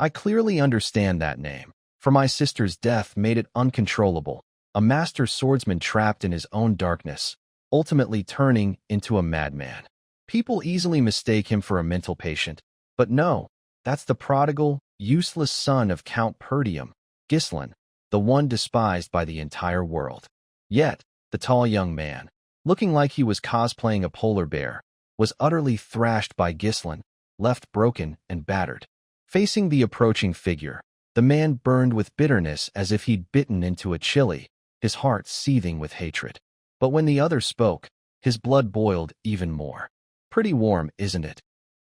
I clearly understand that name, for my sister's death made it uncontrollable, a master swordsman trapped in his own darkness, ultimately turning into a madman. People easily mistake him for a mental patient, but no, that's the prodigal, useless son of Count Perdium, Ghislain, the one despised by the entire world. Yet, the tall young man, looking like he was cosplaying a polar bear, was utterly thrashed by Ghislain, left broken and battered. Facing the approaching figure, the man burned with bitterness as if he'd bitten into a chili, his heart seething with hatred. But when the other spoke, his blood boiled even more. Pretty warm, isn't it?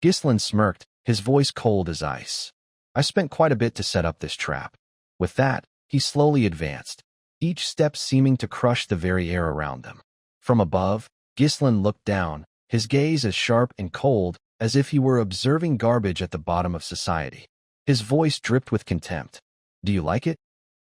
Ghislain smirked, his voice cold as ice. I spent quite a bit to set up this trap. With that, he slowly advanced, each step seeming to crush the very air around them. From above, Ghislain looked down, his gaze as sharp and cold as if he were observing garbage at the bottom of society. His voice dripped with contempt. Do you like it?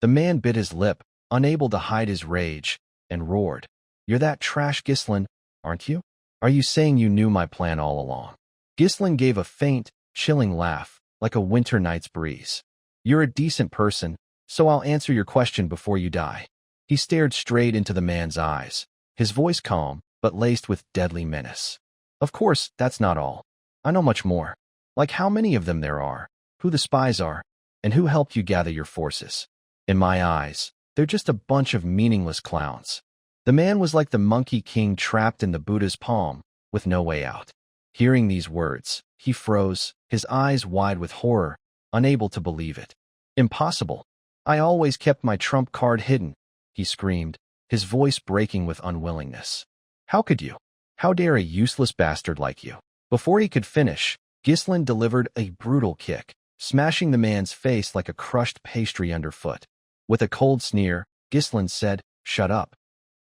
The man bit his lip, unable to hide his rage, and roared. You're that trash Ghislain, aren't you? Are you saying you knew my plan all along? Ghislain gave a faint, chilling laugh, like a winter night's breeze. You're a decent person, so I'll answer your question before you die. He stared straight into the man's eyes, his voice calm, but laced with deadly menace. Of course, that's not all. I know much more. Like how many of them there are, who the spies are, and who helped you gather your forces. In my eyes, they're just a bunch of meaningless clowns. The man was like the monkey king trapped in the Buddha's palm, with no way out. Hearing these words, he froze, his eyes wide with horror, unable to believe it. Impossible. I always kept my trump card hidden, he screamed, his voice breaking with unwillingness. How could you? How dare a useless bastard like you? Before he could finish, Ghislain delivered a brutal kick, smashing the man's face like a crushed pastry underfoot. With a cold sneer, Ghislain said, "Shut up."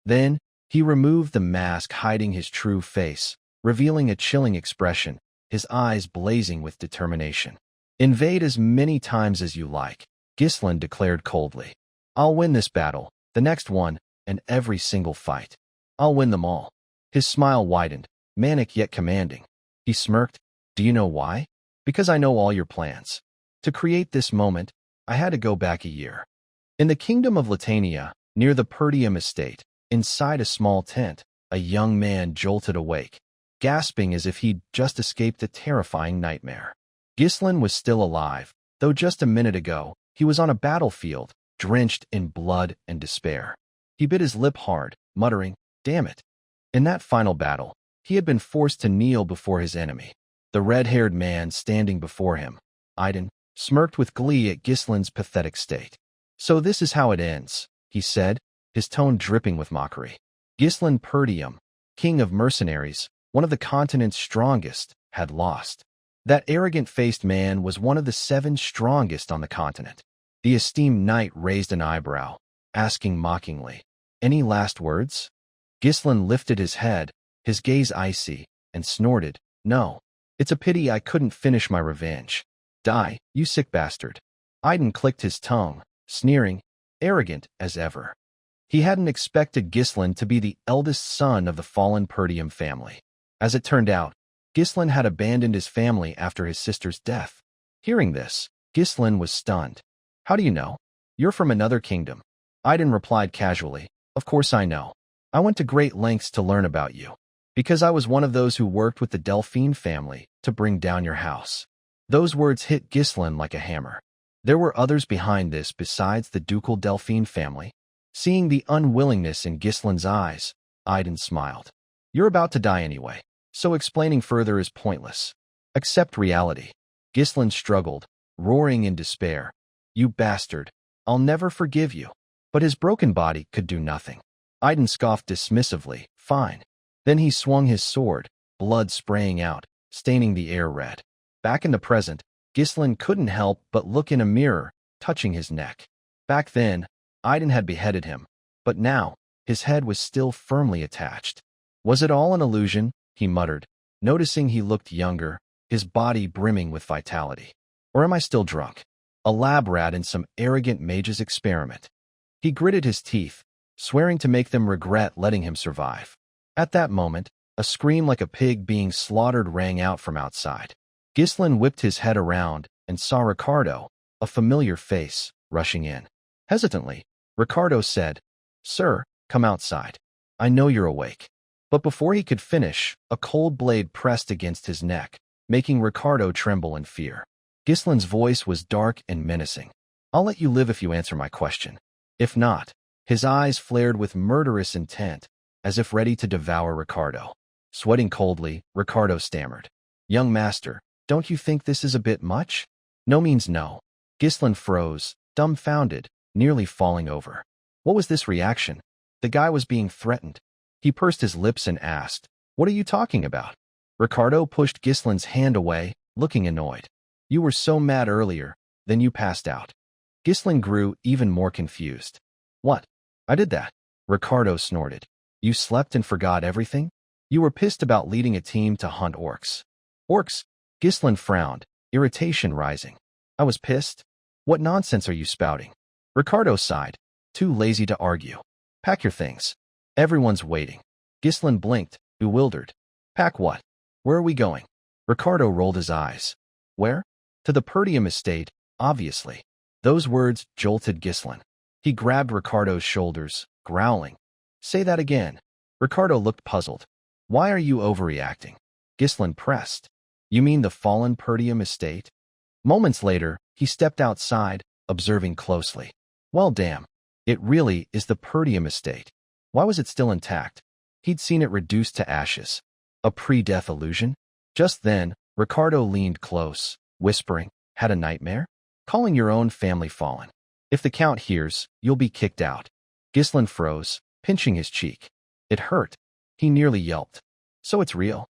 Then, he removed the mask hiding his true face, revealing a chilling expression, his eyes blazing with determination. Invade as many times as you like, Ghislain declared coldly. I'll win this battle, the next one, and every single fight. I'll win them all. His smile widened, manic yet commanding. He smirked. Do you know why? Because I know all your plans. To create this moment, I had to go back a year. In the kingdom of Latania, near the Perdium estate, inside a small tent, a young man jolted awake, gasping as if he'd just escaped a terrifying nightmare. Ghislain was still alive, though just a minute ago, he was on a battlefield, drenched in blood and despair. He bit his lip hard, muttering, "Damn it." In that final battle, he had been forced to kneel before his enemy. The red-haired man standing before him, Aiden, smirked with glee at Ghislain's pathetic state. So this is how it ends, he said, his tone dripping with mockery. Ghislain Perdium, king of mercenaries, one of the continent's strongest, had lost. That arrogant-faced man was one of the 7 strongest on the continent. The esteemed knight raised an eyebrow, asking mockingly, "Any last words?" Ghislain lifted his head, his gaze icy, and snorted, "No. It's a pity I couldn't finish my revenge. Die, you sick bastard." Aiden clicked his tongue, sneering, arrogant as ever. He hadn't expected Ghislain to be the eldest son of the fallen Perdium family. As it turned out, Ghislain had abandoned his family after his sister's death. Hearing this, Ghislain was stunned. How do you know? You're from another kingdom. Aiden replied casually, Of course I know. I went to great lengths to learn about you, because I was one of those who worked with the Delphine family to bring down your house. Those words hit Ghislain like a hammer. There were others behind this besides the ducal Delphine family. Seeing the unwillingness in Ghislain's eyes, Aiden smiled. You're about to die anyway, so explaining further is pointless. Accept reality. Ghislain struggled, roaring in despair. You bastard. I'll never forgive you. But his broken body could do nothing. Aiden scoffed dismissively. Fine. Then he swung his sword, blood spraying out, staining the air red. Back in the present, Ghislain couldn't help but look in a mirror, touching his neck. Back then, Aiden had beheaded him, but now, his head was still firmly attached. Was it all an illusion? He muttered, noticing he looked younger, his body brimming with vitality. Or am I still drunk? A lab rat in some arrogant mage's experiment. He gritted his teeth, swearing to make them regret letting him survive. At that moment, a scream like a pig being slaughtered rang out from outside. Ghislain whipped his head around, and saw Ricardo, a familiar face, rushing in. Hesitantly, Ricardo said, "Sir, come outside. I know you're awake." But before he could finish, a cold blade pressed against his neck, making Ricardo tremble in fear. Gislin's voice was dark and menacing. "I'll let you live if you answer my question. If not," his eyes flared with murderous intent, as if ready to devour Ricardo. Sweating coldly, Ricardo stammered, "Young master, don't you think this is a bit much?" "No means no." Gislin froze, dumbfounded, nearly falling over. What was this reaction? The guy was being threatened. He pursed his lips and asked, "What are you talking about?" Ricardo pushed Gislin's hand away, looking annoyed. "You were so mad earlier, then you passed out." Gislin grew even more confused. "What? I did that?" Ricardo snorted. "You slept and forgot everything? You were pissed about leading a team to hunt orcs." "Orcs?" Gislin frowned, irritation rising. "I was pissed? What nonsense are you spouting?" Ricardo sighed, too lazy to argue. "Pack your things. Everyone's waiting." Gislin blinked, bewildered. "Pack what? Where are we going?" Ricardo rolled his eyes. "Where?" "To the Perdium estate, obviously." Those words jolted Gislin. He grabbed Ricardo's shoulders, growling. "Say that again." Ricardo looked puzzled. "Why are you overreacting?" Gislin pressed. "You mean the fallen Perdium estate?" Moments later, he stepped outside, observing closely. "Well, damn. It really is the Perdium estate. Why was it still intact?" He'd seen it reduced to ashes. A pre-death illusion? Just then, Ricardo leaned close, whispering, "Had a nightmare? Calling your own family fallen. If the Count hears, you'll be kicked out." Gislin froze, pinching his cheek. It hurt. He nearly yelped. "So it's real?"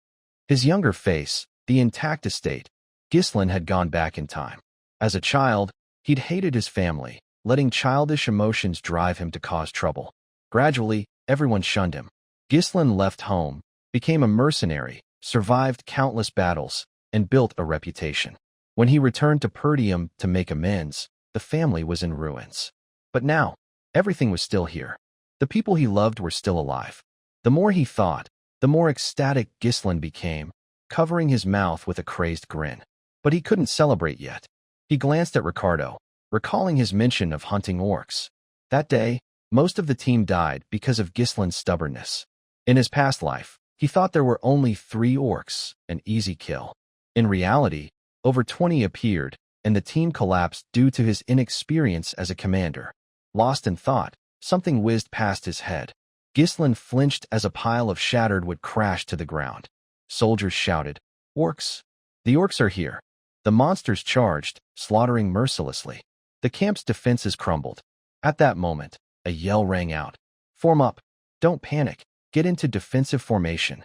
His younger face, the intact estate. Gislin had gone back in time. As a child, he'd hated his family, letting childish emotions drive him to cause trouble. Gradually, everyone shunned him. Gislin left home, became a mercenary, survived countless battles, and built a reputation. When he returned to Perdium to make amends, the family was in ruins. But now, everything was still here. The people he loved were still alive. The more he thought, the more ecstatic Gislin became, covering his mouth with a crazed grin. But he couldn't celebrate yet. He glanced at Ricardo, recalling his mention of hunting orcs. That day, most of the team died because of Gislin's stubbornness. In his past life, he thought there were only 3 orcs, an easy kill. In reality, over 20 appeared, and the team collapsed due to his inexperience as a commander. Lost in thought, something whizzed past his head. Gislin flinched as a pile of shattered wood crashed to the ground. Soldiers shouted, "Orcs! The orcs are here!" The monsters charged, slaughtering mercilessly. The camp's defenses crumbled. At that moment, a yell rang out. "Form up! Don't panic! Get into defensive formation!"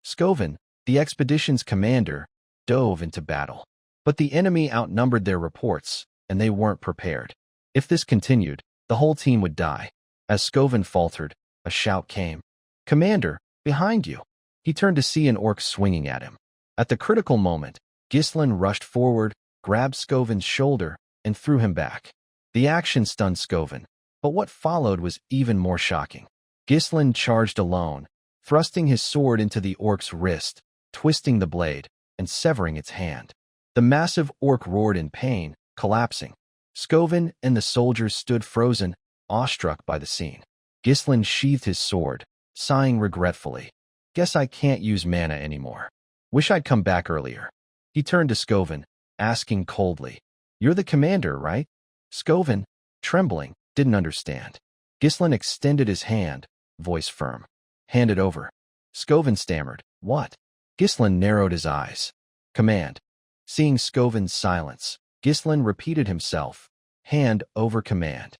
Scoven, the expedition's commander, dove into battle. But the enemy outnumbered their reports, and they weren't prepared. If this continued, the whole team would die. As Scoven faltered, a shout came. "Commander, behind you!" He turned to see an orc swinging at him. At the critical moment, Gislin rushed forward, grabbed Scoven's shoulder, and threw him back. The action stunned Scoven, but what followed was even more shocking. Gislin charged alone, thrusting his sword into the orc's wrist, twisting the blade, and severing its hand. The massive orc roared in pain, collapsing. Scoven and the soldiers stood frozen, awestruck by the scene. Gislin sheathed his sword, sighing regretfully. "Guess I can't use mana anymore. Wish I'd come back earlier." He turned to Scoven, asking coldly, "You're the commander, right?" Scoven, trembling, didn't understand. Gislin extended his hand, voice firm. "Hand it over." Scoven stammered, "What?" Gislin narrowed his eyes. "Command." Seeing Scoven's silence, Gislin repeated himself, "Hand over command."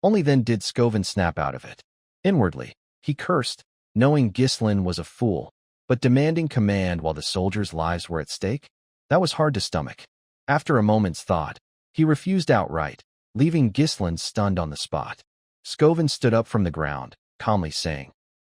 Only then did Scoven snap out of it. Inwardly, he cursed, knowing Gislin was a fool, but demanding command while the soldiers' lives were at stake? That was hard to stomach. After a moment's thought, he refused outright, leaving Gislin stunned on the spot. Scoven stood up from the ground, calmly saying,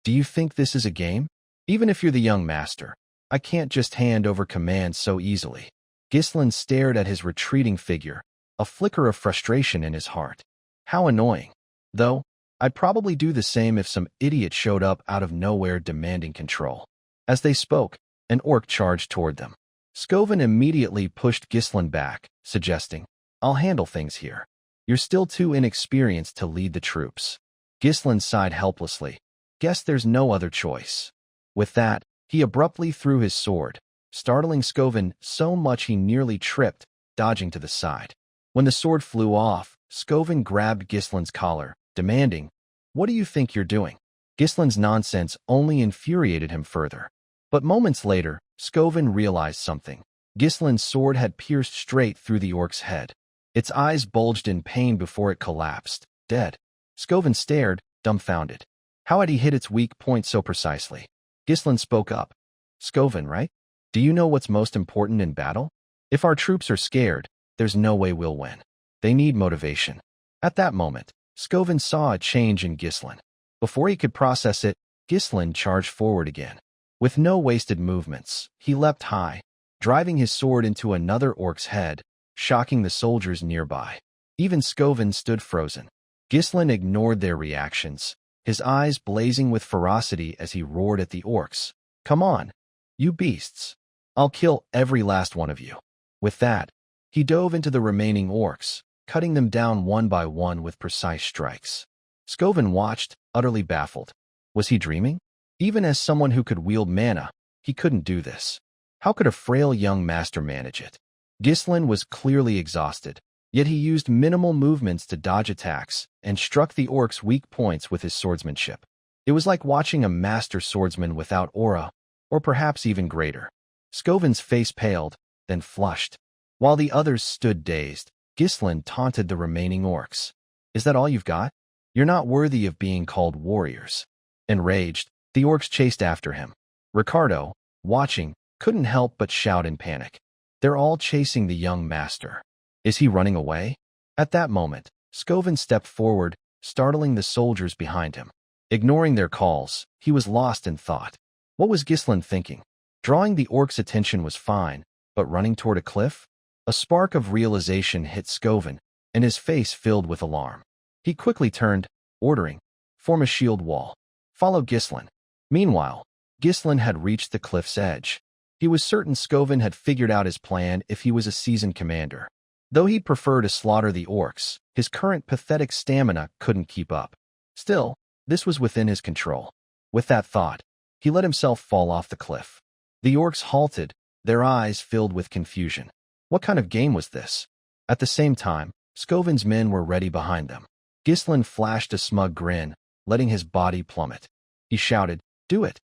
"Do you think this is a game? Even if you're the young master, I can't just hand over command so easily." Gislin stared at his retreating figure, a flicker of frustration in his heart. How annoying. Though, I'd probably do the same if some idiot showed up out of nowhere demanding control. As they spoke, an orc charged toward them. Scoven immediately pushed Ghislain back, suggesting, I'll handle things here. You're still too inexperienced to lead the troops. Ghislain sighed helplessly. Guess there's no other choice. With that, he abruptly threw his sword, startling Scoven so much he nearly tripped, dodging to the side. When the sword flew off, Scoven grabbed Ghislain's collar, demanding, What do you think you're doing? Ghislain's nonsense only infuriated him further. But moments later, Scoven realized something. Ghislain's sword had pierced straight through the orc's head. Its eyes bulged in pain before it collapsed, dead. Scoven stared, dumbfounded. How had he hit its weak point so precisely? Ghislain spoke up. Scoven, right? Do you know what's most important in battle? If our troops are scared, there's no way we'll win. They need motivation. At that moment, Scoven saw a change in Ghislain. Before he could process it, Ghislain charged forward again. With no wasted movements, he leapt high, driving his sword into another orc's head, shocking the soldiers nearby. Even Scoven stood frozen. Ghislain ignored their reactions, his eyes blazing with ferocity as he roared at the orcs. Come on, you beasts. I'll kill every last one of you. With that, he dove into the remaining orcs, cutting them down one by one with precise strikes. Scoven watched, utterly baffled. Was he dreaming? Even as someone who could wield mana, he couldn't do this. How could a frail young master manage it? Ghislain was clearly exhausted, yet he used minimal movements to dodge attacks and struck the orcs' weak points with his swordsmanship. It was like watching a master swordsman without aura, or perhaps even greater. Scoven's face paled, then flushed. While the others stood dazed, Ghislain taunted the remaining orcs. Is that all you've got? You're not worthy of being called warriors. Enraged, the orcs chased after him. Ricardo, watching, couldn't help but shout in panic. They're all chasing the young master. Is he running away? At that moment, Scoven stepped forward, startling the soldiers behind him. Ignoring their calls, he was lost in thought. What was Ghislain thinking? Drawing the orcs' attention was fine, but running toward a cliff? A spark of realization hit Scoven, and his face filled with alarm. He quickly turned, ordering, Form a shield wall. Follow Ghislain. Meanwhile, Ghislain had reached the cliff's edge. He was certain Scoven had figured out his plan if he was a seasoned commander. Though he'd prefer to slaughter the orcs, his current pathetic stamina couldn't keep up. Still, this was within his control. With that thought, he let himself fall off the cliff. The orcs halted, their eyes filled with confusion. What kind of game was this? At the same time, Scoven's men were ready behind them. Ghislain flashed a smug grin, letting his body plummet. He shouted, Do it!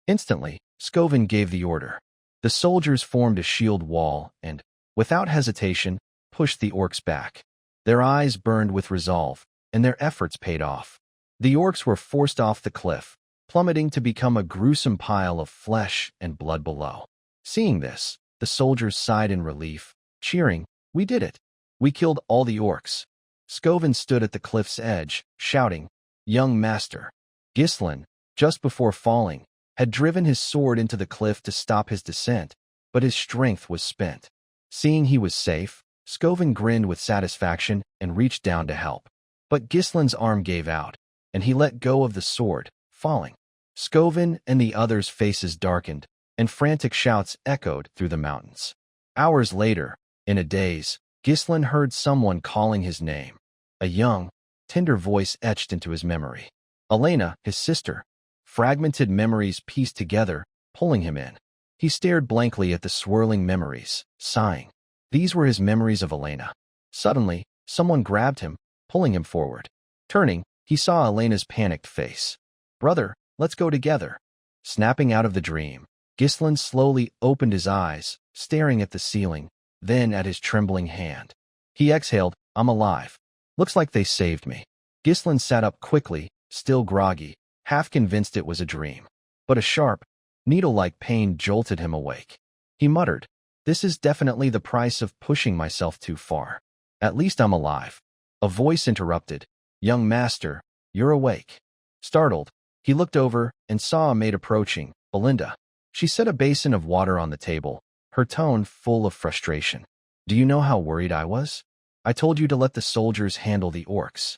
Instantly, Scoven gave the order. The soldiers formed a shield wall and, without hesitation, pushed the orcs back. Their eyes burned with resolve, and their efforts paid off. The orcs were forced off the cliff, plummeting to become a gruesome pile of flesh and blood below. Seeing this, the soldiers sighed in relief, cheering, We did it! We killed all the orcs. Scoven stood at the cliff's edge, shouting, Young master. Ghislain, just before falling, had driven his sword into the cliff to stop his descent, but his strength was spent. Seeing he was safe, Scoven grinned with satisfaction and reached down to help. But Ghislain's arm gave out, and he let go of the sword, falling. Scoven and the others' faces darkened, and frantic shouts echoed through the mountains. Hours later, in a daze, Ghislain heard someone calling his name. A young, tender voice etched into his memory. Elena, his sister. Fragmented memories pieced together, pulling him in. He stared blankly at the swirling memories, sighing. These were his memories of Elena. Suddenly, someone grabbed him, pulling him forward. Turning, he saw Elena's panicked face. Brother, let's go together. Snapping out of the dream, Ghislain slowly opened his eyes, staring at the ceiling, then at his trembling hand. He exhaled, I'm alive. Looks like they saved me. Ghislain sat up quickly, still groggy, half convinced it was a dream. But a sharp, needle-like pain jolted him awake. He muttered, This is definitely the price of pushing myself too far. At least I'm alive. A voice interrupted, Young master, you're awake. Startled, he looked over and saw a maid approaching, Belinda. She set a basin of water on the table, her tone full of frustration. Do you know how worried I was? I told you to let the soldiers handle the orcs.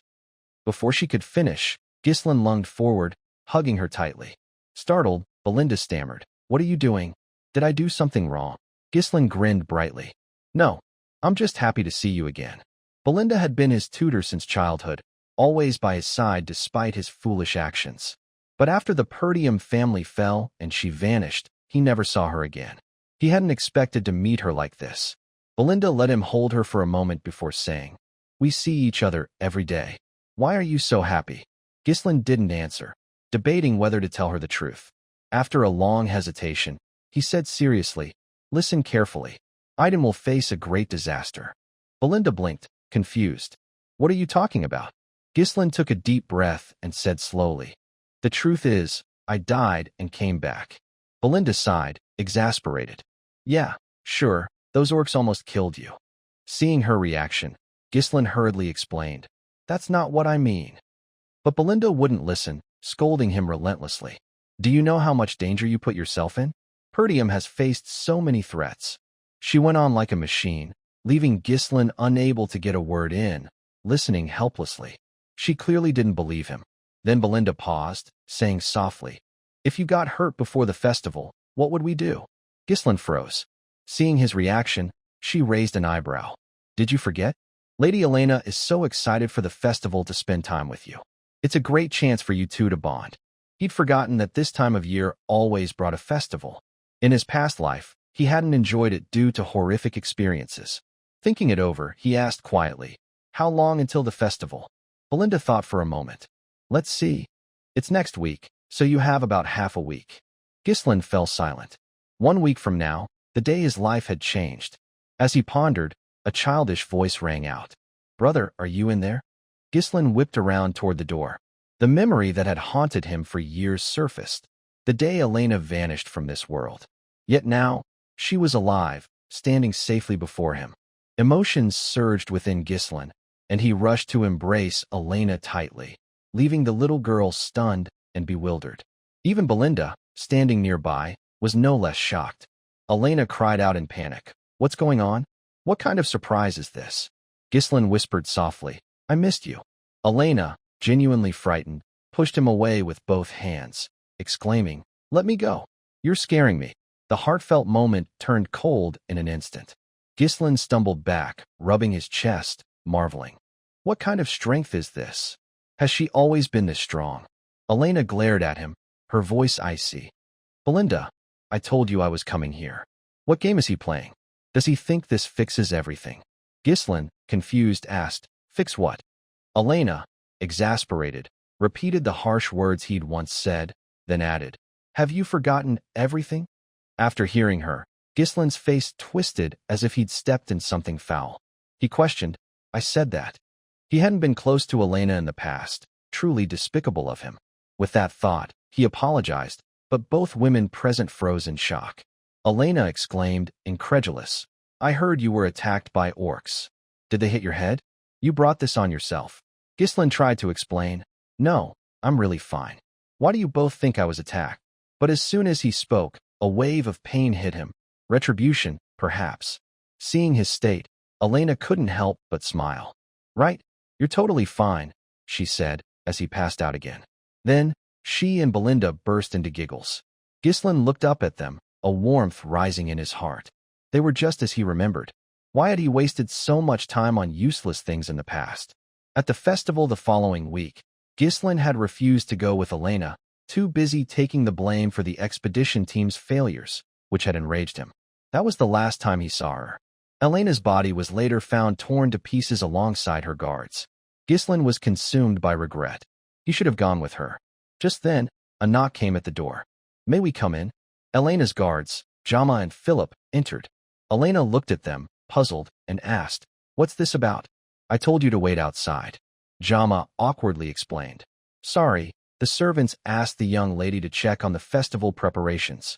Before she could finish, Ghislain lunged forward, hugging her tightly. Startled, Belinda stammered, What are you doing? Did I do something wrong? Ghislain grinned brightly. No, I'm just happy to see you again. Belinda had been his tutor since childhood, always by his side despite his foolish actions. But after the Perdium family fell and she vanished, he never saw her again. He hadn't expected to meet her like this. Belinda let him hold her for a moment before saying, "We see each other every day. Why are you so happy?" Ghislain didn't answer, debating whether to tell her the truth. After a long hesitation, he said seriously, "Listen carefully. Aiden will face a great disaster." Belinda blinked, confused. "What are you talking about?" Ghislain took a deep breath and said slowly, "The truth is, I died and came back." Belinda sighed, exasperated. "Yeah, sure, those orcs almost killed you." Seeing her reaction, Ghislain hurriedly explained, "That's not what I mean." But Belinda wouldn't listen, scolding him relentlessly. "Do you know how much danger you put yourself in? Perdium has faced so many threats." She went on like a machine, leaving Ghislain unable to get a word in, listening helplessly. She clearly didn't believe him. Then Belinda paused, saying softly, "If you got hurt before the festival, what would we do?" Ghislain froze. Seeing his reaction, she raised an eyebrow. "Did you forget? Lady Elena is so excited for the festival to spend time with you. It's a great chance for you two to bond." He'd forgotten that this time of year always brought a festival. In his past life, he hadn't enjoyed it due to horrific experiences. Thinking it over, he asked quietly, "How long until the festival?" Belinda thought for a moment. "Let's see. It's next week, so you have about half a week." Ghislain fell silent. 1 week from now, the day his life had changed. As he pondered, a childish voice rang out. "Brother, are you in there?" Ghislain whipped around toward the door. The memory that had haunted him for years surfaced. The day Elena vanished from this world. Yet now, she was alive, standing safely before him. Emotions surged within Ghislain, and he rushed to embrace Elena tightly, leaving the little girl stunned and bewildered. Even Belinda, standing nearby, was no less shocked. Elena cried out in panic. "What's going on? What kind of surprise is this?" Ghislain whispered softly, "I missed you." Elena, genuinely frightened, pushed him away with both hands, exclaiming, "Let me go. You're scaring me." The heartfelt moment turned cold in an instant. Ghislain stumbled back, rubbing his chest, marveling. What kind of strength is this? Has she always been this strong? Elena glared at him, her voice icy. "Belinda, I told you I was coming here. What game is he playing? Does he think this fixes everything?" Ghislain, confused, asked, "Fix what?" Elena, exasperated, repeated the harsh words he'd once said, then added, "Have you forgotten everything?" After hearing her, Ghislain's face twisted as if he'd stepped in something foul. He questioned, "I said that." He hadn't been close to Elena in the past, truly despicable of him. With that thought, he apologized, but both women present froze in shock. Elena exclaimed, incredulous, "I heard you were attacked by orcs. Did they hit your head? You brought this on yourself." Ghislain tried to explain, "No, I'm really fine. Why do you both think I was attacked?" But as soon as he spoke, a wave of pain hit him. Retribution, perhaps. Seeing his state, Elena couldn't help but smile. "Right, you're totally fine," she said, as he passed out again. Then, she and Belinda burst into giggles. Ghislain looked up at them, a warmth rising in his heart. They were just as he remembered. Why had he wasted so much time on useless things in the past? At the festival the following week, Ghislain had refused to go with Elena, too busy taking the blame for the expedition team's failures, which had enraged him. That was the last time he saw her. Elena's body was later found torn to pieces alongside her guards. Ghislain was consumed by regret. He should have gone with her. Just then, a knock came at the door. "May we come in?" Elena's guards, Jama and Philip, entered. Elena looked at them, puzzled, and asked, "What's this about?" "I told you to wait outside," Jama awkwardly explained. "Sorry, the servants asked the young lady to check on the festival preparations."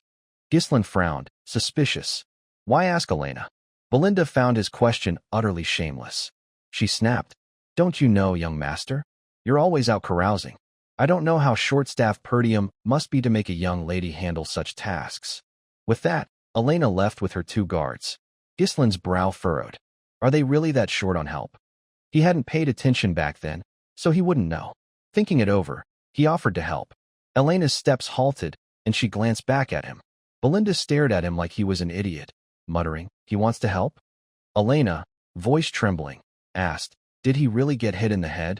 Ghislain frowned, suspicious. Why ask Elena? Belinda found his question utterly shameless. She snapped, "Don't you know, young master? You're always out carousing. I don't know how short-staffed Perdium must be to make a young lady handle such tasks." With that, Elena left with her 2 guards. Ghislain's brow furrowed. Are they really that short on help? He hadn't paid attention back then, so he wouldn't know. Thinking it over, he offered to help. Elena's steps halted, and she glanced back at him. Belinda stared at him like he was an idiot. muttering, "He wants to help?" Elena, voice trembling, asked, "Did he really get hit in the head?"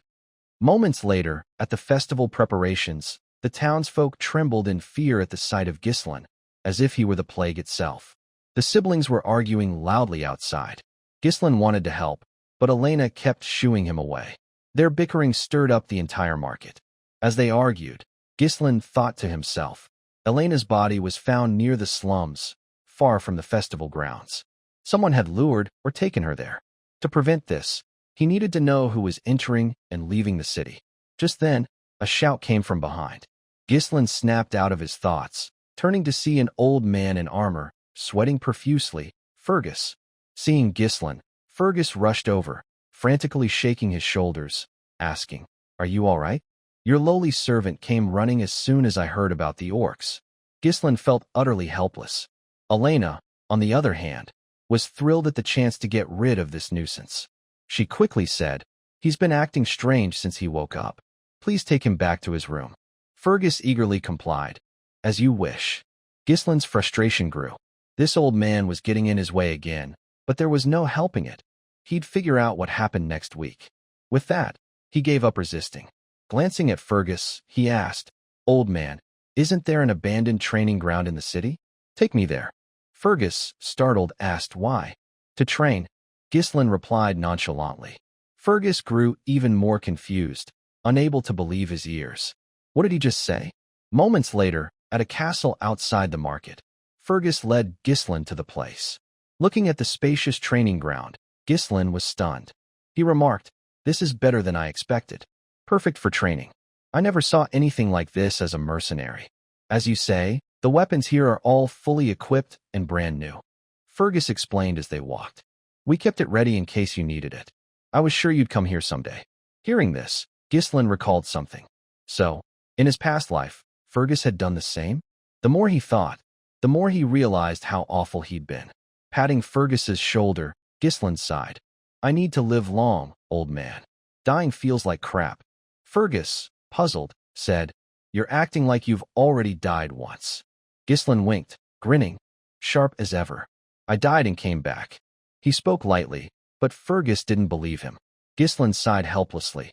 Moments later, at the festival preparations, the townsfolk trembled in fear at the sight of Ghislain, as if he were the plague itself. The siblings were arguing loudly outside. Ghislain wanted to help, but Elena kept shooing him away. Their bickering stirred up the entire market. As they argued, Ghislain thought to himself, Elena's body was found near the slums, far from the festival grounds. Someone had lured or taken her there. To prevent this, he needed to know who was entering and leaving the city. Just then, a shout came from behind. Ghislain snapped out of his thoughts, turning to see an old man in armor, sweating profusely, Fergus. Seeing Ghislain, Fergus rushed over, frantically shaking his shoulders, asking, "Are you all right? Your lowly servant came running as soon as I heard about the orcs." Ghislain felt utterly helpless. Elena, on the other hand, was thrilled at the chance to get rid of this nuisance. She quickly said, "He's been acting strange since he woke up. Please take him back to his room." Fergus eagerly complied. "As you wish." Ghislain's frustration grew. This old man was getting in his way again, but there was no helping it. He'd figure out what happened next week. With that, he gave up resisting. Glancing at Fergus, he asked, "Old man, isn't there an abandoned training ground in the city? Take me there." Fergus, startled, asked why. "To train," Ghislain replied nonchalantly. Fergus grew even more confused, unable to believe his ears. What did he just say? Moments later, at a castle outside the market, Fergus led Ghislain to the place. Looking at the spacious training ground, Ghislain was stunned. He remarked, "This is better than I expected. Perfect for training. I never saw anything like this as a mercenary. As you say, the weapons here are all fully equipped and brand new." Fergus explained as they walked. "We kept it ready in case you needed it. I was sure you'd come here someday." Hearing this, Ghislain recalled something. So, in his past life, Fergus had done the same? The more he thought, the more he realized how awful he'd been. Patting Fergus's shoulder, Ghislain sighed. "I need to live long, old man. Dying feels like crap." Fergus, puzzled, said, "You're acting like you've already died once." Ghislain winked, grinning, sharp as ever. "I died and came back." He spoke lightly, but Fergus didn't believe him. Ghislain sighed helplessly.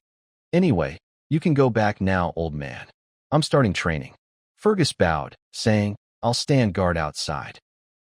"Anyway, you can go back now, old man. I'm starting training." Fergus bowed, saying, "I'll stand guard outside."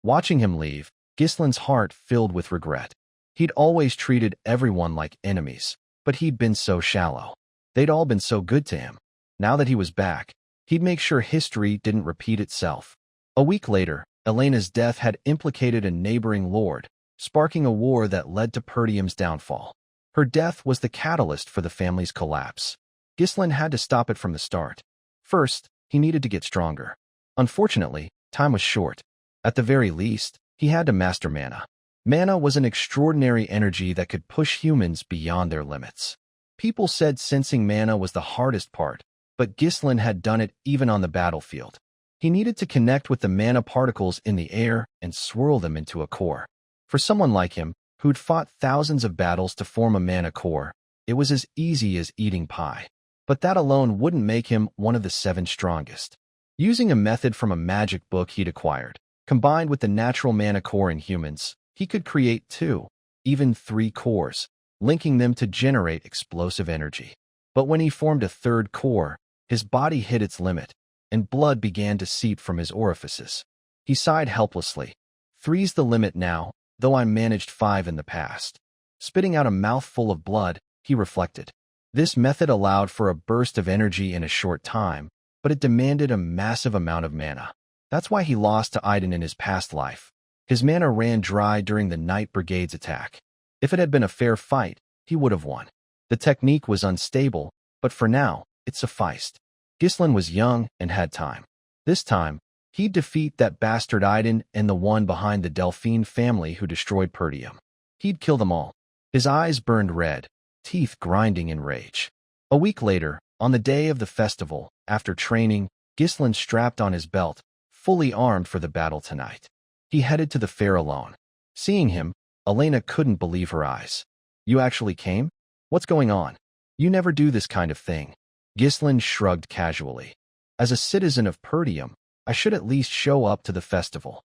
Watching him leave, Ghislain's heart filled with regret. He'd always treated everyone like enemies, but he'd been so shallow. They'd all been so good to him. Now that he was back, he'd make sure history didn't repeat itself. A week later, Elena's death had implicated a neighboring lord, sparking a war that led to Perdium's downfall. Her death was the catalyst for the family's collapse. Ghislain had to stop it from the start. First, he needed to get stronger. Unfortunately, time was short. At the very least, he had to master mana. Mana was an extraordinary energy that could push humans beyond their limits. People said sensing mana was the hardest part, but Ghislain had done it even on the battlefield. He needed to connect with the mana particles in the air and swirl them into a core. For someone like him, who'd fought thousands of battles to form a mana core, it was as easy as eating pie. But that alone wouldn't make him one of the 7 strongest. Using a method from a magic book he'd acquired, combined with the natural mana core in humans, he could create 2, even 3 cores, linking them to generate explosive energy. But when he formed a 3rd core, his body hit its limit, and blood began to seep from his orifices. He sighed helplessly. "3's the limit now, though I managed 5 in the past." Spitting out a mouthful of blood, he reflected. This method allowed for a burst of energy in a short time, but it demanded a massive amount of mana. That's why he lost to Aiden in his past life. His mana ran dry during the Night Brigade's attack. If it had been a fair fight, he would have won. The technique was unstable, but for now, it sufficed. Ghislain was young and had time. This time, he'd defeat that bastard Aiden and the one behind the Delphine family who destroyed Perdium. He'd kill them all. His eyes burned red, teeth grinding in rage. A week later, on the day of the festival, after training, Ghislain strapped on his belt, fully armed for the battle tonight. He headed to the fair alone. Seeing him, Elena couldn't believe her eyes. "You actually came? What's going on? You never do this kind of thing." Ghislain shrugged casually. "As a citizen of Perdium, I should at least show up to the festival."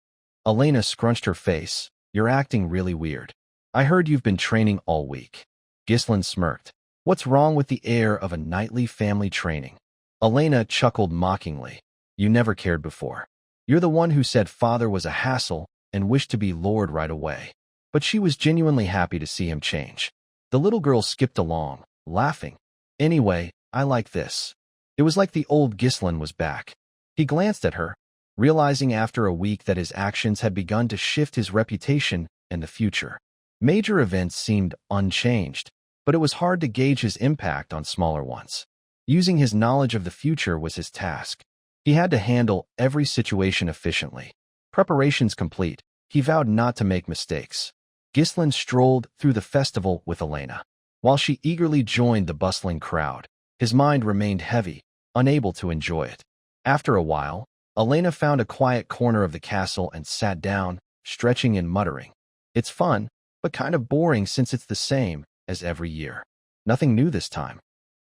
Elena scrunched her face. You're acting really weird. I heard you've been training all week. Ghislain smirked. What's wrong with the air of a nightly family training? Elena chuckled mockingly. You never cared before. You're the one who said father was a hassle and wished to be lord right away. But she was genuinely happy to see him change. The little girl skipped along, laughing. Anyway, I like this. It was like the old Ghislain was back. He glanced at her, realizing after a week that his actions had begun to shift his reputation and the future. Major events seemed unchanged, but it was hard to gauge his impact on smaller ones. Using his knowledge of the future was his task. He had to handle every situation efficiently. Preparations complete, he vowed not to make mistakes. Ghislain strolled through the festival with Elena. While she eagerly joined the bustling crowd, his mind remained heavy, unable to enjoy it. After a while, Elena found a quiet corner of the castle and sat down, stretching and muttering. It's fun, but kind of boring since it's the same as every year. Nothing new this time.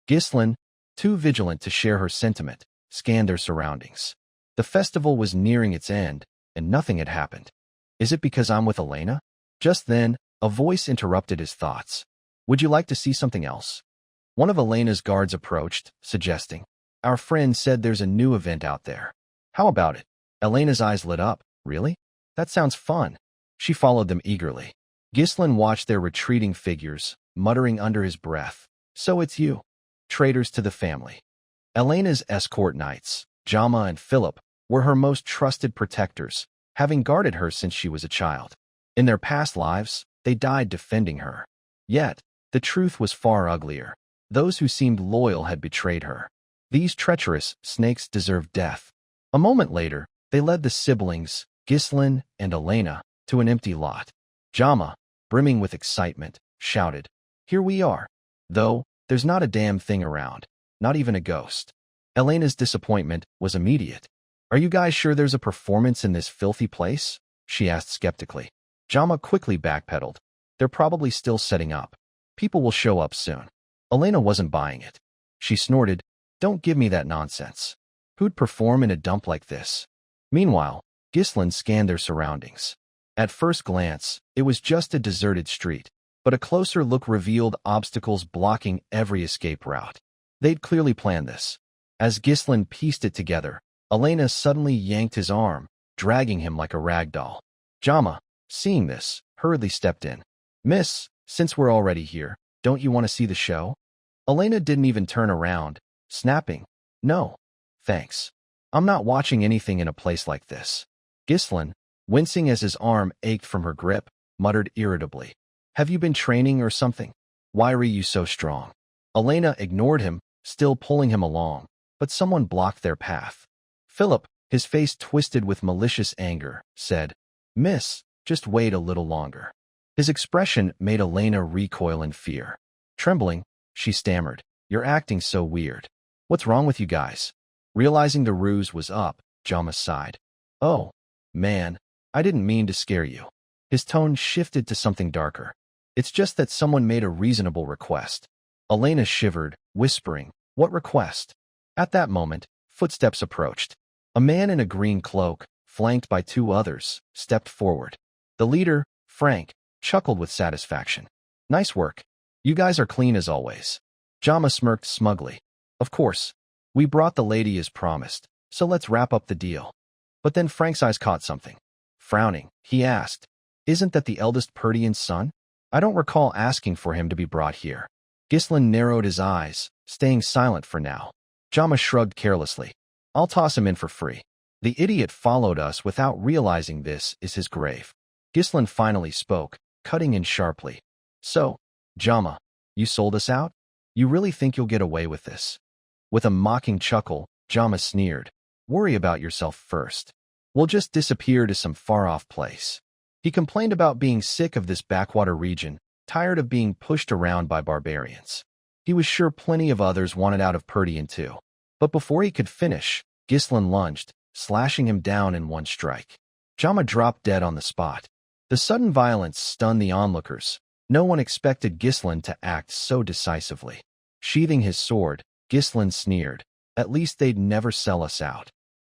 Ghislain, too vigilant to share her sentiment, scanned their surroundings. The festival was nearing its end, and nothing had happened. Is it because I'm with Elena? Just then, a voice interrupted his thoughts. Would you like to see something else? One of Elena's guards approached, suggesting, Our friend said there's a new event out there. How about it? Elena's eyes lit up. Really? That sounds fun. She followed them eagerly. Ghislain watched their retreating figures, muttering under his breath. So it's you. Traitors to the family. Elena's escort knights, Jama and Philip, were her most trusted protectors, having guarded her since she was a child. In their past lives, they died defending her. Yet, the truth was far uglier. Those who seemed loyal had betrayed her. These treacherous snakes deserved death. A moment later, they led the siblings, Ghislain and Elena, to an empty lot. Jama, brimming with excitement, shouted, Here we are. Though, there's not a damn thing around. Not even a ghost. Elena's disappointment was immediate. Are you guys sure there's a performance in this filthy place? She asked skeptically. Jama quickly backpedaled. They're probably still setting up. People will show up soon. Elena wasn't buying it. She snorted, Don't give me that nonsense. Who'd perform in a dump like this? Meanwhile, Ghislain scanned their surroundings. At first glance, it was just a deserted street, but a closer look revealed obstacles blocking every escape route. They'd clearly planned this. As Ghislain pieced it together, Elena suddenly yanked his arm, dragging him like a rag doll. Jama, seeing this, hurriedly stepped in. Miss, since we're already here, don't you want to see the show? Elena didn't even turn around, snapping, No, thanks. I'm not watching anything in a place like this. Ghislain, wincing as his arm ached from her grip, muttered irritably, Have you been training or something? Why are you so strong? Elena ignored him, still pulling him along, but someone blocked their path. Philip, his face twisted with malicious anger, said, Miss, just wait a little longer. His expression made Elena recoil in fear. Trembling, she stammered, You're acting so weird. What's wrong with you guys? Realizing the ruse was up, Jama sighed. Oh, man, I didn't mean to scare you. His tone shifted to something darker. It's just that someone made a reasonable request. Elena shivered, whispering, What request? At that moment, footsteps approached. A man in a green cloak, flanked by two others, stepped forward. The leader, Frank, chuckled with satisfaction. Nice work. You guys are clean as always. Jama smirked smugly. Of course. We brought the lady as promised, so let's wrap up the deal. But then Frank's eyes caught something. Frowning, he asked, Isn't that the eldest Perdian's son? I don't recall asking for him to be brought here. Ghislain narrowed his eyes, staying silent for now. Jama shrugged carelessly. I'll toss him in for free. The idiot followed us without realizing this is his grave. Ghislain finally spoke, cutting in sharply. So, Jama, you sold us out? You really think you'll get away with this? With a mocking chuckle, Jama sneered. Worry about yourself first. We'll just disappear to some far-off place. He complained about being sick of this backwater region, tired of being pushed around by barbarians. He was sure plenty of others wanted out of Perdian too. But before he could finish, Ghislain lunged, slashing him down in one strike. Jama dropped dead on the spot. The sudden violence stunned the onlookers. No one expected Ghislain to act so decisively. Sheathing his sword, Ghislain sneered. At least they'd never sell us out.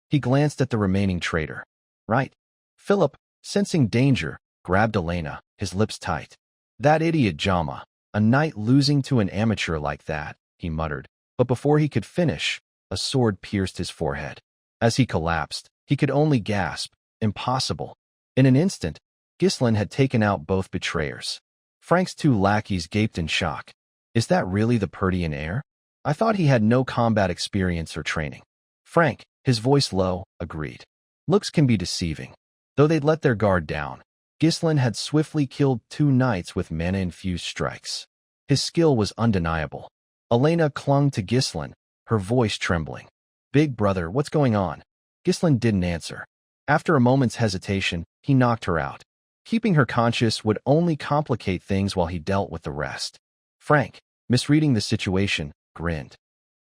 He glanced at the remaining traitor. Right. Philip, Sensing danger, grabbed Elena, his lips tight. That idiot Jama. A knight losing to an amateur like that, he muttered. But before he could finish, a sword pierced his forehead. As he collapsed, he could only gasp, impossible. In an instant, Ghislain had taken out both betrayers. Frank's two lackeys gaped in shock. Is that really the Perdian heir? I thought he had no combat experience or training. Frank, his voice low, agreed. Looks can be deceiving. Though they'd let their guard down, Ghislain had swiftly killed 2 knights with mana-infused strikes. His skill was undeniable. Elena clung to Ghislain, her voice trembling. Big brother, what's going on? Ghislain didn't answer. After a moment's hesitation, he knocked her out. Keeping her conscious would only complicate things while he dealt with the rest. Frank, misreading the situation, grinned.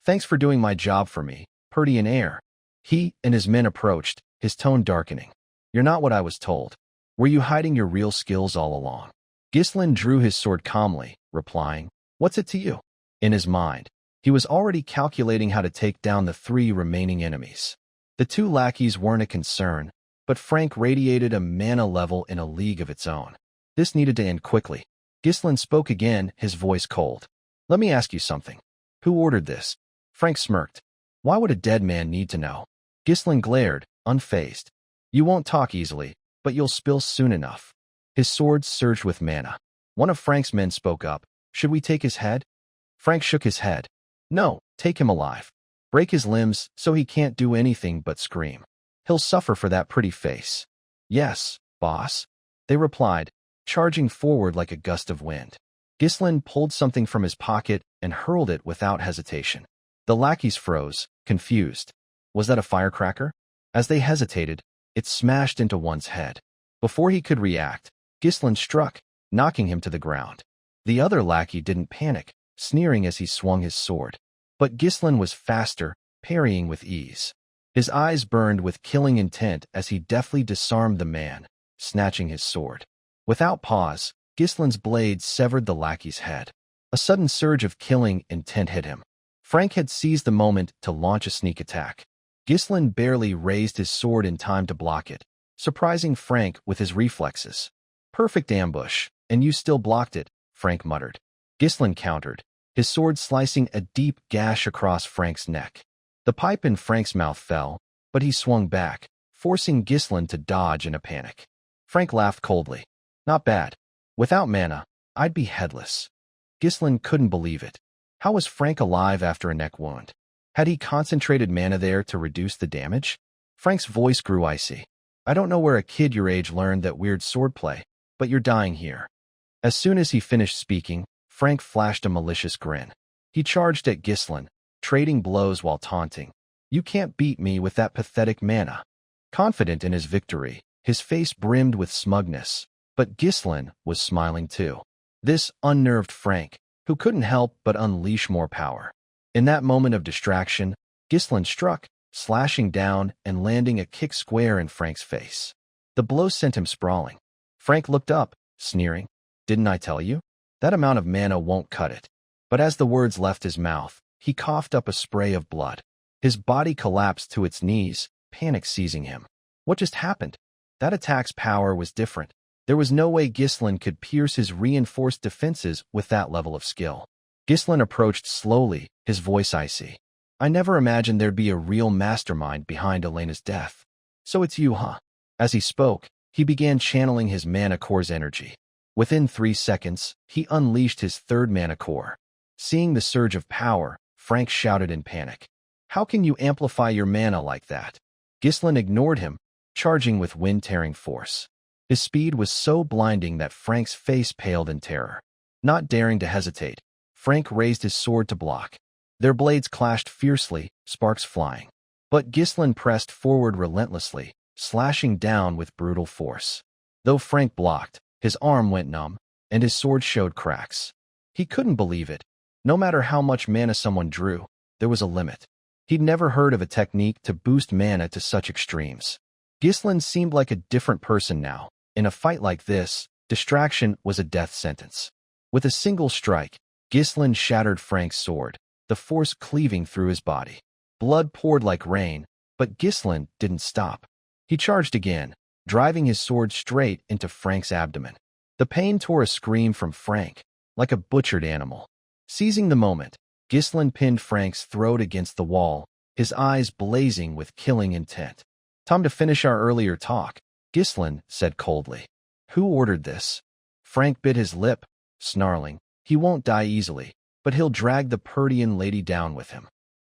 Thanks for doing my job for me, Perdian heir. He and his men approached, his tone darkening. You're not what I was told. Were you hiding your real skills all along? Ghislain drew his sword calmly, replying, What's it to you? In his mind, he was already calculating how to take down the 3 remaining enemies. The 2 lackeys weren't a concern, but Frank radiated a mana level in a league of its own. This needed to end quickly. Ghislain spoke again, his voice cold. Let me ask you something. Who ordered this? Frank smirked. Why would a dead man need to know? Ghislain glared, unfazed. You won't talk easily, but you'll spill soon enough. His sword surged with mana. One of Frank's men spoke up. Should we take his head? Frank shook his head. No, take him alive. Break his limbs so he can't do anything but scream. He'll suffer for that pretty face. Yes, boss. They replied, charging forward like a gust of wind. Ghislain pulled something from his pocket and hurled it without hesitation. The lackeys froze, confused. Was that a firecracker? As they hesitated, it smashed into one's head. Before he could react, Ghislain struck, knocking him to the ground. The other lackey didn't panic, sneering as he swung his sword. But Ghislain was faster, parrying with ease. His eyes burned with killing intent as he deftly disarmed the man, snatching his sword. Without pause, Ghislain's blade severed the lackey's head. A sudden surge of killing intent hit him. Frank had seized the moment to launch a sneak attack. Ghislain barely raised his sword in time to block it, surprising Frank with his reflexes. Perfect ambush, and you still blocked it, Frank muttered. Ghislain countered, his sword slicing a deep gash across Frank's neck. The pipe in Frank's mouth fell, but he swung back, forcing Ghislain to dodge in a panic. Frank laughed coldly. Not bad. Without mana, I'd be headless. Ghislain couldn't believe it. How was Frank alive after a neck wound? Had he concentrated mana there to reduce the damage? Frank's voice grew icy. I don't know where a kid your age learned that weird swordplay, but you're dying here. As soon as he finished speaking, Frank flashed a malicious grin. He charged at Ghislain, trading blows while taunting. You can't beat me with that pathetic mana. Confident in his victory, his face brimmed with smugness, but Ghislain was smiling too. This unnerved Frank, who couldn't help but unleash more power. In that moment of distraction, Ghislain struck, slashing down and landing a kick square in Frank's face. The blow sent him sprawling. Frank looked up, sneering. Didn't I tell you? That amount of mana won't cut it. But as the words left his mouth, he coughed up a spray of blood. His body collapsed to its knees, panic seizing him. What just happened? That attack's power was different. There was no way Ghislain could pierce his reinforced defenses with that level of skill. Ghislain approached slowly, his voice icy. I never imagined there'd be a real mastermind behind Elena's death. So it's you, huh? As he spoke, he began channeling his mana core's energy. Within 3 seconds, he unleashed his 3rd mana core. Seeing the surge of power, Frank shouted in panic. How can you amplify your mana like that? Ghislain ignored him, charging with wind-tearing force. His speed was so blinding that Frank's face paled in terror. Not daring to hesitate, Frank raised his sword to block. Their blades clashed fiercely, sparks flying. But Ghislain pressed forward relentlessly, slashing down with brutal force. Though Frank blocked, his arm went numb, and his sword showed cracks. He couldn't believe it. No matter how much mana someone drew, there was a limit. He'd never heard of a technique to boost mana to such extremes. Ghislain seemed like a different person now. In a fight like this, distraction was a death sentence. With a single strike, Ghislain shattered Frank's sword, the force cleaving through his body. Blood poured like rain, but Ghislain didn't stop. He charged again, driving his sword straight into Frank's abdomen. The pain tore a scream from Frank, like a butchered animal. Seizing the moment, Ghislain pinned Frank's throat against the wall, his eyes blazing with killing intent. "Time to finish our earlier talk," Ghislain said coldly. "Who ordered this?" Frank bit his lip, snarling. He won't die easily, but he'll drag the Perdian lady down with him.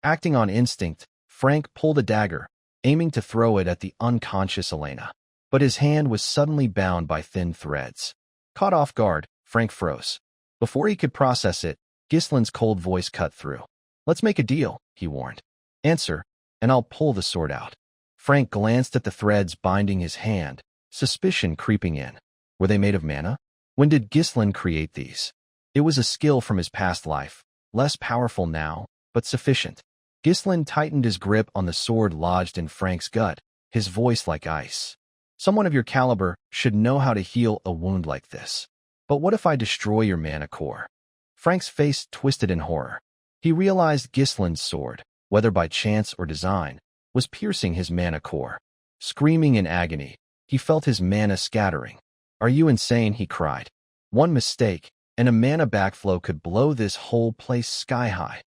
Acting on instinct, Frank pulled a dagger, aiming to throw it at the unconscious Elena. But his hand was suddenly bound by thin threads. Caught off guard, Frank froze. Before he could process it, Ghislain's cold voice cut through. "Let's make a deal," he warned. "Answer, and I'll pull the sword out." Frank glanced at the threads binding his hand, suspicion creeping in. Were they made of mana? When did Ghislain create these? It was a skill from his past life, less powerful now, but sufficient. Ghislain tightened his grip on the sword lodged in Frank's gut, his voice like ice. "Someone of your caliber should know how to heal a wound like this. But what if I destroy your mana core?" Frank's face twisted in horror. He realized Ghislain's sword, whether by chance or design, was piercing his mana core. Screaming in agony, he felt his mana scattering. "Are you insane?" he cried. "One mistake, and a mana backflow could blow this whole place sky high.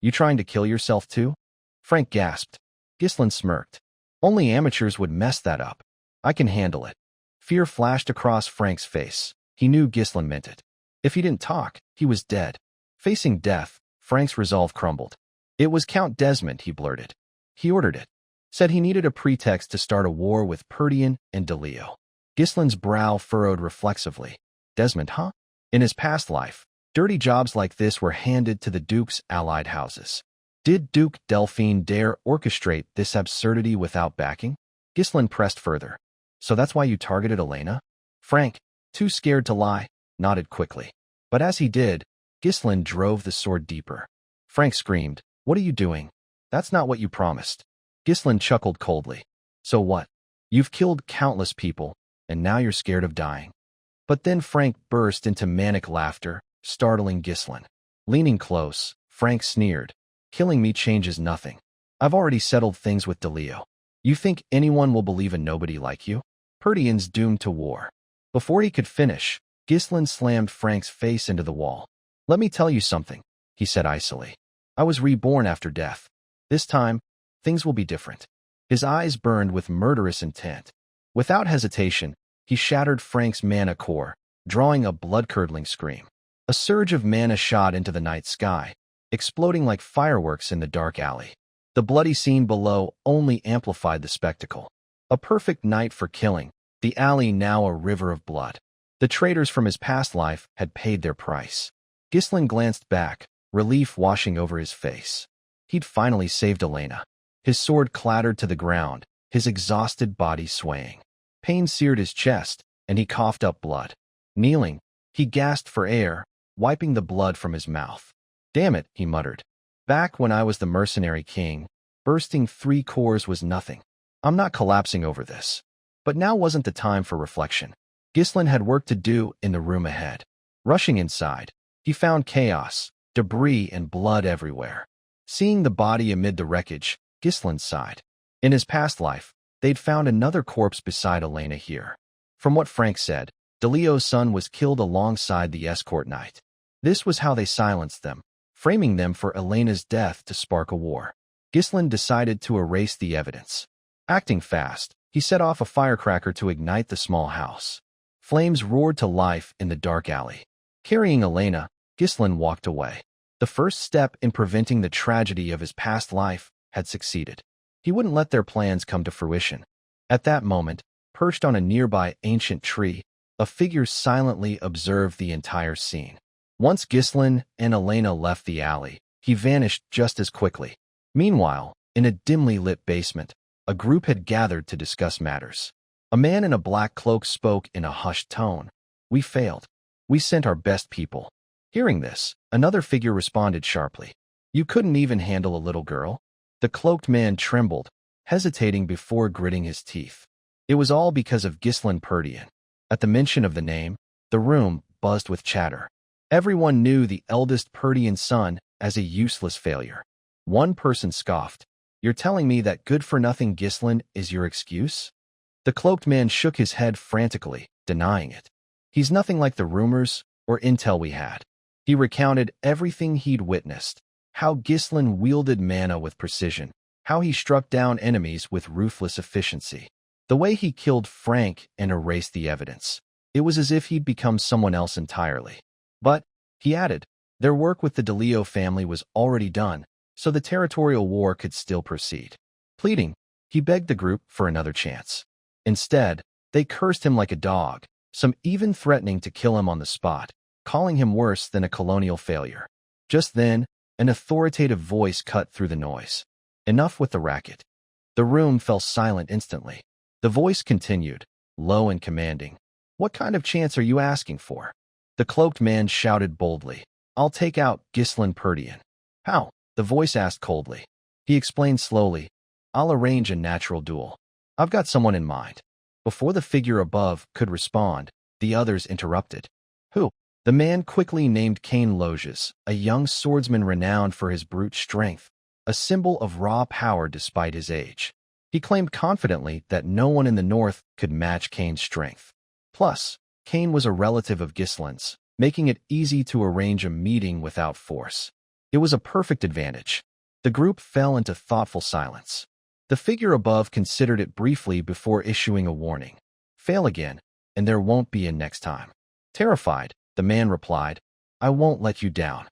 You trying to kill yourself too?" Frank gasped. Ghislain smirked. "Only amateurs would mess that up. I can handle it." Fear flashed across Frank's face. He knew Ghislain meant it. If he didn't talk, he was dead. Facing death, Frank's resolve crumbled. "It was Count Desmond," he blurted. "He ordered it. Said he needed a pretext to start a war with Perdian and Delio." Ghislain's brow furrowed reflexively. "Desmond, huh?" In his past life, dirty jobs like this were handed to the Duke's allied houses. Did Duke Delphine dare orchestrate this absurdity without backing? Ghislain pressed further. "So that's why you targeted Elena?" Frank, too scared to lie, nodded quickly. But as he did, Ghislain drove the sword deeper. Frank screamed, "What are you doing? That's not what you promised." Ghislain chuckled coldly. "So what? You've killed countless people, and now you're scared of dying." But then Frank burst into manic laughter, startling Ghislain. Leaning close, Frank sneered, "Killing me changes nothing. I've already settled things with Delio. You think anyone will believe a nobody like you? Perdian's doomed to war." Before he could finish, Ghislain slammed Frank's face into the wall. "Let me tell you something," he said icily. "I was reborn after death. This time, things will be different." His eyes burned with murderous intent. Without hesitation, he shattered Frank's mana core, drawing a blood-curdling scream. A surge of mana shot into the night sky, exploding like fireworks in the dark alley. The bloody scene below only amplified the spectacle. A perfect night for killing, the alley now a river of blood. The traitors from his past life had paid their price. Ghislain glanced back, relief washing over his face. He'd finally saved Elena. His sword clattered to the ground, his exhausted body swaying. Pain seared his chest, and he coughed up blood. Kneeling, he gasped for air, wiping the blood from his mouth. "Damn it," he muttered. "Back when I was the Mercenary king, bursting 3 cores was nothing. I'm not collapsing over this." But now wasn't the time for reflection. Ghislain had work to do in the room ahead. Rushing inside, he found chaos, debris and blood everywhere. Seeing the body amid the wreckage, Ghislain sighed. In his past life, they'd found another corpse beside Elena here. From what Frank said, Delio's son was killed alongside the escort knight. This was how they silenced them, framing them for Elena's death to spark a war. Ghislain decided to erase the evidence. Acting fast, he set off a firecracker to ignite the small house. Flames roared to life in the dark alley. Carrying Elena, Ghislain walked away. The first step in preventing the tragedy of his past life had succeeded. He wouldn't let their plans come to fruition. At that moment, perched on a nearby ancient tree, a figure silently observed the entire scene. Once Ghislain and Elena left the alley, he vanished just as quickly. Meanwhile, in a dimly lit basement, a group had gathered to discuss matters. A man in a black cloak spoke in a hushed tone. "We failed. We sent our best people." Hearing this, another figure responded sharply. "You couldn't even handle a little girl?" The cloaked man trembled, hesitating before gritting his teeth. It was all because of Ghislain Perdian. At the mention of the name, the room buzzed with chatter. Everyone knew the eldest Perdian son as a useless failure. One person scoffed. "You're telling me that good-for-nothing Ghislain is your excuse?" The cloaked man shook his head frantically, denying it. He's nothing like the rumors or intel we had. He recounted everything he'd witnessed, how Ghislain wielded mana with precision, how he struck down enemies with ruthless efficiency, the way he killed Frank and erased the evidence. It was as if he'd become someone else entirely. But, he added, their work with the DeLeo family was already done, so the territorial war could still proceed. Pleading, he begged the group for another chance. Instead, they cursed him like a dog, some even threatening to kill him on the spot, calling him worse than a colonial failure. Just then, an authoritative voice cut through the noise. Enough with the racket. The room fell silent instantly. The voice continued, low and commanding. What kind of chance are you asking for? The cloaked man shouted boldly. I'll take out Ghislain Perdian. How? The voice asked coldly. He explained slowly. I'll arrange a natural duel. I've got someone in mind. Before the figure above could respond, the others interrupted. Who? The man quickly named Cain Loges, a young swordsman renowned for his brute strength, a symbol of raw power despite his age. He claimed confidently that no one in the north could match Cain's strength. Plus, Cain was a relative of Ghislain's, making it easy to arrange a meeting without force. It was a perfect advantage. The group fell into thoughtful silence. The figure above considered it briefly before issuing a warning. Fail again, and there won't be a next time. Terrified, the man replied, I won't let you down.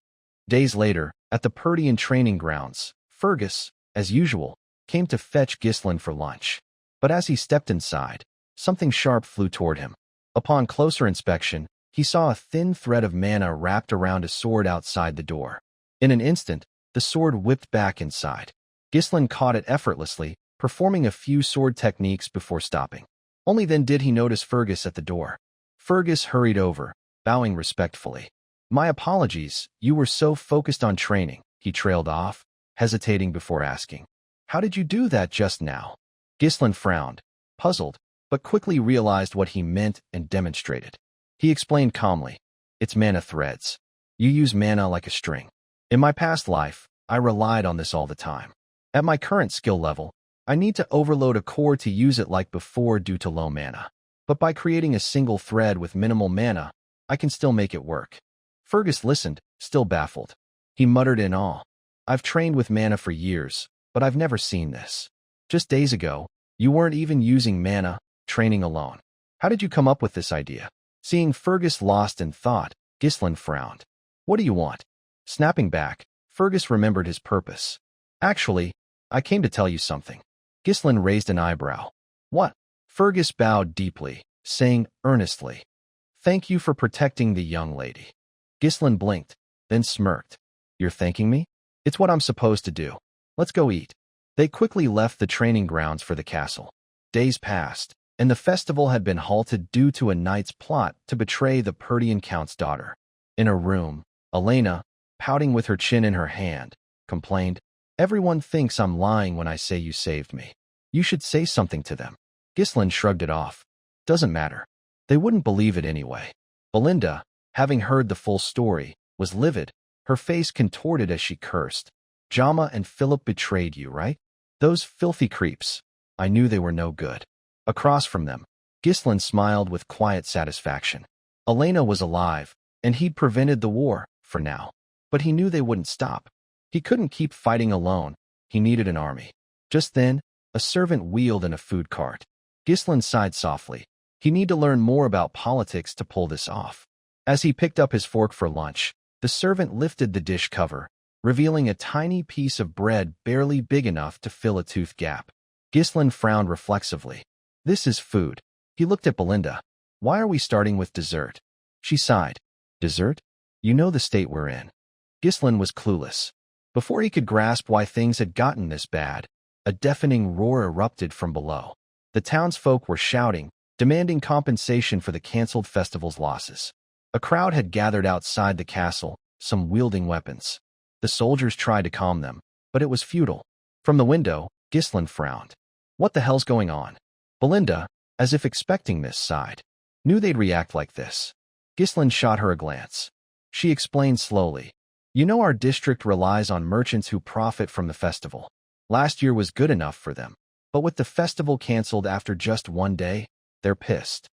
Days later, at the Perdian training grounds, Fergus, as usual, came to fetch Ghislain for lunch. But as he stepped inside, something sharp flew toward him. Upon closer inspection, he saw a thin thread of mana wrapped around a sword outside the door. In an instant, the sword whipped back inside. Ghislain caught it effortlessly, performing a few sword techniques before stopping. Only then did he notice Fergus at the door. Fergus hurried over, bowing respectfully. My apologies, you were so focused on training, he trailed off, hesitating before asking. How did you do that just now? Ghislain frowned, puzzled, but quickly realized what he meant and demonstrated. He explained calmly, it's mana threads. You use mana like a string. In my past life, I relied on this all the time. At my current skill level, I need to overload a core to use it like before due to low mana. But by creating a single thread with minimal mana, I can still make it work. Fergus listened, still baffled. He muttered in awe. I've trained with mana for years, but I've never seen this. Just days ago, you weren't even using mana, training alone. How did you come up with this idea? Seeing Fergus lost in thought, Ghislain frowned. What do you want? Snapping back, Fergus remembered his purpose. Actually, I came to tell you something. Ghislain raised an eyebrow. What? Fergus bowed deeply, saying earnestly, Thank you for protecting the young lady. Ghislain blinked, then smirked. You're thanking me? It's what I'm supposed to do. Let's go eat. They quickly left the training grounds for the castle. Days passed, and the festival had been halted due to a knight's plot to betray the Perdian count's daughter. In a room, Elena, pouting with her chin in her hand, complained, Everyone thinks I'm lying when I say you saved me. You should say something to them. Ghislain shrugged it off. Doesn't matter. They wouldn't believe it anyway. Belinda, having heard the full story, was livid, her face contorted as she cursed. Jama and Philip betrayed you, right? Those filthy creeps. I knew they were no good. Across from them, Ghislain smiled with quiet satisfaction. Elena was alive, and he'd prevented the war, for now. But he knew they wouldn't stop. He couldn't keep fighting alone. He needed an army. Just then, a servant wheeled in a food cart. Ghislain sighed softly. He'd need to learn more about politics to pull this off. As he picked up his fork for lunch, the servant lifted the dish cover, revealing a tiny piece of bread barely big enough to fill a tooth gap. Ghislain frowned reflexively. This is food. He looked at Belinda. Why are we starting with dessert? She sighed. Dessert? You know the state we're in. Ghislain was clueless. Before he could grasp why things had gotten this bad, a deafening roar erupted from below. The townsfolk were shouting, demanding compensation for the cancelled festival's losses. A crowd had gathered outside the castle, some wielding weapons. The soldiers tried to calm them, but it was futile. From the window, Ghislain frowned. What the hell's going on? Belinda, as if expecting this, sighed. Knew they'd react like this. Ghislain shot her a glance. She explained slowly. You know our district relies on merchants who profit from the festival. Last year was good enough for them. But with the festival cancelled after just one day, they're pissed.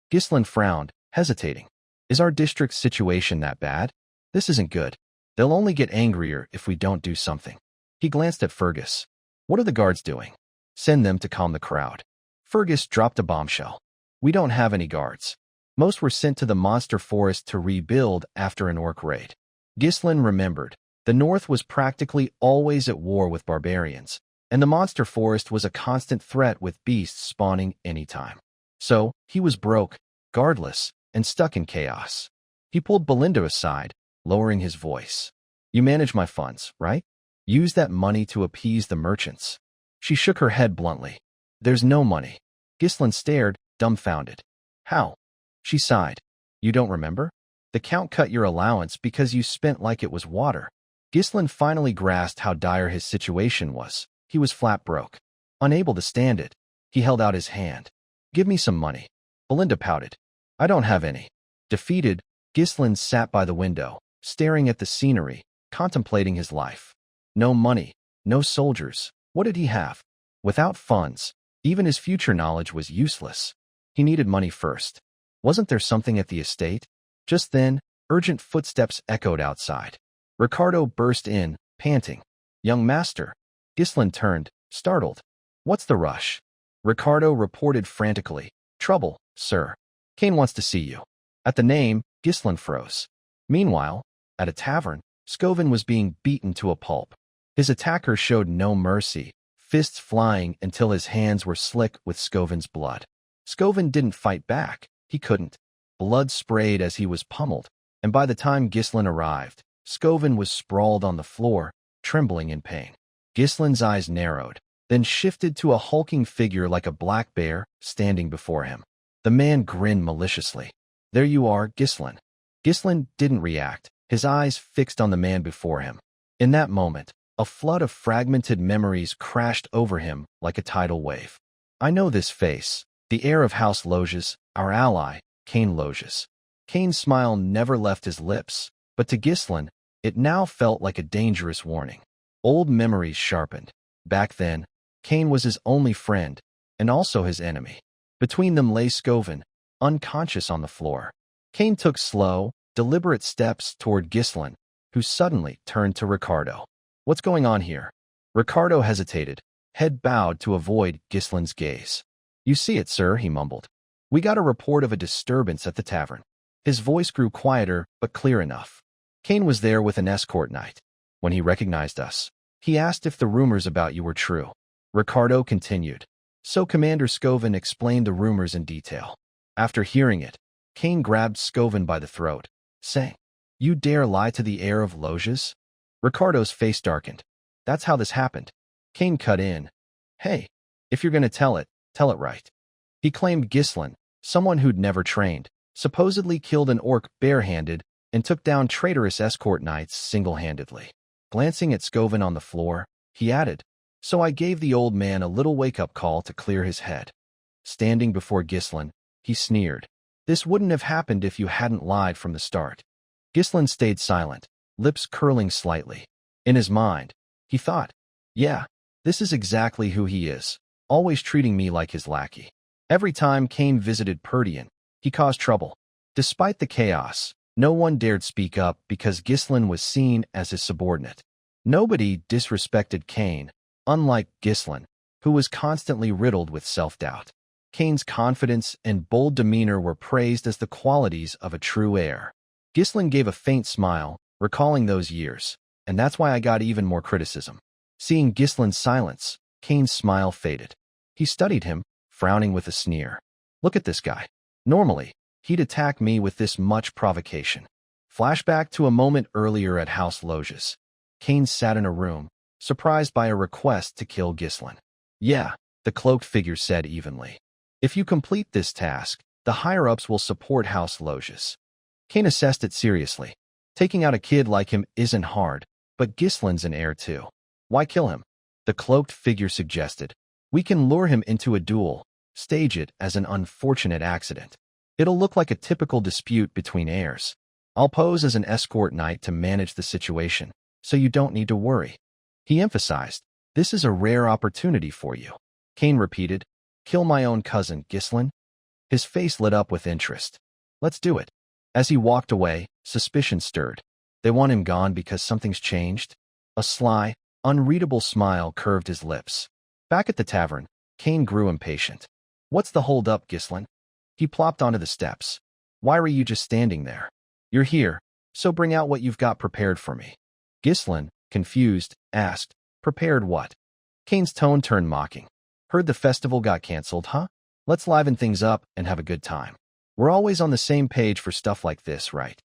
Ghislain frowned, hesitating. Is our district's situation that bad? This isn't good. They'll only get angrier if we don't do something. He glanced at Fergus. What are the guards doing? Send them to calm the crowd. Fergus dropped a bombshell. We don't have any guards. Most were sent to the monster forest to rebuild after an orc raid. Ghislain remembered. The north was practically always at war with barbarians, and the monster forest was a constant threat with beasts spawning anytime. So, he was broke, guardless, and stuck in chaos. He pulled Belinda aside, lowering his voice. You manage my funds, right? Use that money to appease the merchants. She shook her head bluntly. There's no money. Ghislain stared, dumbfounded. How? She sighed. You don't remember? The count cut your allowance because you spent like it was water. Ghislain finally grasped how dire his situation was. He was flat broke. Unable to stand it, he held out his hand. Give me some money. Belinda pouted. I don't have any. Defeated, Ghislain sat by the window, staring at the scenery, contemplating his life. No money, no soldiers. What did he have? Without funds, even his future knowledge was useless. He needed money first. Wasn't there something at the estate? Just then, urgent footsteps echoed outside. Ricardo burst in, panting. Young master. Ghislain turned, startled. What's the rush? Ricardo reported frantically. Trouble, sir. Kane wants to see you. At the name, Ghislain froze. Meanwhile, at a tavern, Scoven was being beaten to a pulp. His attacker showed no mercy, fists flying until his hands were slick with Scoven's blood. Scoven didn't fight back. He couldn't. Blood sprayed as he was pummeled, and by the time Ghislain arrived, Scoven was sprawled on the floor, trembling in pain. Ghislain's eyes narrowed, then shifted to a hulking figure like a black bear standing before him. The man grinned maliciously. There you are, Ghislain. Ghislain didn't react, his eyes fixed on the man before him. In that moment, a flood of fragmented memories crashed over him like a tidal wave. I know this face, the heir of House Loges, our ally, Kane Loges. Kane's smile never left his lips, but to Ghislain, it now felt like a dangerous warning. Old memories sharpened. Back then, Kane was his only friend, and also his enemy. Between them lay Scoven, unconscious on the floor. Kane took slow, deliberate steps toward Ghislain, who suddenly turned to Ricardo. What's going on here? Ricardo hesitated, head bowed to avoid Ghislain's gaze. You see it, sir, he mumbled. We got a report of a disturbance at the tavern. His voice grew quieter, but clear enough. Kane was there with an escort knight. When he recognized us, he asked if the rumors about you were true. Ricardo continued. So Commander Scoven explained the rumors in detail. After hearing it, Kane grabbed Scoven by the throat, saying, You dare lie to the heir of Loges? Ricardo's face darkened. That's how this happened. Kane cut in. Hey, if you're going to tell it right. He claimed Ghislain, someone who'd never trained, supposedly killed an orc barehanded and took down traitorous escort knights single-handedly. Glancing at Scoven on the floor, he added, So I gave the old man a little wake-up call to clear his head. Standing before Ghislain, he sneered. This wouldn't have happened if you hadn't lied from the start. Ghislain stayed silent, lips curling slightly. In his mind, he thought, Yeah, this is exactly who he is, always treating me like his lackey. Every time Kane visited Perdian, he caused trouble. Despite the chaos, no one dared speak up because Ghislain was seen as his subordinate. Nobody disrespected Kane, unlike Ghislain, who was constantly riddled with self-doubt. Kane's confidence and bold demeanor were praised as the qualities of a true heir. Ghislain gave a faint smile, recalling those years, and that's why I got even more criticism. Seeing Ghislain's silence, Kane's smile faded. He studied him, frowning with a sneer. Look at this guy. Normally, he'd attack me with this much provocation. Flashback to a moment earlier at House Loges. Kane sat in a room, surprised by a request to kill Ghislain. Yeah, the cloaked figure said evenly. If you complete this task, the higher-ups will support House Loges. Kane assessed it seriously. Taking out a kid like him isn't hard, but Ghislain's an heir too. Why kill him? The cloaked figure suggested. We can lure him into a duel, stage it as an unfortunate accident. It'll look like a typical dispute between heirs. I'll pose as an escort knight to manage the situation, so you don't need to worry. He emphasized, this is a rare opportunity for you. Cain repeated. Kill my own cousin, Ghislain? His face lit up with interest. Let's do it. As he walked away, suspicion stirred. They want him gone because something's changed? A sly, unreadable smile curved his lips. Back at the tavern, Cain grew impatient. What's the hold up, Ghislain? He plopped onto the steps. Why were you just standing there? You're here, so bring out what you've got prepared for me. Ghislain, confused, asked, Prepared what? Cain's tone turned mocking. Heard the festival got cancelled, huh? Let's liven things up and have a good time. We're always on the same page for stuff like this, right?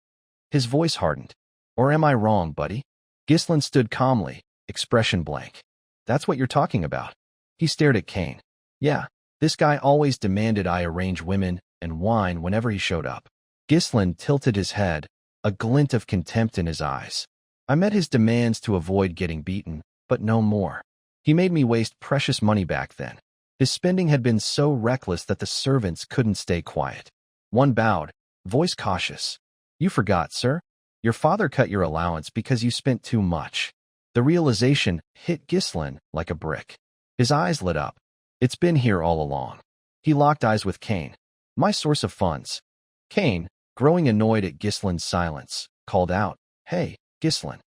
His voice hardened. Or am I wrong, buddy? Ghislain stood calmly, expression blank. That's what you're talking about. He stared at Cain. Yeah, this guy always demanded I arrange women and wine whenever he showed up. Ghislain tilted his head, a glint of contempt in his eyes. I met his demands to avoid getting beaten, but no more. He made me waste precious money back then. His spending had been so reckless that the servants couldn't stay quiet. One bowed, voice cautious. You forgot, sir. Your father cut your allowance because you spent too much. The realization hit Ghislain like a brick. His eyes lit up. It's been here all along. He locked eyes with Cain. My source of funds. Cain, growing annoyed at Ghislain's silence, called out, Hey, Ghislain.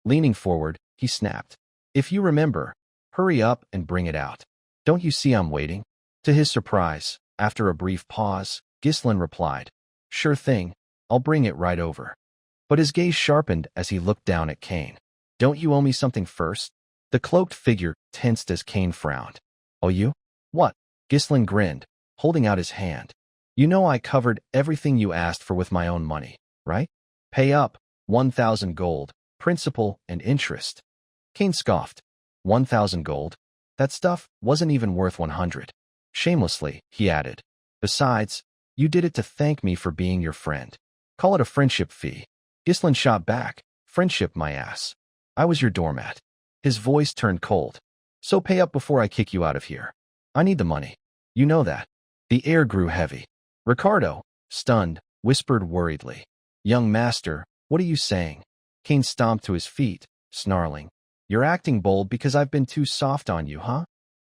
Leaning forward, he snapped. If you remember, hurry up and bring it out. Don't you see I'm waiting? To his surprise, after a brief pause, Ghislain replied, Sure thing, I'll bring it right over. But his gaze sharpened as he looked down at Cain. Don't you owe me something first? The cloaked figure tensed as Cain frowned. Oh, you? What? Ghislain grinned, holding out his hand. You know I covered everything you asked for with my own money, right? Pay up, 1,000 gold, principal and interest. Cain scoffed. 1,000 gold? That stuff wasn't even worth 100. Shamelessly, he added. Besides, you did it to thank me for being your friend. Call it a friendship fee. Ghislain shot back. Friendship, my ass. I was your doormat. His voice turned cold. So pay up before I kick you out of here. I need the money. You know that. The air grew heavy. Ricardo, stunned, whispered worriedly. Young master, what are you saying? Cain stomped to his feet, snarling. You're acting bold because I've been too soft on you, huh?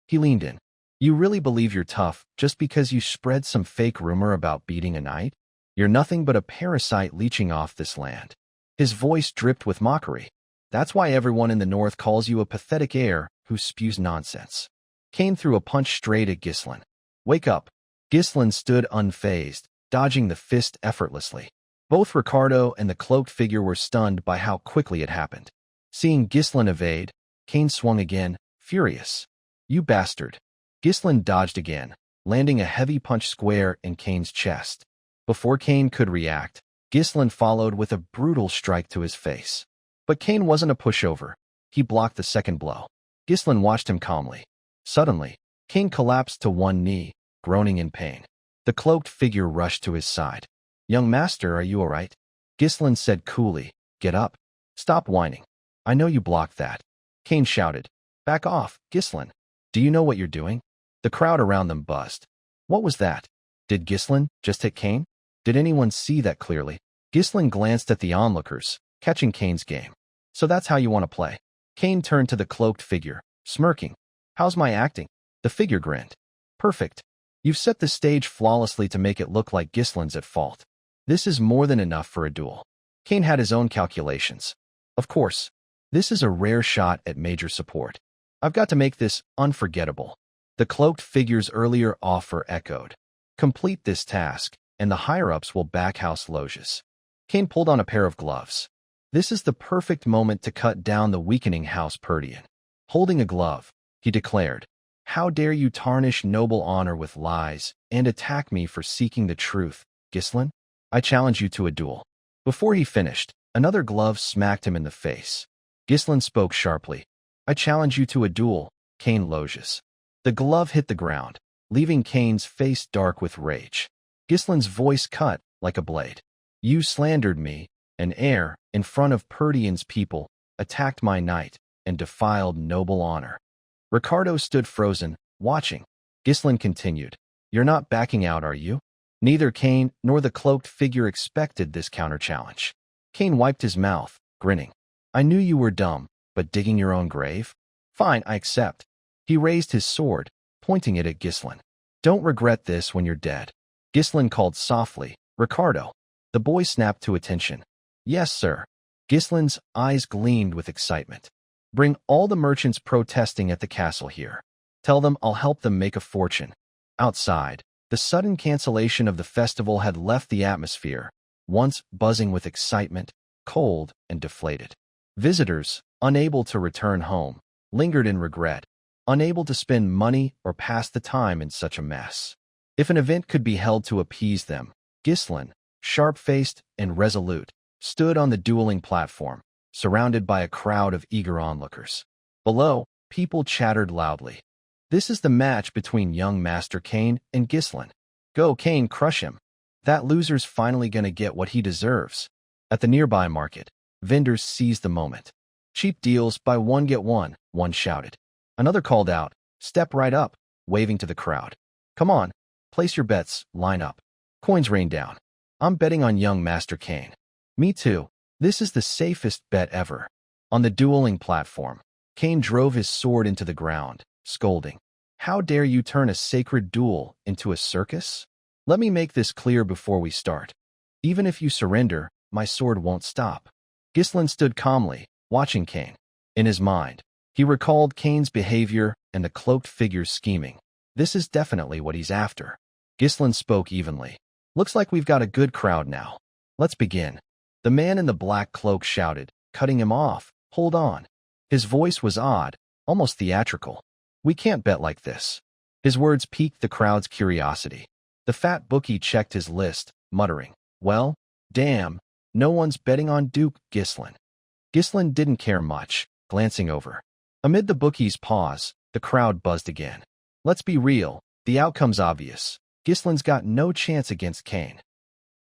He leaned in. You really believe you're tough just because you spread some fake rumor about beating a knight? You're nothing but a parasite leeching off this land. His voice dripped with mockery. That's why everyone in the north calls you a pathetic heir who spews nonsense. Cain threw a punch straight at Ghislain. Wake up. Ghislain stood unfazed, dodging the fist effortlessly. Both Ricardo and the cloaked figure were stunned by how quickly it happened. Seeing Ghislain evade, Cain swung again, furious. You bastard. Ghislain dodged again, landing a heavy punch square in Cain's chest. Before Cain could react, Ghislain followed with a brutal strike to his face. But Cain wasn't a pushover. He blocked the second blow. Ghislain watched him calmly. Suddenly, Cain collapsed to one knee, groaning in pain. The cloaked figure rushed to his side. Young master, are you all right? Ghislain said coolly, Get up. Stop whining. I know you blocked that. Cain shouted. Back off, Ghislain. Do you know what you're doing? The crowd around them buzzed. What was that? Did Ghislain just hit Cain? Did anyone see that clearly? Ghislain glanced at the onlookers, catching Cain's game. So that's how you want to play. Cain turned to the cloaked figure, smirking. How's my acting? The figure grinned. Perfect. You've set the stage flawlessly to make it look like Ghislain's at fault. This is more than enough for a duel. Cain had his own calculations. Of course, this is a rare shot at major support. I've got to make this unforgettable. The cloaked figure's earlier offer echoed. Complete this task, and the higher-ups will back house loges. Cain pulled on a pair of gloves. This is the perfect moment to cut down the weakening House Perdian. Holding a glove, he declared, How dare you tarnish noble honor with lies and attack me for seeking the truth, Ghislain? I challenge you to a duel. Before he finished, another glove smacked him in the face. Ghislain spoke sharply. I challenge you to a duel, Cain Loges. The glove hit the ground, leaving Cain's face dark with rage. Ghislain's voice cut like a blade. You slandered me, an heir, in front of Perdian's people, attacked my knight, and defiled noble honor. Ricardo stood frozen, watching. Ghislain continued. You're not backing out, are you? Neither Cain nor the cloaked figure expected this counter-challenge. Cain wiped his mouth, grinning. I knew you were dumb, but digging your own grave? Fine, I accept. He raised his sword, pointing it at Ghislain. Don't regret this when you're dead. Ghislain called softly, Ricardo. The boy snapped to attention. Yes, sir. Ghislain's eyes gleamed with excitement. Bring all the merchants protesting at the castle here. Tell them I'll help them make a fortune. Outside, the sudden cancellation of the festival had left the atmosphere, once buzzing with excitement, cold and deflated. Visitors, unable to return home, lingered in regret, unable to spend money or pass the time in such a mess. If an event could be held to appease them, Ghislain, sharp-faced and resolute, stood on the dueling platform, surrounded by a crowd of eager onlookers. Below, people chattered loudly. This is the match between young Master Cain and Ghislain. Go, Cain, crush him. That loser's finally gonna get what he deserves. At the nearby market, vendors seized the moment. Cheap deals, buy one get one shouted. Another called out, step right up, waving to the crowd. Come on, place your bets, line up. Coins rained down. I'm betting on young Master Cain. Me too. This is the safest bet ever. On the dueling platform, Cain drove his sword into the ground, scolding. How dare you turn a sacred duel into a circus? Let me make this clear before we start. Even if you surrender, my sword won't stop. Ghislain stood calmly, watching Cain. In his mind, he recalled Cain's behavior and the cloaked figure's scheming. This is definitely what he's after. Ghislain spoke evenly. Looks like we've got a good crowd now. Let's begin. The man in the black cloak shouted, cutting him off. Hold on. His voice was odd, almost theatrical. We can't bet like this. His words piqued the crowd's curiosity. The fat bookie checked his list, muttering, well, damn, no one's betting on Duke Ghislain. Ghislain didn't care much, glancing over. Amid the bookie's pause, the crowd buzzed again. Let's be real, the outcome's obvious. Ghislain's got no chance against Cain.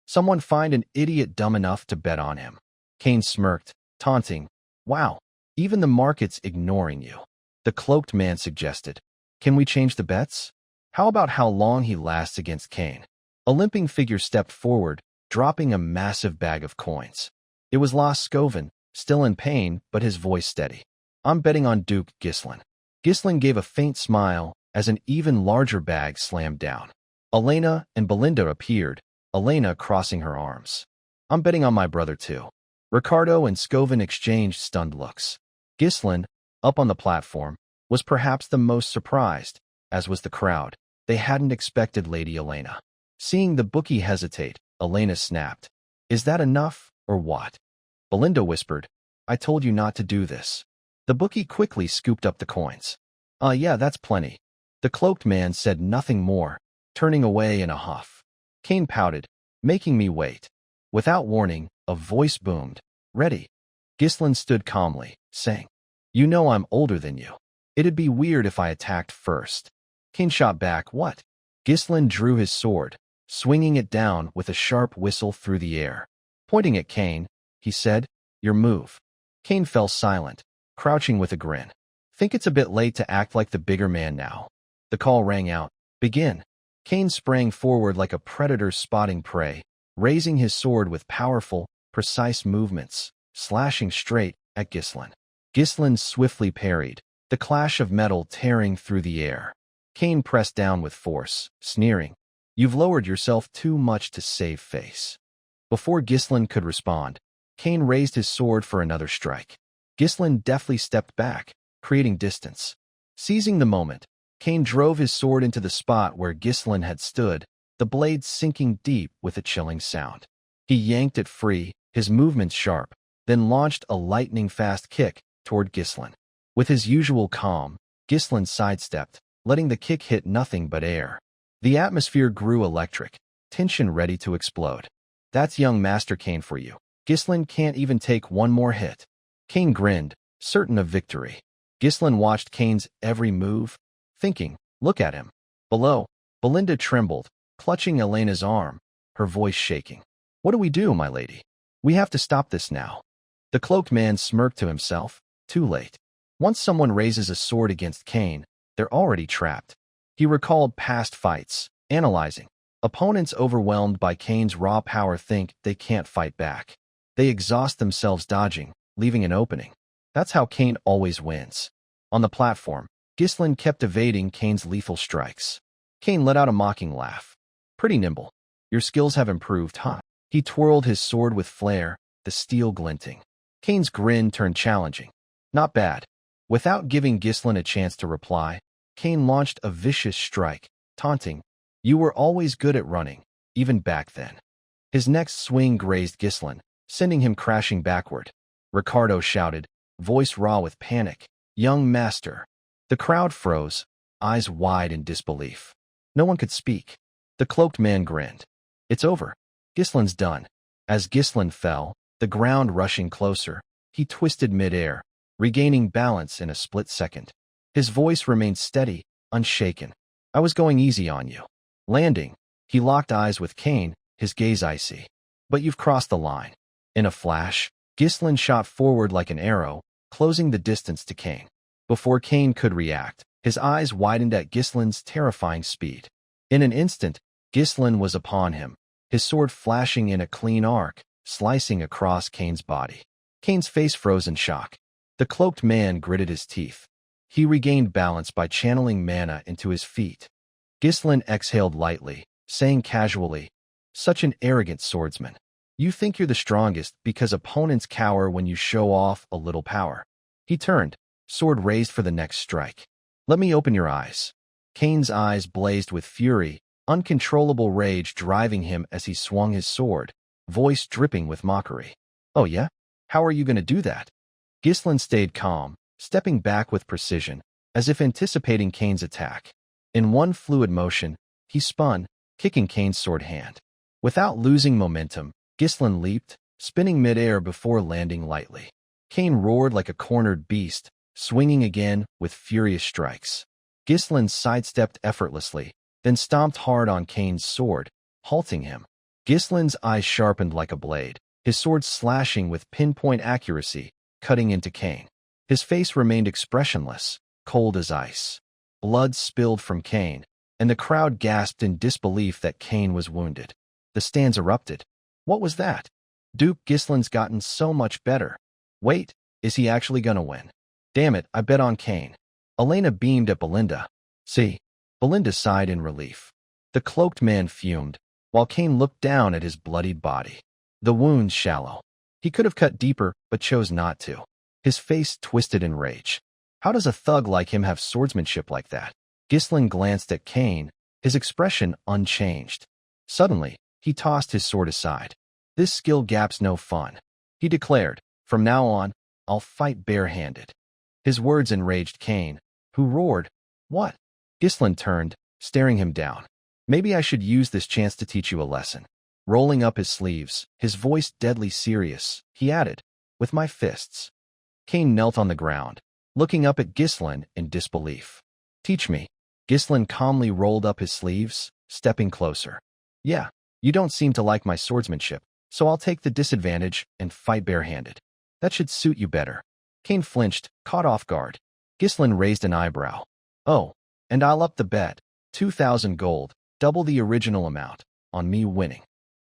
Someone find an idiot dumb enough to bet on him. Cain smirked, taunting. Wow, even the market's ignoring you. The cloaked man suggested. Can we change the bets? How about how long he lasts against Cain? A limping figure stepped forward, dropping a massive bag of coins. It was Las Scoven, still in pain, but his voice steady. I'm betting on Duke Ghislain. Ghislain gave a faint smile as an even larger bag slammed down. Elena and Belinda appeared, Elena crossing her arms. I'm betting on my brother too. Ricardo and Scoven exchanged stunned looks. Ghislain, up on the platform, was perhaps the most surprised, as was the crowd. They hadn't expected Lady Elena. Seeing the bookie hesitate, Elena snapped. Is that enough, or what? Belinda whispered, I told you not to do this. The bookie quickly scooped up the coins. Yeah, that's plenty. The cloaked man said nothing more, turning away in a huff. Cain pouted, making me wait. Without warning, a voice boomed. Ready. Ghislain stood calmly, saying, You know I'm older than you. It'd be weird if I attacked first. Cain shot back, what? Ghislain drew his sword, swinging it down with a sharp whistle through the air. Pointing at Cain, he said, Your move. Cain fell silent, crouching with a grin. Think it's a bit late to act like the bigger man now. The call rang out. Begin. Cain sprang forward like a predator spotting prey, raising his sword with powerful, precise movements, slashing straight at Ghislain. Ghislain swiftly parried, the clash of metal tearing through the air. Cain pressed down with force, sneering. You've lowered yourself too much to save face. Before Ghislain could respond, Cain raised his sword for another strike. Ghislain deftly stepped back, creating distance. Seizing the moment, Cain drove his sword into the spot where Ghislain had stood, the blade sinking deep with a chilling sound. He yanked it free, his movements sharp, then launched a lightning-fast kick toward Ghislain. With his usual calm, Ghislain sidestepped, letting the kick hit nothing but air. The atmosphere grew electric, tension ready to explode. That's young Master Cain for you. Ghislain can't even take one more hit. Cain grinned, certain of victory. Ghislain watched Cain's every move, thinking, look at him. Below, Belinda trembled, clutching Elena's arm, her voice shaking. What do we do, my lady? We have to stop this now. The cloaked man smirked to himself. Too late. Once someone raises a sword against Cain, they're already trapped. He recalled past fights, analyzing. Opponents overwhelmed by Cain's raw power think they can't fight back. They exhaust themselves dodging, leaving an opening. That's how Cain always wins. On the platform, Ghislain kept evading Kane's lethal strikes. Kane let out a mocking laugh. Pretty nimble. Your skills have improved, huh? He twirled his sword with flair, the steel glinting. Kane's grin turned challenging. Not bad. Without giving Ghislain a chance to reply, Kane launched a vicious strike, taunting, "You were always good at running, even back then." His next swing grazed Ghislain, sending him crashing backward. Ricardo shouted, voice raw with panic, "Young master." The crowd froze, eyes wide in disbelief. No one could speak. The cloaked man grinned. It's over. Ghislain's done. As Ghislain fell, the ground rushing closer, he twisted midair, regaining balance in a split second. His voice remained steady, unshaken. "I was going easy on you." Landing, he locked eyes with Kane, his gaze icy. "But you've crossed the line." In a flash, Ghislain shot forward like an arrow, closing the distance to Kane. Before Kane could react, his eyes widened at Ghislain's terrifying speed. In an instant, Ghislain was upon him, his sword flashing in a clean arc, slicing across Kane's body. Kane's face froze in shock. The cloaked man gritted his teeth. He regained balance by channeling mana into his feet. Ghislain exhaled lightly, saying casually, "Such an arrogant swordsman. You think you're the strongest because opponents cower when you show off a little power." He turned, sword raised for the next strike. "Let me open your eyes." Kane's eyes blazed with fury, uncontrollable rage driving him as he swung his sword, voice dripping with mockery. "Oh yeah? How are you going to do that?" Ghislain stayed calm, stepping back with precision, as if anticipating Kane's attack. In one fluid motion, he spun, kicking Kane's sword hand. Without losing momentum, Ghislain leaped, spinning midair before landing lightly. Kane roared like a cornered beast, swinging again with furious strikes. Ghislain sidestepped effortlessly, then stomped hard on Kane's sword, halting him. Ghislain's eyes sharpened like a blade, his sword slashing with pinpoint accuracy, cutting into Kane. His face remained expressionless, cold as ice. Blood spilled from Kane, and the crowd gasped in disbelief that Kane was wounded. The stands erupted. What was that? Duke Ghislain's gotten so much better. Wait, is he actually gonna win? Damn it, I bet on Kane. Elena beamed at Belinda. See? Belinda sighed in relief. The cloaked man fumed, while Kane looked down at his bloodied body. The wound's shallow. He could have cut deeper, but chose not to. His face twisted in rage. How does a thug like him have swordsmanship like that? Ghislain glanced at Kane, his expression unchanged. Suddenly, he tossed his sword aside. "This skill gap's no fun," he declared. "From now on, I'll fight barehanded." His words enraged Kane, who roared, "What?" Ghislain turned, staring him down. "Maybe I should use this chance to teach you a lesson." Rolling up his sleeves, his voice deadly serious, he added, "With my fists." Kane knelt on the ground, looking up at Ghislain in disbelief. "Teach me." Ghislain calmly rolled up his sleeves, stepping closer. "Yeah, you don't seem to like my swordsmanship, so I'll take the disadvantage and fight barehanded. That should suit you better." Kane flinched, caught off guard. Ghislain raised an eyebrow. "Oh, and I'll up the bet. 2,000 gold, double the original amount, on me winning."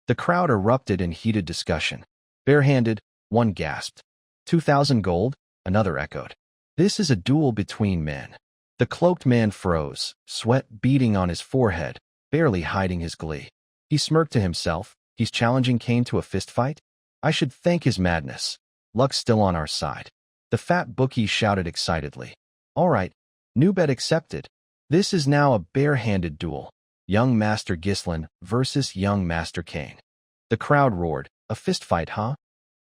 The crowd erupted in heated discussion. "Barehanded," one gasped. 2,000 gold, another echoed. "This is a duel between men." The cloaked man froze, sweat beading on his forehead, barely hiding his glee. He smirked to himself. He's challenging Kane to a fistfight? I should thank his madness. Luck's still on our side. The fat bookie shouted excitedly. "All right, new bet accepted. This is now a barehanded duel. Young Master Ghislain versus Young Master Kane." The crowd roared, "A fistfight, huh?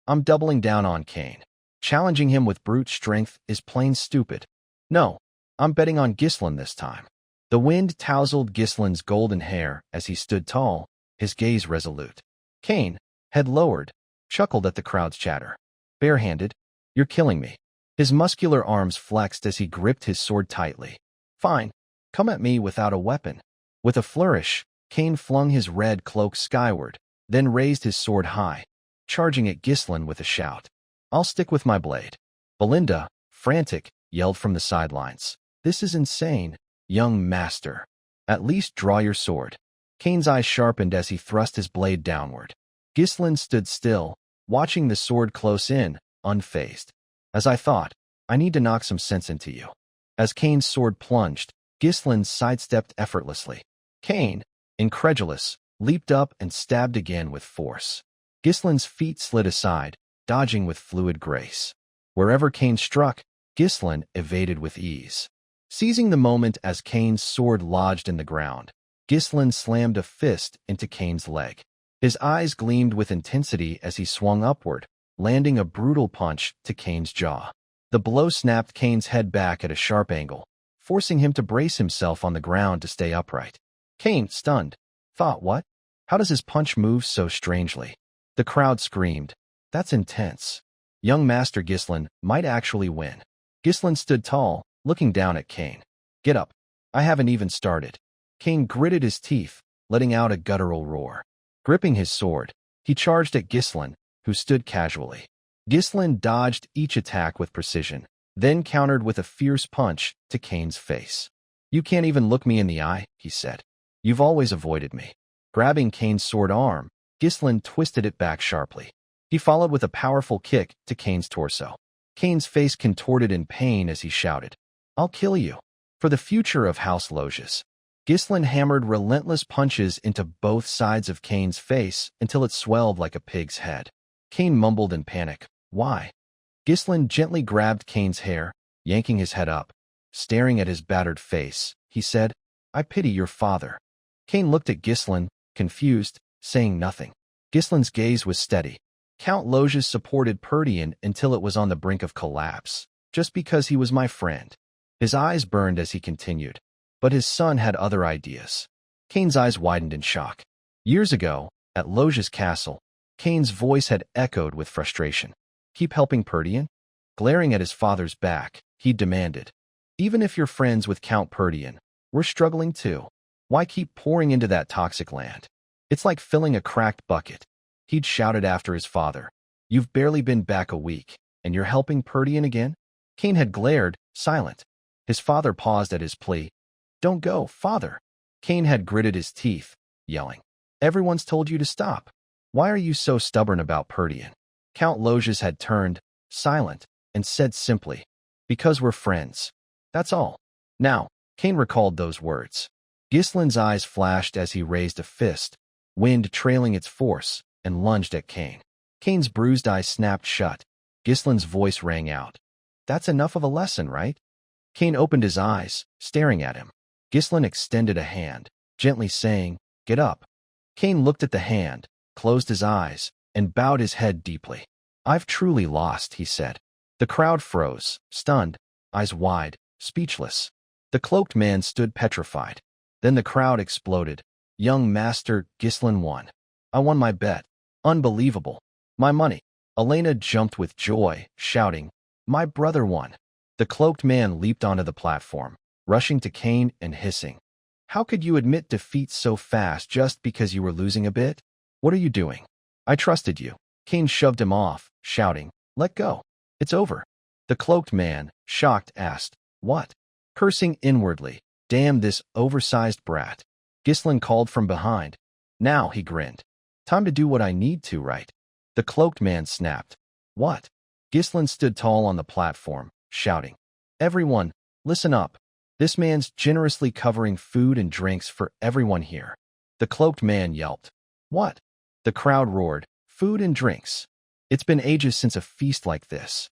I'm doubling down on Kane. Challenging him with brute strength is plain stupid. No, I'm betting on Ghislain this time." The wind tousled Ghislain's golden hair as he stood tall, his gaze resolute. Kane, head lowered, chuckled at the crowd's chatter. "Barehanded? You're killing me." His muscular arms flexed as he gripped his sword tightly. "Fine, come at me without a weapon." With a flourish, Kane flung his red cloak skyward, then raised his sword high, charging at Ghislain with a shout. "I'll stick with my blade." Belinda, frantic, yelled from the sidelines. "This is insane, young master. At least draw your sword." Kane's eyes sharpened as he thrust his blade downward. Ghislain stood still, watching the sword close in, unfazed. "As I thought, I need to knock some sense into you." As Kane's sword plunged, Ghislain sidestepped effortlessly. Kane, incredulous, leaped up and stabbed again with force. Ghislain's feet slid aside, dodging with fluid grace. Wherever Kane struck, Ghislain evaded with ease. Seizing the moment as Kane's sword lodged in the ground, Ghislain slammed a fist into Kane's leg. His eyes gleamed with intensity as he swung upward, landing a brutal punch to Kane's jaw. The blow snapped Kane's head back at a sharp angle, forcing him to brace himself on the ground to stay upright. Kane, stunned, thought, what? How does his punch move so strangely? The crowd screamed, that's intense. Young Master Ghislain might actually win. Ghislain stood tall, looking down at Kane. Get up. I haven't even started. Kane gritted his teeth, letting out a guttural roar. Gripping his sword, he charged at Ghislain, who stood casually. Ghislain dodged each attack with precision, then countered with a fierce punch to Kane's face. You can't even look me in the eye, he said. You've always avoided me. Grabbing Kane's sword arm, Ghislain twisted it back sharply. He followed with a powerful kick to Kane's torso. Kane's face contorted in pain as he shouted, I'll kill you. For the future of House Loges. Ghislain hammered relentless punches into both sides of Kane's face until it swelled like a pig's head. Kane mumbled in panic, why? Ghislain gently grabbed Kane's hair, yanking his head up. Staring at his battered face, he said, I pity your father. Kane looked at Ghislain, confused, saying nothing. Ghislain's gaze was steady. Count Loges supported Perdian until it was on the brink of collapse, just because he was my friend. His eyes burned as he continued. But his son had other ideas. Kane's eyes widened in shock. Years ago, at Loges Castle, Kane's voice had echoed with frustration. Keep helping Perdian? Glaring at his father's back, he demanded. Even if you're friends with Count Perdian, we're struggling too. Why keep pouring into that toxic land? It's like filling a cracked bucket. He'd shouted after his father. You've barely been back a week, and you're helping Perdian again? Kane had glared, silent. His father paused at his plea. Don't go, father. Kane had gritted his teeth, yelling. Everyone's told you to stop. Why are you so stubborn about Perdian? Count Loges had turned, silent, and said simply, because we're friends. That's all. Now, Kane recalled those words. Ghislain's eyes flashed as he raised a fist, wind trailing its force, and lunged at Kane. Kane's bruised eyes snapped shut. Ghislain's voice rang out. That's enough of a lesson, right? Kane opened his eyes, staring at him. Ghislain extended a hand, gently saying, Get up. Kane looked at the hand, closed his eyes, and bowed his head deeply. I've truly lost, he said. The crowd froze, stunned, eyes wide, speechless. The cloaked man stood petrified. Then the crowd exploded. Young Master Ghislain won. I won my bet. Unbelievable. My money. Elena jumped with joy, shouting, My brother won. The cloaked man leaped onto the platform, rushing to Kane and hissing. How could you admit defeat so fast just because you were losing a bit? What are you doing? I trusted you. Kane shoved him off, shouting, Let go. It's over. The cloaked man, shocked, asked, What? Cursing inwardly, Damn this oversized brat. Ghislain called from behind. Now, he grinned. Time to do what I need to, right? The cloaked man snapped. What? Ghislain stood tall on the platform, shouting, Everyone, listen up. This man's generously covering food and drinks for everyone here. The cloaked man yelped. What? The crowd roared. Food and drinks. It's been ages since a feast like this.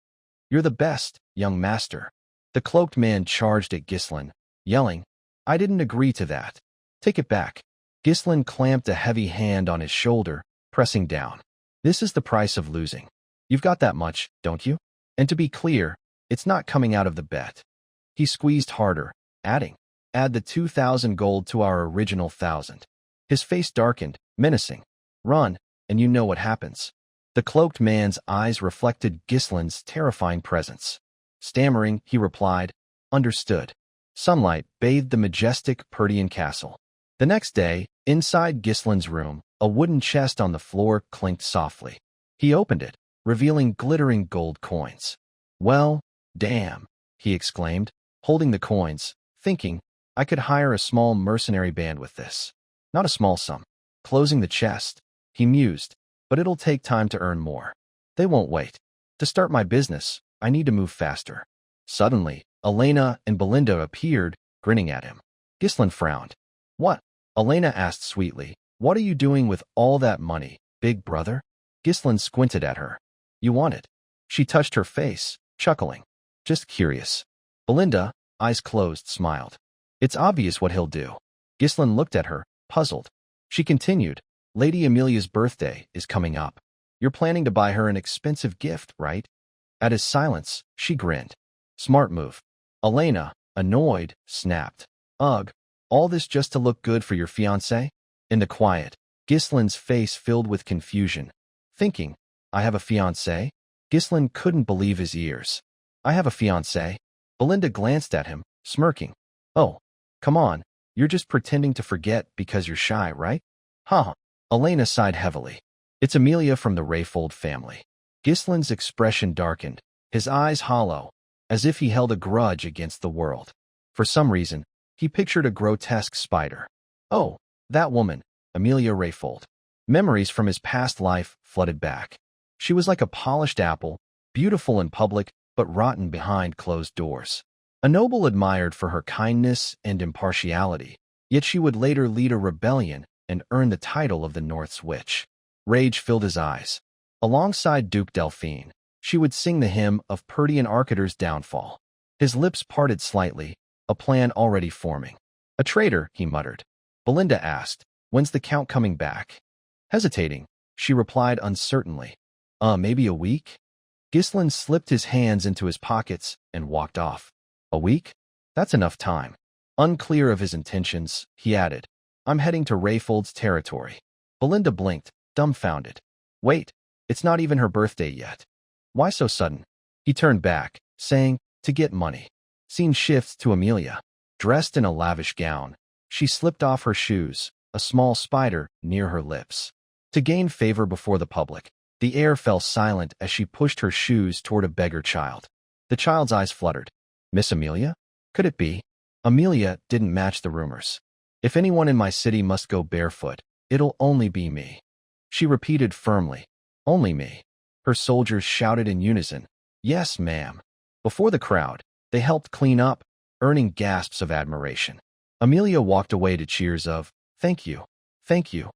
You're the best, young master. The cloaked man charged at Ghislain, yelling, I didn't agree to that. Take it back. Ghislain clamped a heavy hand on his shoulder, pressing down. This is the price of losing. You've got that much, don't you? And to be clear, it's not coming out of the bet. He squeezed harder, adding, Add the 2,000 gold to our original 1,000. His face darkened, menacing. Run, and you know what happens. The cloaked man's eyes reflected Ghislain's terrifying presence. Stammering, he replied, Understood. Sunlight bathed the majestic Perdian castle. The next day, inside Ghislain's room, a wooden chest on the floor clinked softly. He opened it, revealing glittering gold coins. Well, damn, he exclaimed, holding the coins, thinking, I could hire a small mercenary band with this. Not a small sum. Closing the chest, he mused, but it'll take time to earn more. They won't wait. To start my business, I need to move faster. Suddenly, Elena and Belinda appeared, grinning at him. Ghislaine frowned. What? Elena asked sweetly. What are you doing with all that money, big brother? Ghislaine squinted at her. You want it? She touched her face, chuckling. Just curious. Belinda, eyes closed, smiled. It's obvious what he'll do. Ghislaine looked at her, puzzled. She continued, Lady Amelia's birthday is coming up. You're planning to buy her an expensive gift, right? At his silence, she grinned. Smart move. Elena, annoyed, snapped. Ugh, all this just to look good for your fiancé? In the quiet, Ghislaine's face filled with confusion. Thinking, I have a fiancé? Ghislaine couldn't believe his ears. I have a fiancé? Belinda glanced at him, smirking. Oh, come on, you're just pretending to forget because you're shy, right? Huh. Elena sighed heavily. It's Amelia from the Rayfold family. Ghislaine's expression darkened, his eyes hollow, as if he held a grudge against the world. For some reason, he pictured a grotesque spider. Oh, that woman, Amelia Rayfold. Memories from his past life flooded back. She was like a polished apple, beautiful in public, but rotten behind closed doors. A noble admired for her kindness and impartiality, yet she would later lead a rebellion and earn the title of the North's Witch. Rage filled his eyes. Alongside Duke Delphine, she would sing the hymn of Perdian Arciter's downfall. His lips parted slightly, a plan already forming. A traitor, he muttered. Belinda asked, when's the Count coming back? Hesitating, she replied uncertainly. Maybe a week? Ghislaine slipped his hands into his pockets and walked off. A week? That's enough time. Unclear of his intentions, he added, I'm heading to Rayfold's territory. Belinda blinked, dumbfounded. Wait, it's not even her birthday yet. Why so sudden? He turned back, saying, to get money. Scene shifts to Amelia. Dressed in a lavish gown, she slipped off her shoes, a small spider near her lips. To gain favor before the public, the air fell silent as she pushed her shoes toward a beggar child. The child's eyes fluttered. Miss Amelia? Could it be? Amelia didn't match the rumors. If anyone in my city must go barefoot, it'll only be me. She repeated firmly. Only me. Her soldiers shouted in unison. Yes, ma'am. Before the crowd, they helped clean up, earning gasps of admiration. Amelia walked away to cheers of, thank you, thank you,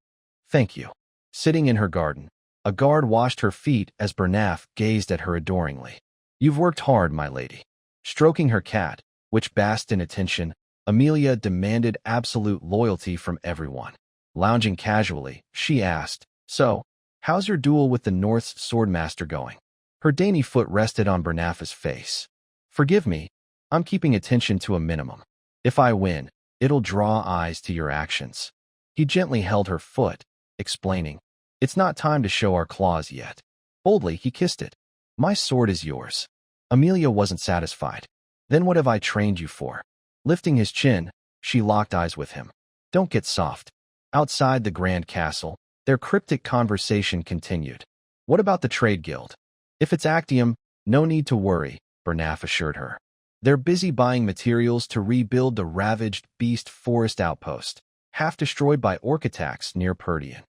thank you. Sitting in her garden, a guard washed her feet as Bernaf gazed at her adoringly. You've worked hard, my lady. Stroking her cat, which basked in attention, Amelia demanded absolute loyalty from everyone. Lounging casually, she asked, so, how's your duel with the North's swordmaster going? Her dainty foot rested on Bernaf's face. Forgive me, I'm keeping attention to a minimum. If I win, it'll draw eyes to your actions. He gently held her foot, explaining, it's not time to show our claws yet. Boldly, he kissed it. My sword is yours. Amelia wasn't satisfied. Then what have I trained you for? Lifting his chin, she locked eyes with him. Don't get soft. Outside the Grand Castle, their cryptic conversation continued. What about the trade guild? If it's Actium, no need to worry, Bernaf assured her. They're busy buying materials to rebuild the ravaged beast forest outpost, half destroyed by orc attacks near Perdian.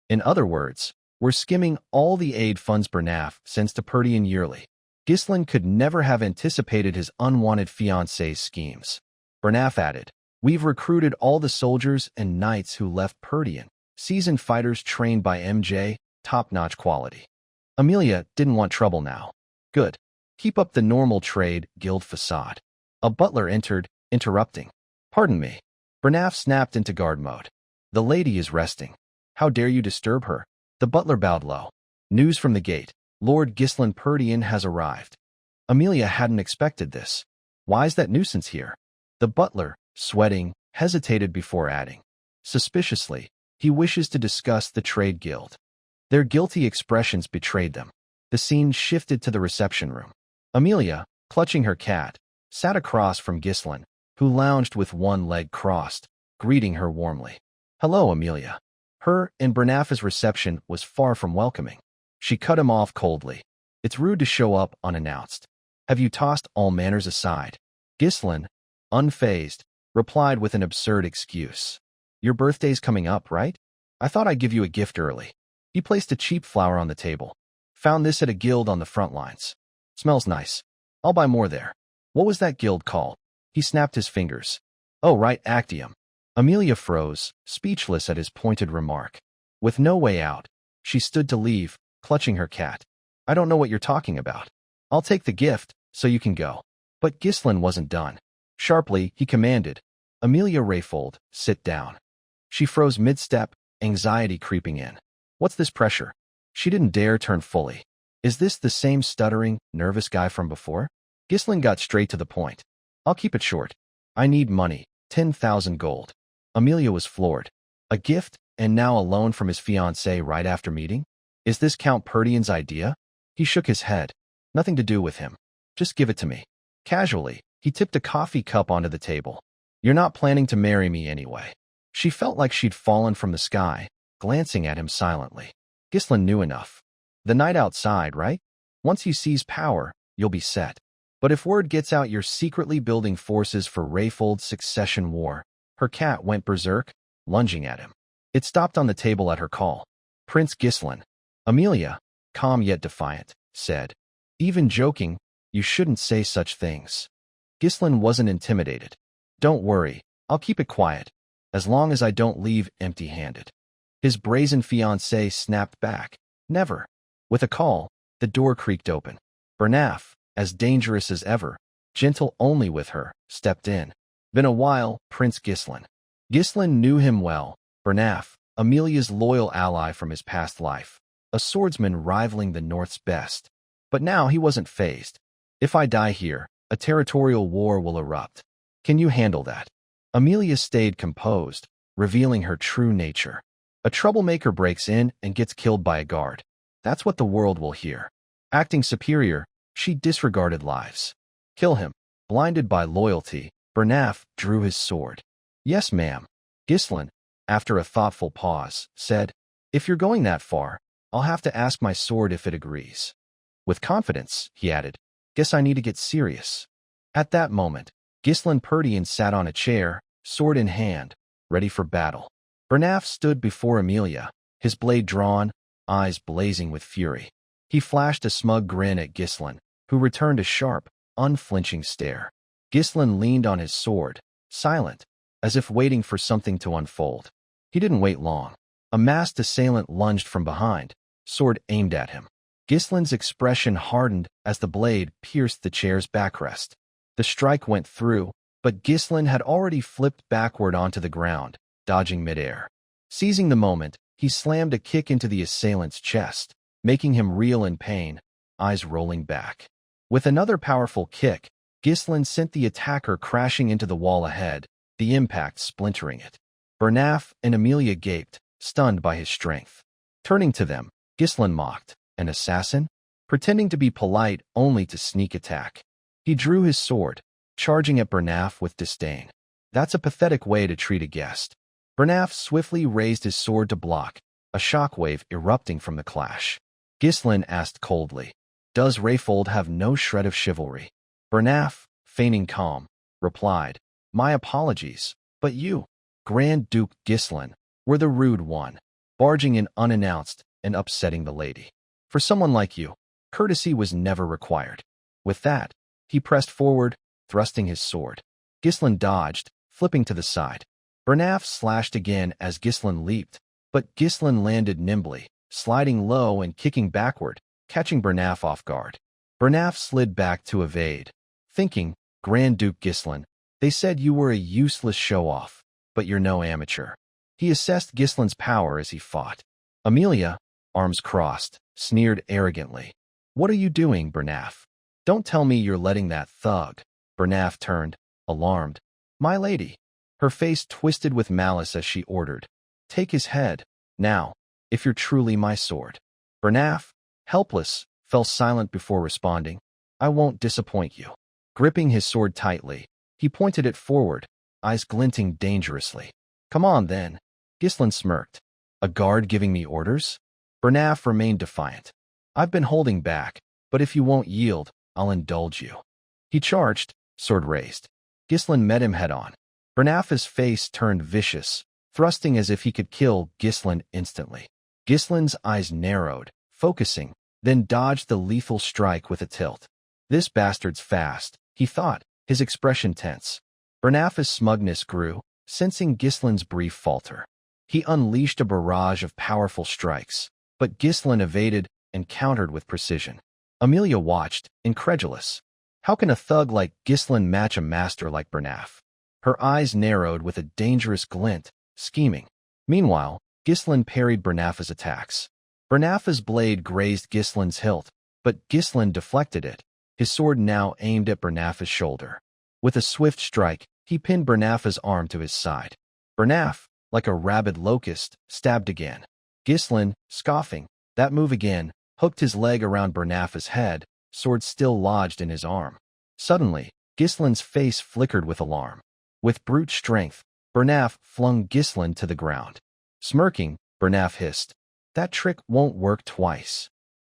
In other words, we're skimming all the aid funds Bernaf sends to Perdian yearly. Ghislaine could never have anticipated his unwanted fiancé's schemes. Bernaf added, we've recruited all the soldiers and knights who left Perdian, seasoned fighters trained by MJ, top-notch quality. Amelia didn't want trouble now. Good. Keep up the normal trade guild facade. A butler entered, interrupting. Pardon me. Bernaf snapped into guard mode. The lady is resting. How dare you disturb her? The butler bowed low. News from the gate. Lord Ghislaine Perdian has arrived. Amelia hadn't expected this. Why's that nuisance here? The butler, sweating, hesitated before adding. Suspiciously, he wishes to discuss the trade guild. Their guilty expressions betrayed them. The scene shifted to the reception room. Amelia, clutching her cat, sat across from Ghislaine, who lounged with one leg crossed, greeting her warmly. Hello, Amelia. Her and Bernaf's reception was far from welcoming. She cut him off coldly. It's rude to show up unannounced. Have you tossed all manners aside? Ghislaine, unfazed, replied with an absurd excuse. Your birthday's coming up, right? I thought I'd give you a gift early. He placed a cheap flower on the table. Found this at a guild on the front lines. Smells nice. I'll buy more there. What was that guild called? He snapped his fingers. Oh, right, Actium. Amelia froze, speechless at his pointed remark. With no way out, she stood to leave, clutching her cat. I don't know what you're talking about. I'll take the gift, so you can go. But Ghislain wasn't done. Sharply, he commanded, Amelia Rayfold, sit down. She froze mid-step, anxiety creeping in. What's this pressure? She didn't dare turn fully. Is this the same stuttering, nervous guy from before? Ghislain got straight to the point. I'll keep it short. I need money, 10,000 gold. Amelia was floored. A gift, and now a loan from his fiancée right after meeting? Is this Count Perdian's idea? He shook his head. Nothing to do with him. Just give it to me. Casually, he tipped a coffee cup onto the table. You're not planning to marry me anyway. She felt like she'd fallen from the sky, glancing at him silently. Ghislain knew enough. The night outside, right? Once you seize power, you'll be set. But if word gets out you're secretly building forces for Rayfold's succession war, her cat went berserk, lunging at him. It stopped on the table at her call. Prince Ghislain. Amelia, calm yet defiant, said. Even joking, you shouldn't say such things. Ghislain wasn't intimidated. Don't worry, I'll keep it quiet, as long as I don't leave empty-handed. His brazen fiancée snapped back. Never. With a call, the door creaked open. Bernaf, as dangerous as ever, gentle only with her, stepped in. Been a while, Prince Ghislain. Ghislain knew him well. Bernaf, Amelia's loyal ally from his past life, a swordsman rivaling the North's best. But now he wasn't fazed. If I die here, a territorial war will erupt. Can you handle that? Amelia stayed composed, revealing her true nature. A troublemaker breaks in and gets killed by a guard. That's what the world will hear. Acting superior, she disregarded lives. Kill him. Blinded by loyalty, Bernaf drew his sword. Yes, ma'am. Ghislain, after a thoughtful pause, said, If you're going that far, I'll have to ask my sword if it agrees. With confidence, he added, Guess I need to get serious. At that moment, Ghislain Perdian sat on a chair, sword in hand, ready for battle. Bernaf stood before Amelia, his blade drawn, eyes blazing with fury. He flashed a smug grin at Ghislain, who returned a sharp, unflinching stare. Ghislain leaned on his sword, silent, as if waiting for something to unfold. He didn't wait long. A masked assailant lunged from behind, sword aimed at him. Ghislain's expression hardened as the blade pierced the chair's backrest. The strike went through, but Ghislain had already flipped backward onto the ground, dodging midair. Seizing the moment, he slammed a kick into the assailant's chest, making him reel in pain, eyes rolling back. With another powerful kick, Ghislain sent the attacker crashing into the wall ahead, the impact splintering it. Bernaf and Amelia gaped, stunned by his strength. Turning to them, Ghislain mocked, An assassin? Pretending to be polite only to sneak attack. He drew his sword, charging at Bernaf with disdain. That's a pathetic way to treat a guest. Bernaf swiftly raised his sword to block, a shockwave erupting from the clash. Ghislain asked coldly, Does Rayfold have no shred of chivalry? Bernaf, feigning calm, replied, My apologies, but you, Grand Duke Ghislain, were the rude one, barging in unannounced and upsetting the lady. For someone like you, courtesy was never required. With that, he pressed forward, thrusting his sword. Ghislain dodged, flipping to the side. Bernaf slashed again as Ghislain leaped, but Ghislain landed nimbly, sliding low and kicking backward, catching Bernaf off guard. Bernaf slid back to evade, thinking, Grand Duke Ghislain, they said you were a useless show-off, but you're no amateur. He assessed Ghislain's power as he fought. Amelia, arms crossed, sneered arrogantly. What are you doing, Bernaf? Don't tell me you're letting that thug. Bernaf turned, alarmed. My lady. Her face twisted with malice as she ordered. Take his head, now, if you're truly my sword. Bernaf, helpless, fell silent before responding. I won't disappoint you. Gripping his sword tightly, he pointed it forward, eyes glinting dangerously. Come on, then. Ghislain smirked. A guard giving me orders? Bernaf remained defiant. I've been holding back, but if you won't yield, I'll indulge you. He charged, sword raised. Ghislain met him head-on. Bernaf's face turned vicious, thrusting as if he could kill Ghislain instantly. Ghislain's eyes narrowed, focusing, then dodged the lethal strike with a tilt. This bastard's fast, he thought, his expression tense. Bernaf's smugness grew, sensing Gislin's brief falter. He unleashed a barrage of powerful strikes, but Gislin evaded and countered with precision. Amelia watched, incredulous. How can a thug like Gislin match a master like Bernaf? Her eyes narrowed with a dangerous glint, scheming. Meanwhile, Gislin parried Bernaf's attacks. Bernaf's blade grazed Gislin's hilt, but Gislin deflected it, his sword now aimed at Bernaf's shoulder. With a swift strike, he pinned Bernaf's arm to his side. Bernaf, like a rabid locust, stabbed again. Gislin, scoffing, that move again, hooked his leg around Bernaf's head, sword still lodged in his arm. Suddenly, Gislin's face flickered with alarm. With brute strength, Bernaf flung Gislin to the ground. Smirking, Bernaf hissed, "That trick won't work twice."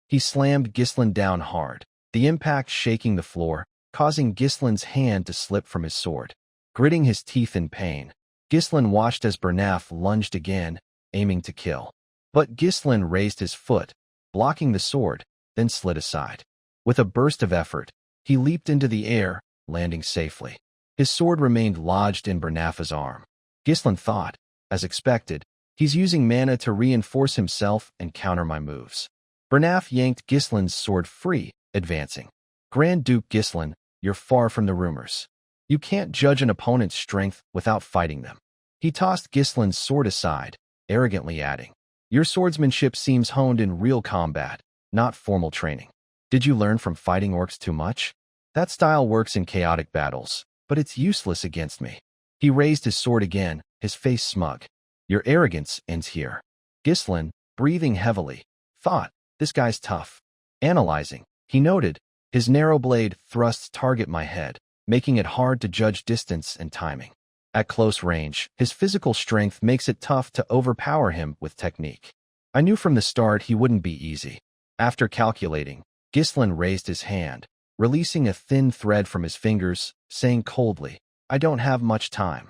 He slammed Gislin down hard, the impact shaking the floor, causing Gislin's hand to slip from his sword. Gritting his teeth in pain, Gislin watched as Bernaf lunged again, aiming to kill. But Gislin raised his foot, blocking the sword, then slid aside. With a burst of effort, he leaped into the air, landing safely. His sword remained lodged in Bernaf's arm. Gislin thought, as expected, he's using mana to reinforce himself and counter my moves. Bernaf yanked Gislin's sword free, advancing. Grand Duke Gislin, you're far from the rumors. You can't judge an opponent's strength without fighting them. He tossed Gislin's sword aside, arrogantly adding, your swordsmanship seems honed in real combat, not formal training. Did you learn from fighting orcs too much? That style works in chaotic battles, but it's useless against me. He raised his sword again, his face smug. Your arrogance ends here. Gislin, breathing heavily, thought, this guy's tough. Analyzing, he noted, his narrow blade thrusts target my head, making it hard to judge distance and timing. At close range, his physical strength makes it tough to overpower him with technique. I knew from the start he wouldn't be easy. After calculating, Gislin raised his hand, releasing a thin thread from his fingers, saying coldly, I don't have much time.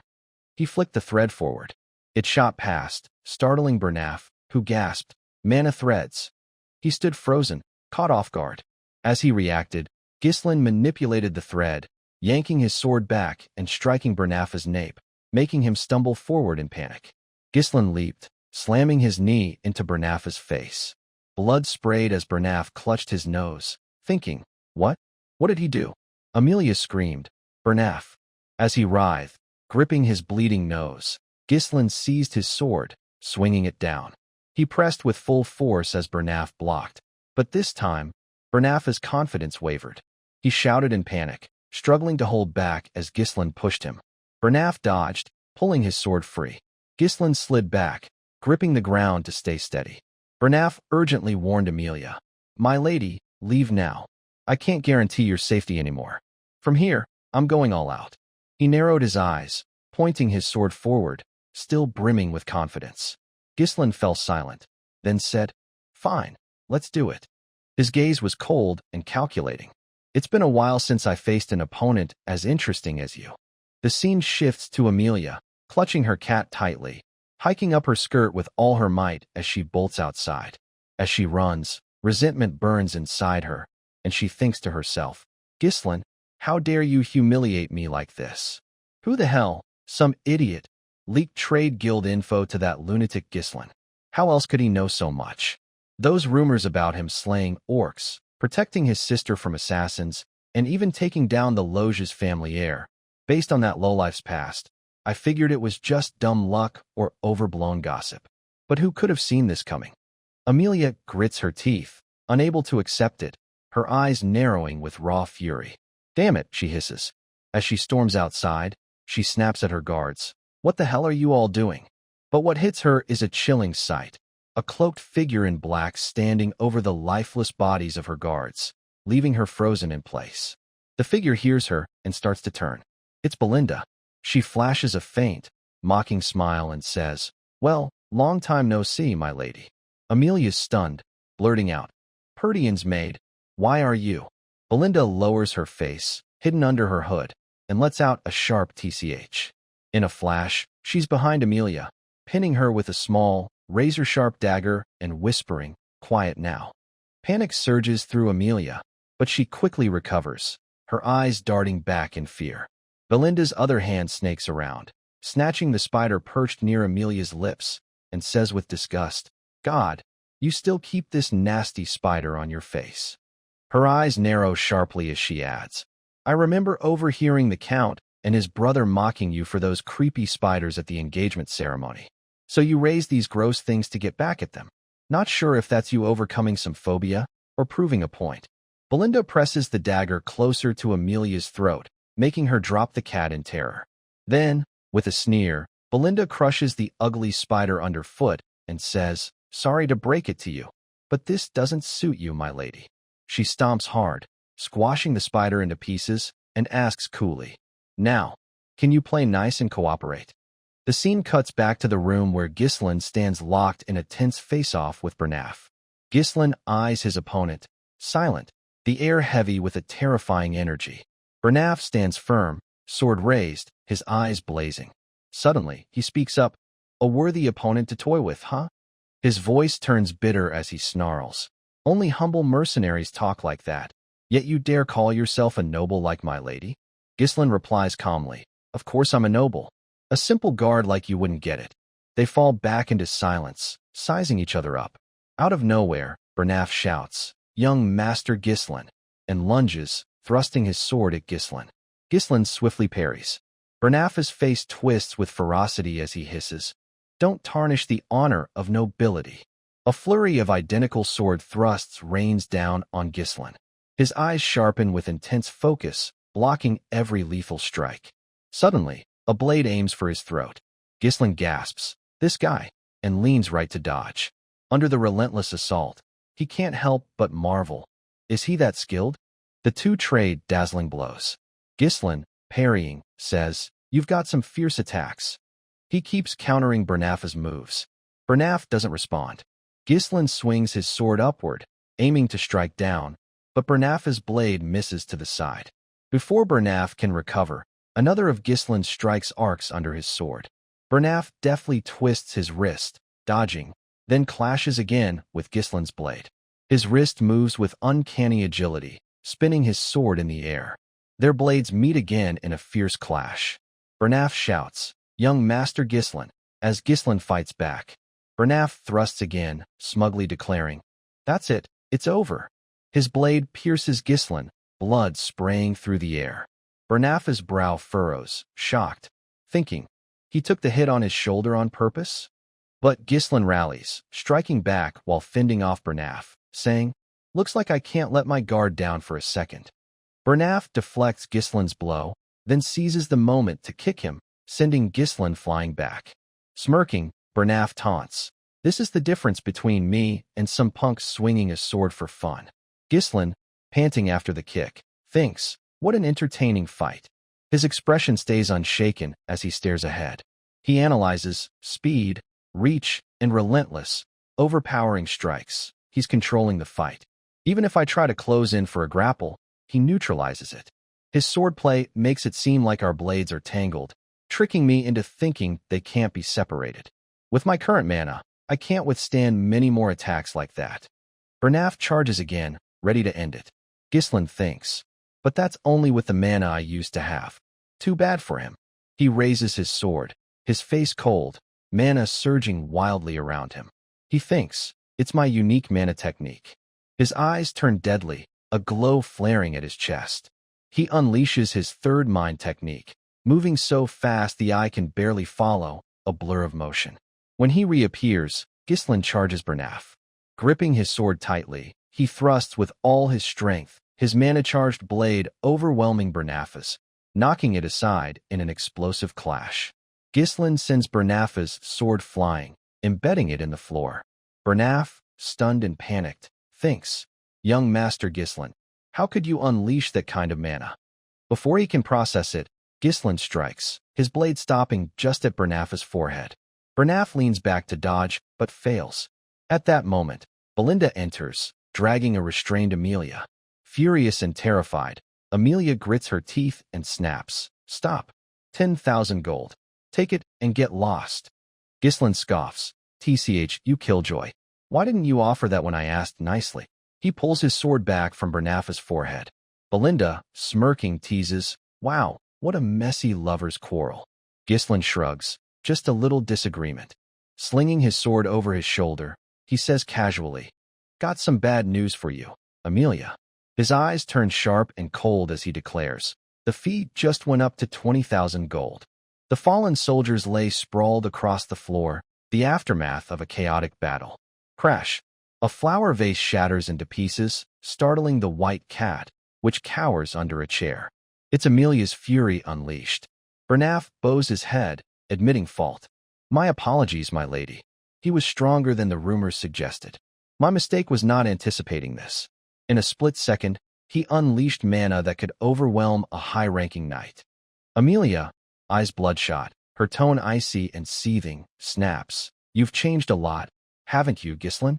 He flicked the thread forward. It shot past, startling Bernaf, who gasped, mana threads. He stood frozen, caught off guard. As he reacted, Gislin manipulated the thread, yanking his sword back and striking Bernaf's nape, making him stumble forward in panic. Gislin leaped, slamming his knee into Bernaf's face. Blood sprayed as Bernaf clutched his nose, thinking, what? What did he do? Amelia screamed, Bernaf. As he writhed, gripping his bleeding nose, Gislin seized his sword, swinging it down. He pressed with full force as Bernaf blocked, but this time, Bernaf's confidence wavered. He shouted in panic, struggling to hold back as Gislin pushed him. Bernaf dodged, pulling his sword free. Gislin slid back, gripping the ground to stay steady. Bernaf urgently warned Amelia, my lady, leave now. I can't guarantee your safety anymore. From here, I'm going all out. He narrowed his eyes, pointing his sword forward, still brimming with confidence. Gislin fell silent, then said, fine, let's do it. His gaze was cold and calculating. It's been a while since I faced an opponent as interesting as you. The scene shifts to Amelia, clutching her cat tightly, hiking up her skirt with all her might as she bolts outside. As she runs, resentment burns inside her, and she thinks to herself, Gislin, how dare you humiliate me like this? Who the hell, some idiot, leaked trade guild info to that lunatic Gislin? How else could he know so much? Those rumors about him slaying orcs, protecting his sister from assassins, and even taking down the Loge's family heir. Based on that lowlife's past, I figured it was just dumb luck or overblown gossip. But who could have seen this coming? Amelia grits her teeth, unable to accept it, her eyes narrowing with raw fury. Damn it, she hisses. As she storms outside, she snaps at her guards. What the hell are you all doing? But what hits her is a chilling sight. A cloaked figure in black standing over the lifeless bodies of her guards, leaving her frozen in place. The figure hears her and starts to turn. It's Belinda. She flashes a faint, mocking smile and says, well, long time no see, my lady. Amelia's stunned, blurting out, Purdian's maid, why are you? Belinda lowers her face, hidden under her hood, and lets out a sharp TCH. In a flash, she's behind Amelia, pinning her with a small, razor-sharp dagger and whispering, quiet now. Panic surges through Amelia, but she quickly recovers, her eyes darting back in fear. Belinda's other hand snakes around, snatching the spider perched near Amelia's lips, and says with disgust, "God, you still keep this nasty spider on your face." Her eyes narrow sharply as she adds, "I remember overhearing the Count and his brother mocking you for those creepy spiders at the engagement ceremony. So you raised these gross things to get back at them. Not sure if that's you overcoming some phobia or proving a point." Belinda presses the dagger closer to Amelia's throat, making her drop the cat in terror. Then, with a sneer, Belinda crushes the ugly spider underfoot and says, "Sorry to break it to you, but this doesn't suit you, my lady." She stomps hard, squashing the spider into pieces, and asks coolly, "Now, can you play nice and cooperate?" The scene cuts back to the room where Ghislain stands locked in a tense face-off with Bernaf. Ghislain eyes his opponent, silent, the air heavy with a terrifying energy. Bernaf stands firm, sword raised, his eyes blazing. Suddenly, he speaks up, "A worthy opponent to toy with, huh?" His voice turns bitter as he snarls. "Only humble mercenaries talk like that, yet you dare call yourself a noble like my lady?" Ghislain replies calmly, "Of course I'm a noble. A simple guard like you wouldn't get it." They fall back into silence, sizing each other up. Out of nowhere, Bernaf shouts, "Young Master Ghislain," and lunges, thrusting his sword at Ghislain. Ghislain swiftly parries. Bernaf's face twists with ferocity as he hisses, "Don't tarnish the honor of nobility." A flurry of identical sword thrusts rains down on Ghislain. His eyes sharpen with intense focus, blocking every lethal strike. Suddenly, a blade aims for his throat. Ghislain gasps, "This guy," and leans right to dodge. Under the relentless assault, he can't help but marvel. Is he that skilled? The two trade dazzling blows. Ghislain, parrying, says, "You've got some fierce attacks." He keeps countering Bernaf's moves. Bernaf doesn't respond. Ghislain swings his sword upward, aiming to strike down, but Bernaf's blade misses to the side. Before Bernaf can recover, another of Ghislain's strikes arcs under his sword. Bernaf deftly twists his wrist, dodging, then clashes again with Ghislain's blade. His wrist moves with uncanny agility, spinning his sword in the air. Their blades meet again in a fierce clash. Bernaf shouts, "Young Master Ghislain," as Ghislain fights back. Bernaf thrusts again, smugly declaring, "That's it, it's over." His blade pierces Ghislain, blood spraying through the air. Bernaf's brow furrows, shocked, thinking, he took the hit on his shoulder on purpose? But Ghislain rallies, striking back while fending off Bernaf, saying, "Looks like I can't let my guard down for a second." Bernaf deflects Ghislain's blow, then seizes the moment to kick him, sending Ghislain flying back. Smirking, Bernaf taunts, "This is the difference between me and some punks swinging a sword for fun." Ghislain, panting after the kick, thinks, "What an entertaining fight." His expression stays unshaken as he stares ahead. He analyzes speed, reach, and relentless, overpowering strikes. He's controlling the fight. Even if I try to close in for a grapple, he neutralizes it. His swordplay makes it seem like our blades are tangled, tricking me into thinking they can't be separated. With my current mana, I can't withstand many more attacks like that. Bernaf charges again, ready to end it. Ghislain thinks, "But that's only with the mana I used to have. Too bad for him." He raises his sword, his face cold, mana surging wildly around him. He thinks, "It's my unique mana technique." His eyes turn deadly, a glow flaring at his chest. He unleashes his third mind technique, moving so fast the eye can barely follow, a blur of motion. When he reappears, Ghislain charges Bernaf. Gripping his sword tightly, he thrusts with all his strength, his mana-charged blade overwhelming Bernaf's, knocking it aside in an explosive clash. Ghislain sends Bernaf's sword flying, embedding it in the floor. Bernaf, stunned and panicked, thinks, "Young Master Ghislain, how could you unleash that kind of mana?" Before he can process it, Ghislain strikes, his blade stopping just at Bernaf's forehead. Bernaf leans back to dodge, but fails. At that moment, Belinda enters, dragging a restrained Amelia. Furious and terrified, Amelia grits her teeth and snaps, "Stop. 10,000 gold. Take it and get lost." Ghislain scoffs, "You killjoy. Why didn't you offer that when I asked nicely?" He pulls his sword back from Bernaf's forehead. Belinda, smirking, teases, "Wow, what a messy lover's quarrel." Ghislain shrugs, "Just a little disagreement." Slinging his sword over his shoulder, he says casually, "Got some bad news for you, Amelia." His eyes turn sharp and cold as he declares, "The fee just went up to 20,000 gold." The fallen soldiers lay sprawled across the floor, the aftermath of a chaotic battle. Crash! A flower vase shatters into pieces, startling the white cat, which cowers under a chair. It's Amelia's fury unleashed. Bernaf bows his head, admitting fault. "My apologies, my lady. He was stronger than the rumors suggested. My mistake was not anticipating this." In a split second, he unleashed mana that could overwhelm a high-ranking knight. Amelia, eyes bloodshot, her tone icy and seething, snaps, "You've changed a lot, haven't you, Ghislain?"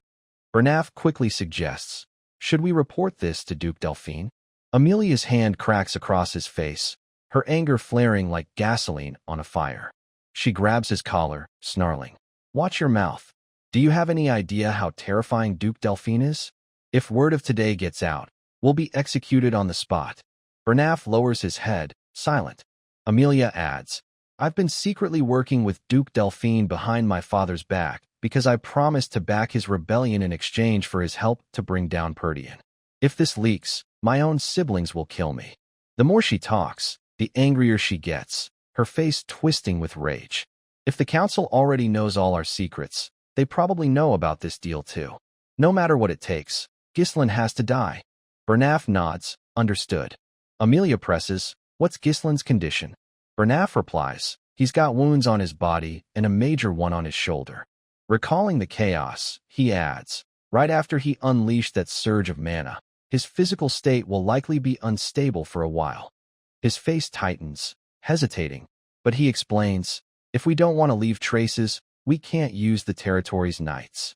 Bernaf quickly suggests, "Should we report this to Duke Delphine?" Amelia's hand cracks across his face, her anger flaring like gasoline on a fire. She grabs his collar, snarling, "Watch your mouth. Do you have any idea how terrifying Duke Delphine is? If word of today gets out, we'll be executed on the spot." Bernaf lowers his head, silent. Amelia adds, "I've been secretly working with Duke Delphine behind my father's back because I promised to back his rebellion in exchange for his help to bring down Perdian. If this leaks, my own siblings will kill me." The more she talks, the angrier she gets, her face twisting with rage. "If the council already knows all our secrets, they probably know about this deal too. No matter what it takes, Ghislain has to die." Bernaf nods, "Understood." Amelia presses, "What's Ghislain's condition?" Bernaf replies, "He's got wounds on his body and a major one on his shoulder." Recalling the chaos, he adds, "Right after he unleashed that surge of mana, his physical state will likely be unstable for a while." His face tightens, hesitating, but he explains, "If we don't want to leave traces, we can't use the territory's knights."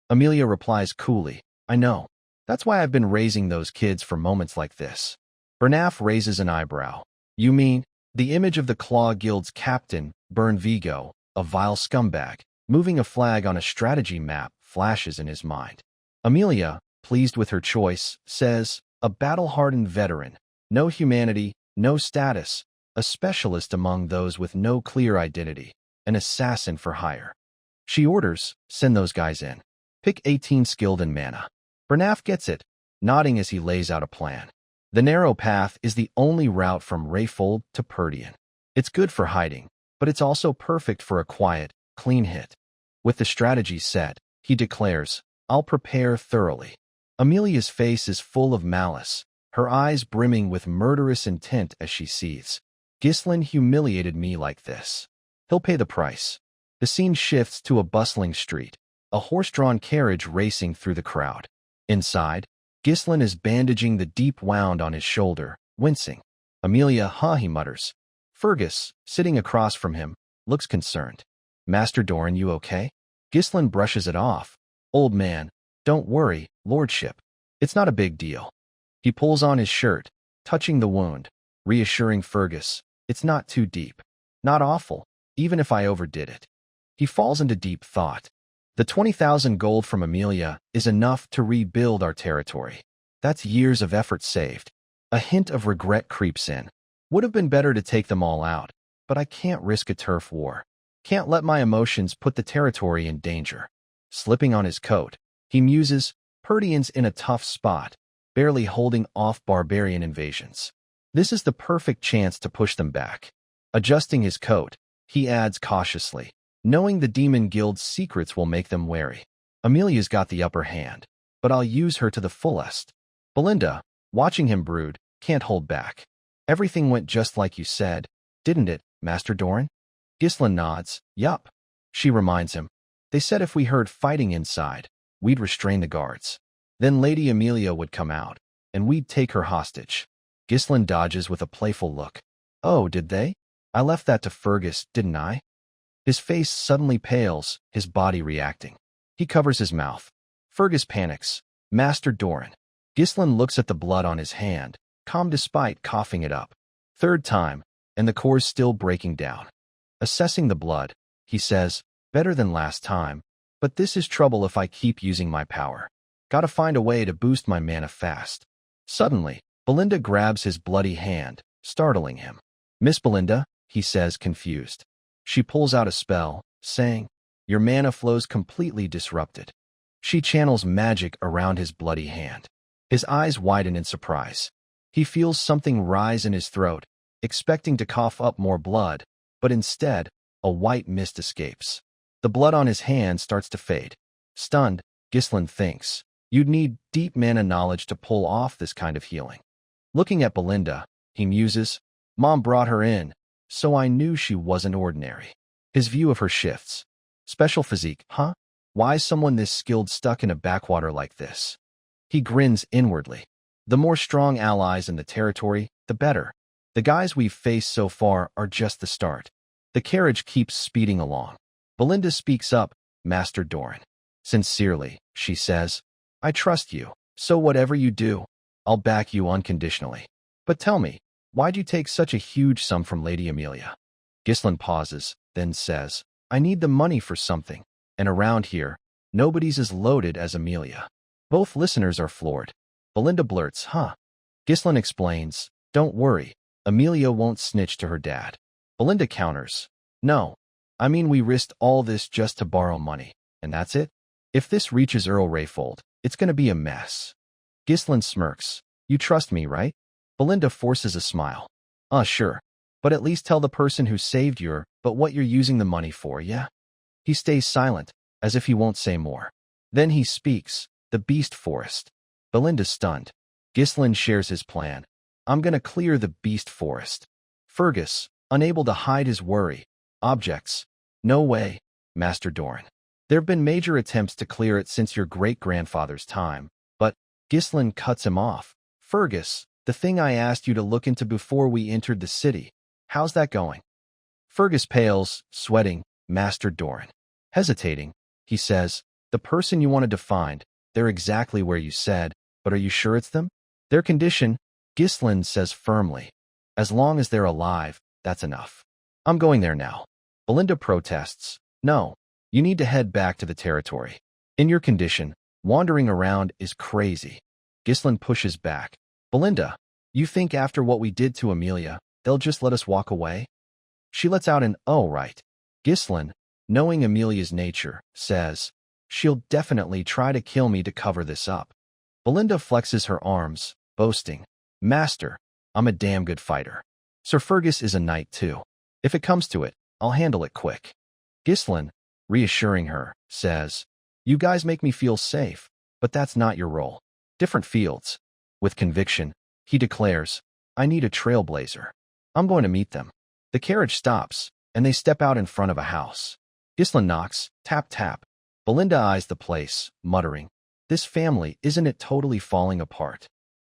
Amelia replies coolly, "I know. That's why I've been raising those kids for moments like this." Bernaf raises an eyebrow. "You mean, the image of the Claw Guild's captain, Bern Vigo, a vile scumbag, moving a flag on a strategy map, flashes in his mind." Amelia, pleased with her choice, says, "A battle-hardened veteran, no humanity, no status, a specialist among those with no clear identity, an assassin for hire." She orders, "Send those guys in. Pick 18 skilled in mana." Bernaf gets it, nodding as he lays out a plan. The narrow path is the only route from Rayfold to Perdian. It's good for hiding, but it's also perfect for a quiet, clean hit. With the strategy set, he declares, "I'll prepare thoroughly." Amelia's face is full of malice, her eyes brimming with murderous intent as she seethes. "Ghislain humiliated me like this. He'll pay the price." The scene shifts to a bustling street, a horse-drawn carriage racing through the crowd. Inside, Ghislain is bandaging the deep wound on his shoulder, wincing. "Amelia, huh," he mutters. Fergus, sitting across from him, looks concerned. "Master Doran, you okay?" Ghislain brushes it off. "Old man, don't worry, lordship. It's not a big deal." He pulls on his shirt, touching the wound, reassuring Fergus, "It's not too deep. Not awful, even if I overdid it." He falls into deep thought. The 20,000 gold from Amelia is enough to rebuild our territory. That's years of effort saved. A hint of regret creeps in. Would have been better to take them all out, but I can't risk a turf war. Can't let my emotions put the territory in danger. Slipping on his coat, he muses, "Perdian's in a tough spot, barely holding off barbarian invasions. This is the perfect chance to push them back." Adjusting his coat, he adds cautiously, "Knowing the Demon Guild's secrets will make them wary. Amelia's got the upper hand, but I'll use her to the fullest." Belinda, watching him brood, can't hold back. "Everything went just like you said, didn't it, Master Doran?" Ghislain nods, "Yup." She reminds him, "They said if we heard fighting inside, we'd restrain the guards. Then Lady Amelia would come out, and we'd take her hostage." Ghislain dodges with a playful look. "Oh, did they? I left that to Fergus, didn't I?" His face suddenly pales, his body reacting. He covers his mouth. Fergus panics. "Master Doran." Ghislain looks at the blood on his hand, calm despite coughing it up. Third time, and the core's still breaking down. Assessing the blood, he says, "Better than last time, but this is trouble if I keep using my power. Gotta find a way to boost my mana fast." Suddenly, Belinda grabs his bloody hand, startling him. Miss Belinda, he says, confused. She pulls out a spell, saying, your mana flow's completely disrupted. She channels magic around his bloody hand. His eyes widen in surprise. He feels something rise in his throat, expecting to cough up more blood, but instead, a white mist escapes. The blood on his hand starts to fade. Stunned, Ghislain thinks, you'd need deep mana knowledge to pull off this kind of healing. Looking at Belinda, he muses, Mom brought her in, so I knew she wasn't ordinary. His view of her shifts. Special physique, huh? Why is someone this skilled stuck in a backwater like this? He grins inwardly. The more strong allies in the territory, the better. The guys we've faced so far are just the start. The carriage keeps speeding along. Belinda speaks up, Master Doran. Sincerely, she says, I trust you, so whatever you do, I'll back you unconditionally. But tell me, why'd you take such a huge sum from Lady Amelia? Ghislain pauses, then says, I need the money for something, and around here, nobody's as loaded as Amelia. Both listeners are floored. Belinda blurts, huh? Ghislain explains, don't worry, Amelia won't snitch to her dad. Belinda counters, no, I mean we risked all this just to borrow money, and that's it? If this reaches Earl Rayfold, it's gonna be a mess. Ghislain smirks, you trust me, right? Belinda forces a smile. Sure, but at least tell the person who saved you what you're using the money for, yeah? He stays silent, as if he won't say more. Then he speaks, the beast forest. Belinda's stunned. Ghislain shares his plan. I'm gonna clear the beast forest. Fergus, unable to hide his worry, objects. No way, Master Doran. There've been major attempts to clear it since your great-grandfather's time, but Ghislain cuts him off. Fergus, the thing I asked you to look into before we entered the city. How's that going? Fergus pales, sweating, Master Doran. Hesitating, he says, the person you wanted to find, they're exactly where you said, but are you sure it's them? Their condition, Ghislain says firmly. As long as they're alive, that's enough. I'm going there now. Belinda protests. No, you need to head back to the territory. In your condition, wandering around is crazy. Ghislain pushes back. Belinda, you think after what we did to Amelia, they'll just let us walk away? She lets out an, oh right. Ghislain, knowing Amelia's nature, says, she'll definitely try to kill me to cover this up. Belinda flexes her arms, boasting, Master, I'm a damn good fighter. Sir Fergus is a knight too. If it comes to it, I'll handle it quick. Ghislain, reassuring her, says, you guys make me feel safe, but that's not your role. Different fields. With conviction, he declares, I need a trailblazer. I'm going to meet them. The carriage stops, and they step out in front of a house. Ghislain knocks, tap tap. Belinda eyes the place, muttering, this family, isn't it totally falling apart?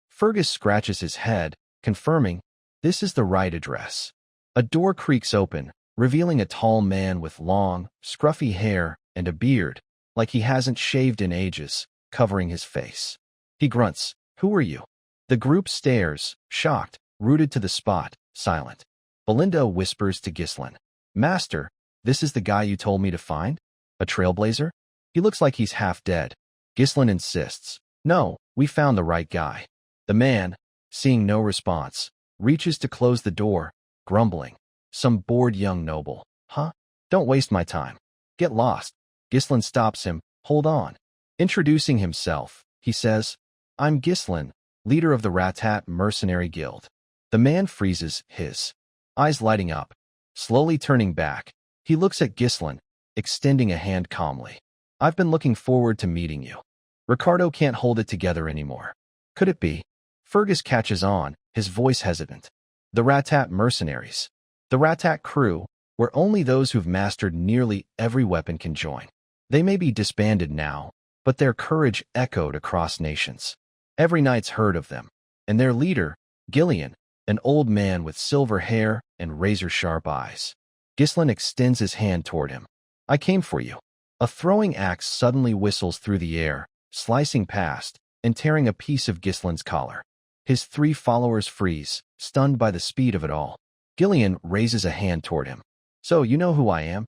Fergus scratches his head, confirming, this is the right address. A door creaks open, revealing a tall man with long, scruffy hair and a beard, like he hasn't shaved in ages, covering his face. He grunts, who are you? The group stares, shocked, rooted to the spot, silent. Belinda whispers to Ghislain, Master, this is the guy you told me to find? A trailblazer? He looks like he's half dead. Ghislain insists, no, we found the right guy. The man, seeing no response, reaches to close the door, grumbling, some bored young noble. Huh? Don't waste my time. Get lost. Ghislain stops him, hold on. Introducing himself, he says, I'm Ghislain, leader of the Ratat Mercenary Guild. The man freezes, his eyes lighting up. Slowly turning back, he looks at Ghislain, extending a hand calmly. I've been looking forward to meeting you. Ricardo can't hold it together anymore. Could it be? Fergus catches on, his voice hesitant. The Ratat mercenaries. The Ratat crew, where only those who've mastered nearly every weapon can join. They may be disbanded now, but their courage echoed across nations. Every knight's heard of them, and their leader, Gillian, an old man with silver hair and razor-sharp eyes. Ghislain extends his hand toward him. I came for you. A throwing axe suddenly whistles through the air, slicing past and tearing a piece of Ghislain's collar. His 3 followers freeze, stunned by the speed of it all. Gillian raises a hand toward him. So you know who I am?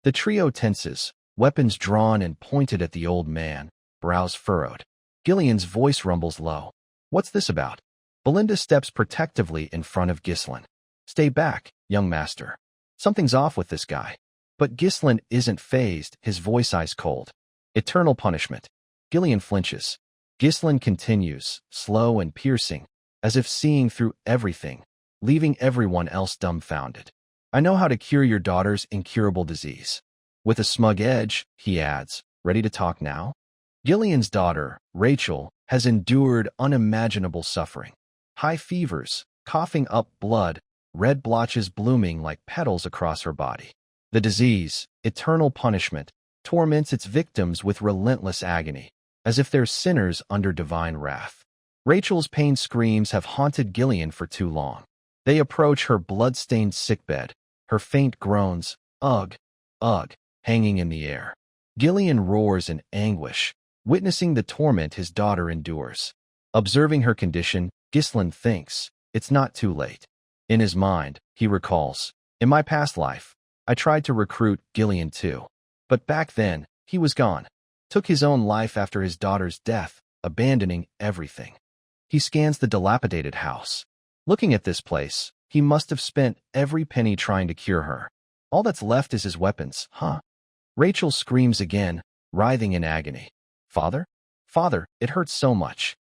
The trio tenses, weapons drawn and pointed at the old man, brows furrowed. Gillian's voice rumbles low. What's this about? Belinda steps protectively in front of Ghislaine. Stay back, young master. Something's off with this guy. But Ghislaine isn't fazed, his voice ice cold. Eternal punishment. Gillian flinches. Ghislaine continues, slow and piercing, as if seeing through everything, leaving everyone else dumbfounded. I know how to cure your daughter's incurable disease. With a smug edge, he adds, ready to talk now? Gillian's daughter, Rachel, has endured unimaginable suffering. High fevers, coughing up blood, red blotches blooming like petals across her body. The disease, eternal punishment, torments its victims with relentless agony, as if they're sinners under divine wrath. Rachel's pain screams have haunted Gillian for too long. They approach her blood-stained sickbed, her faint groans, ugh, ugh, hanging in the air. Gillian roars in anguish, witnessing the torment his daughter endures. Observing her condition, Ghislaine thinks, it's not too late. In his mind, he recalls, in my past life, I tried to recruit Gillian too. But back then, he was gone. Took his own life after his daughter's death, abandoning everything. He scans the dilapidated house. Looking at this place, he must have spent every penny trying to cure her. All that's left is his weapons, huh? Rachel screams again, writhing in agony. Father? Father, it hurts so much.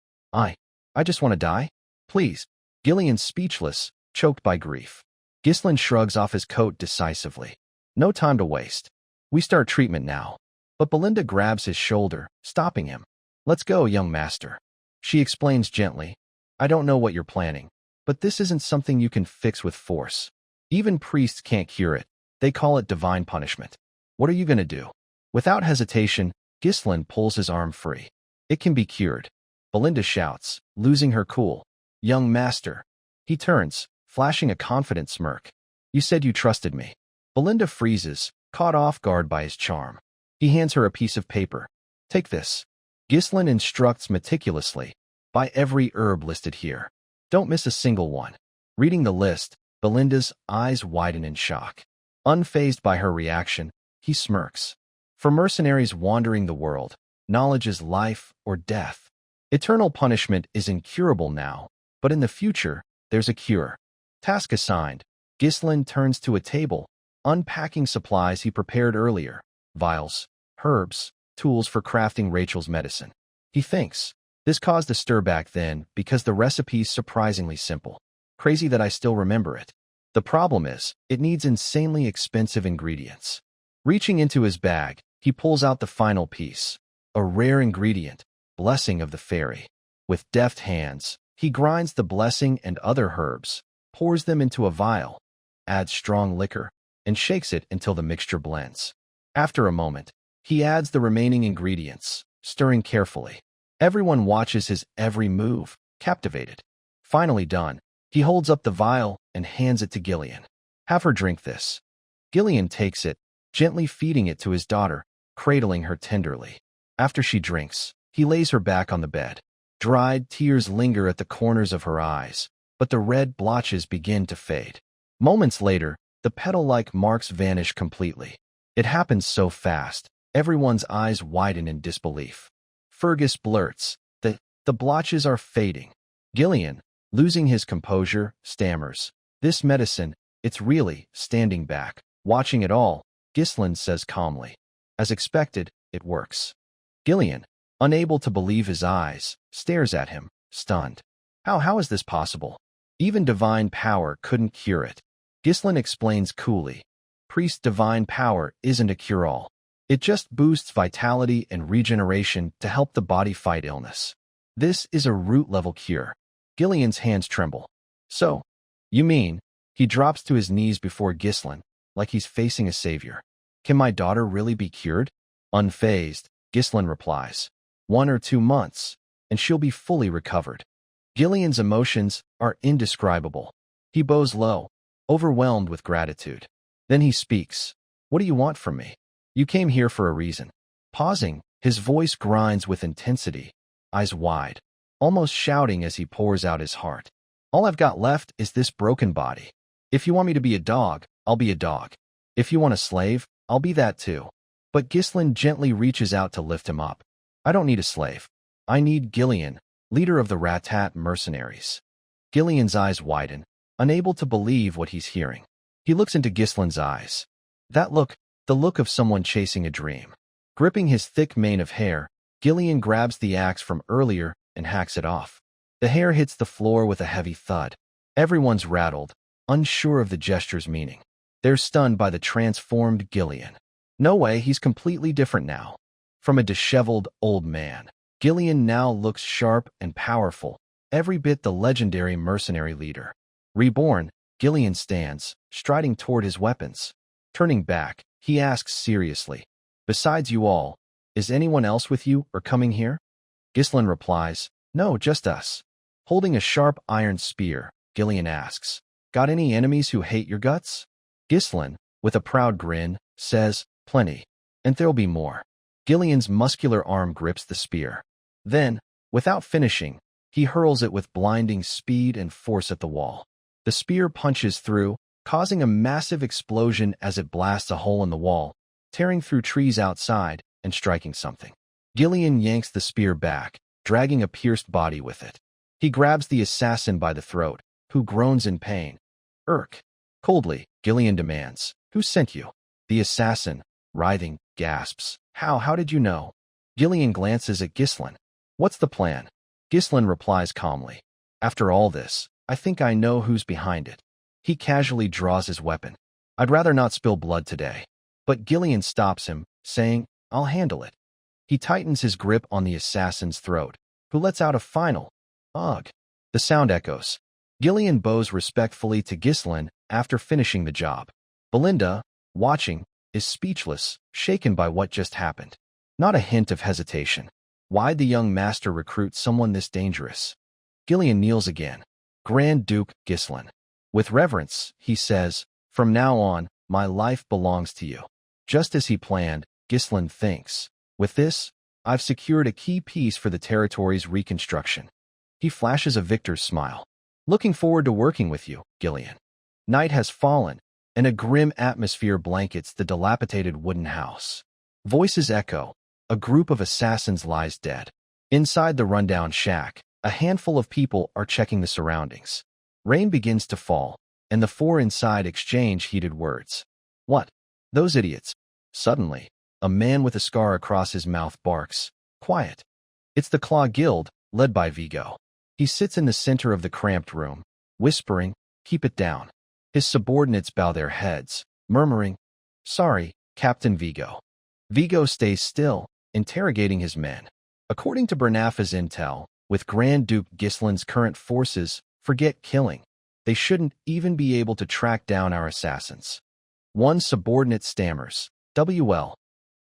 I just want to die. Please. Gillian's speechless, choked by grief. Ghislaine shrugs off his coat decisively. No time to waste. We start treatment now. But Belinda grabs his shoulder, stopping him. Let's go, young master. She explains gently. I don't know what you're planning, but this isn't something you can fix with force. Even priests can't cure it. They call it divine punishment. What are you going to do? Without hesitation, Ghislaine pulls his arm free. It can be cured. Belinda shouts, losing her cool. Young master. He turns, flashing a confident smirk. You said you trusted me. Belinda freezes, caught off guard by his charm. He hands her a piece of paper. Take this. Ghislaine instructs meticulously. Buy every herb listed here. Don't miss a single one. Reading the list, Belinda's eyes widen in shock. Unfazed by her reaction, he smirks. For mercenaries wandering the world, knowledge is life or death. Eternal punishment is incurable now, but in the future, there's a cure. Task assigned. Ghislaine turns to a table, unpacking supplies he prepared earlier. Vials, herbs, tools for crafting Rachel's medicine. He thinks, this caused a stir back then because the recipe's surprisingly simple. Crazy that I still remember it. The problem is, it needs insanely expensive ingredients. Reaching into his bag, he pulls out the final piece. A rare ingredient, blessing of the fairy. With deft hands, he grinds the blessing and other herbs, pours them into a vial, adds strong liquor, and shakes it until the mixture blends. After a moment, he adds the remaining ingredients, stirring carefully. Everyone watches his every move, captivated. Finally done, he holds up the vial and hands it to Gillian. Have her drink this. Gillian takes it, gently feeding it to his daughter, cradling her tenderly. After she drinks, he lays her back on the bed. Dried tears linger at the corners of her eyes, but the red blotches begin to fade. Moments later, the petal-like marks vanish completely. It happens so fast, everyone's eyes widen in disbelief. Fergus blurts, the blotches are fading. Gillian, losing his composure, stammers. This medicine, it's really standing back. Watching it all, Ghislaine says calmly. As expected, it works. Gillian, unable to believe his eyes, stares at him, stunned. How is this possible? Even divine power couldn't cure it. Ghislaine explains coolly. Priest divine power isn't a cure-all. It just boosts vitality and regeneration to help the body fight illness. This is a root-level cure. Gillian's hands tremble. So, you mean, he drops to his knees before Ghislaine, like he's facing a savior. Can my daughter really be cured? Unfazed, Ghislaine replies. 1 or 2 months, and she'll be fully recovered. Gillian's emotions are indescribable. He bows low, overwhelmed with gratitude. Then he speaks. What do you want from me? You came here for a reason. Pausing, his voice grinds with intensity, eyes wide, almost shouting as he pours out his heart. All I've got left is this broken body. If you want me to be a dog, I'll be a dog. If you want a slave, I'll be that too. But Ghislaine gently reaches out to lift him up. I don't need a slave. I need Gillian, leader of the Ratat mercenaries. Gillian's eyes widen, unable to believe what he's hearing. He looks into Gislin's eyes. That look, the look of someone chasing a dream. Gripping his thick mane of hair, Gillian grabs the axe from earlier and hacks it off. The hair hits the floor with a heavy thud. Everyone's rattled, unsure of the gesture's meaning. They're stunned by the transformed Gillian. No way, he's completely different now. From a disheveled old man, Gillian now looks sharp and powerful, every bit the legendary mercenary leader. Reborn, Gillian stands, striding toward his weapons. Turning back, he asks seriously, "Besides you all, is anyone else with you or coming here?" Gislin replies, "No, just us." Holding a sharp iron spear, Gillian asks, "Got any enemies who hate your guts?" Gislin, with a proud grin, says, "Plenty. And there'll be more." Gillian's muscular arm grips the spear. Then, without finishing, he hurls it with blinding speed and force at the wall. The spear punches through, causing a massive explosion as it blasts a hole in the wall, tearing through trees outside and striking something. Gillian yanks the spear back, dragging a pierced body with it. He grabs the assassin by the throat, who groans in pain. "Irk." Coldly, Gillian demands, "Who sent you?" The assassin, writhing, gasps, How did you know?" Gillian glances at Gislin. "What's the plan?" Gislin replies calmly, "After all this, I think I know who's behind it." He casually draws his weapon. "I'd rather not spill blood today." But Gillian stops him, saying, "I'll handle it." He tightens his grip on the assassin's throat, who lets out a final, "Ugh." The sound echoes. Gillian bows respectfully to Gislin after finishing the job. Belinda, watching, is speechless, shaken by what just happened. Not a hint of hesitation. Why'd the young master recruit someone this dangerous? Gillian kneels again. "Grand Duke Gislin." With reverence, he says, "From now on, my life belongs to you." Just as he planned, Gislin thinks, "With this, I've secured a key piece for the territory's reconstruction." He flashes a victor's smile. "Looking forward to working with you, Gillian." Night has fallen, and a grim atmosphere blankets the dilapidated wooden house. Voices echo. A group of assassins lies dead. Inside the rundown shack, a handful of people are checking the surroundings. Rain begins to fall, and the four inside exchange heated words. "What? Those idiots." Suddenly, a man with a scar across his mouth barks, "Quiet." It's the Claw Guild, led by Vigo. He sits in the center of the cramped room, whispering, "Keep it down." His subordinates bow their heads, murmuring, "Sorry, Captain Vigo." Vigo stays still, interrogating his men. According to Bernafa's intel, with Grand Duke Gislin's current forces, forget killing. They shouldn't even be able to track down our assassins. One subordinate stammers, "WL."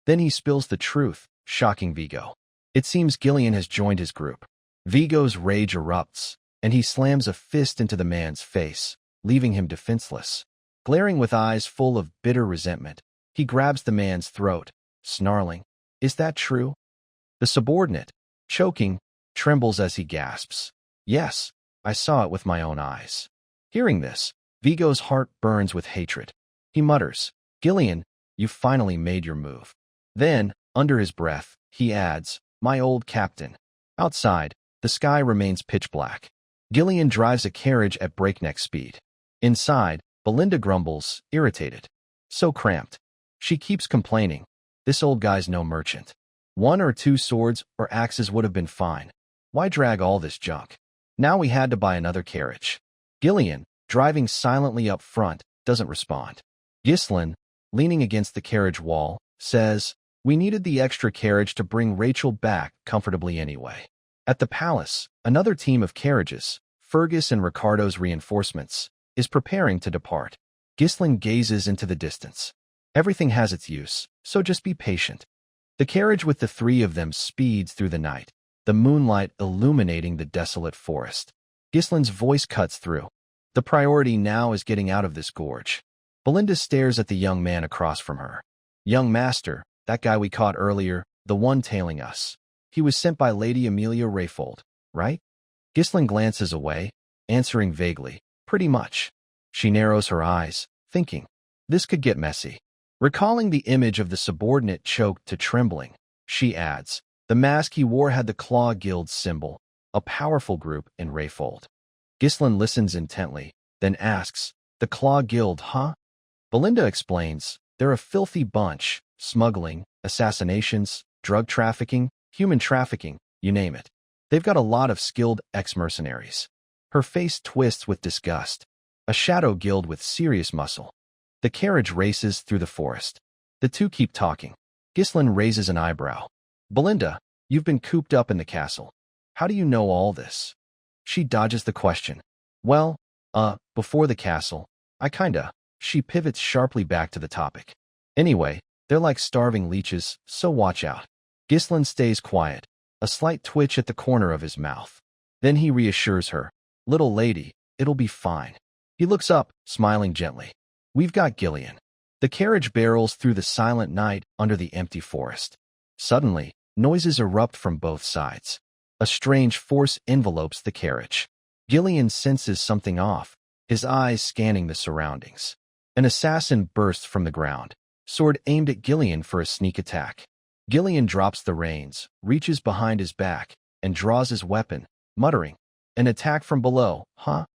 Then he spills the truth, shocking Vigo. It seems Gillian has joined his group. Vigo's rage erupts, and he slams a fist into the man's face, leaving him defenseless. Glaring with eyes full of bitter resentment, he grabs the man's throat, snarling, "Is that true?" The subordinate, choking, trembles as he gasps, "Yes, I saw it with my own eyes." Hearing this, Vigo's heart burns with hatred. He mutters, "Gillian, you finally made your move." Then, under his breath, he adds, "My old captain." Outside, the sky remains pitch black. Gillian drives a carriage at breakneck speed. Inside, Belinda grumbles, irritated. "So cramped." She keeps complaining, "This old guy's no merchant. One or two swords or axes would have been fine. Why drag all this junk?" Now we had to buy another carriage. Gillian, driving silently up front, doesn't respond. Gislin, leaning against the carriage wall, says, "We needed the extra carriage to bring Rachel back comfortably anyway." At the palace, another team of carriages, Fergus and Ricardo's reinforcements, is preparing to depart. Gislin gazes into the distance. Everything has its use, so just be patient. The carriage with the three of them speeds through the night, the moonlight illuminating the desolate forest. Gislin's voice cuts through. The priority now is getting out of this gorge. Belinda stares at the young man across from her. "Young master, that guy we caught earlier, the one tailing us. He was sent by Lady Amelia Rayfold, right?" Gislin glances away, answering vaguely, "Pretty much." She narrows her eyes, thinking, this could get messy. Recalling the image of the subordinate choked to trembling, she adds, "The mask he wore had the Claw Guild symbol, a powerful group in Rayfold." Ghislaine listens intently, then asks, "The Claw Guild, huh?" Belinda explains, "They're a filthy bunch, smuggling, assassinations, drug trafficking, human trafficking, you name it. They've got a lot of skilled ex-mercenaries." Her face twists with disgust. A shadow guild with serious muscle. The carriage races through the forest. The two keep talking. Ghislaine raises an eyebrow. "Belinda, you've been cooped up in the castle. How do you know all this?" She dodges the question. "Well, before the castle, I kinda..." She pivots sharply back to the topic. "Anyway, they're like starving leeches, so watch out." Ghislaine stays quiet, a slight twitch at the corner of his mouth. Then he reassures her, "Little lady, it'll be fine." He looks up, smiling gently. "We've got Gillian." The carriage barrels through the silent night under the empty forest. Suddenly, noises erupt from both sides. A strange force envelopes the carriage. Gillian senses something off, his eyes scanning the surroundings. An assassin bursts from the ground, sword aimed at Gillian for a sneak attack. Gillian drops the reins, reaches behind his back, and draws his weapon, muttering, "An attack from below, huh?"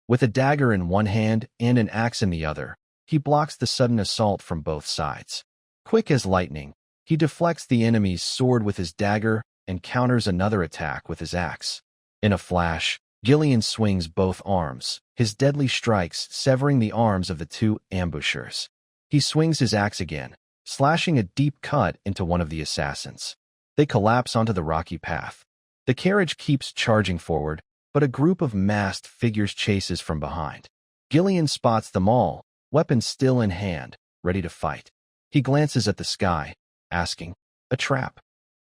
With a dagger in one hand and an axe in the other, he blocks the sudden assault from both sides. Quick as lightning, he deflects the enemy's sword with his dagger and counters another attack with his axe. In a flash, Gillian swings both arms, his deadly strikes severing the arms of the two ambushers. He swings his axe again, slashing a deep cut into one of the assassins. They collapse onto the rocky path. The carriage keeps charging forward, but a group of masked figures chases from behind. Gillian spots them all, weapons still in hand, ready to fight. He glances at the sky, asking, "A trap?"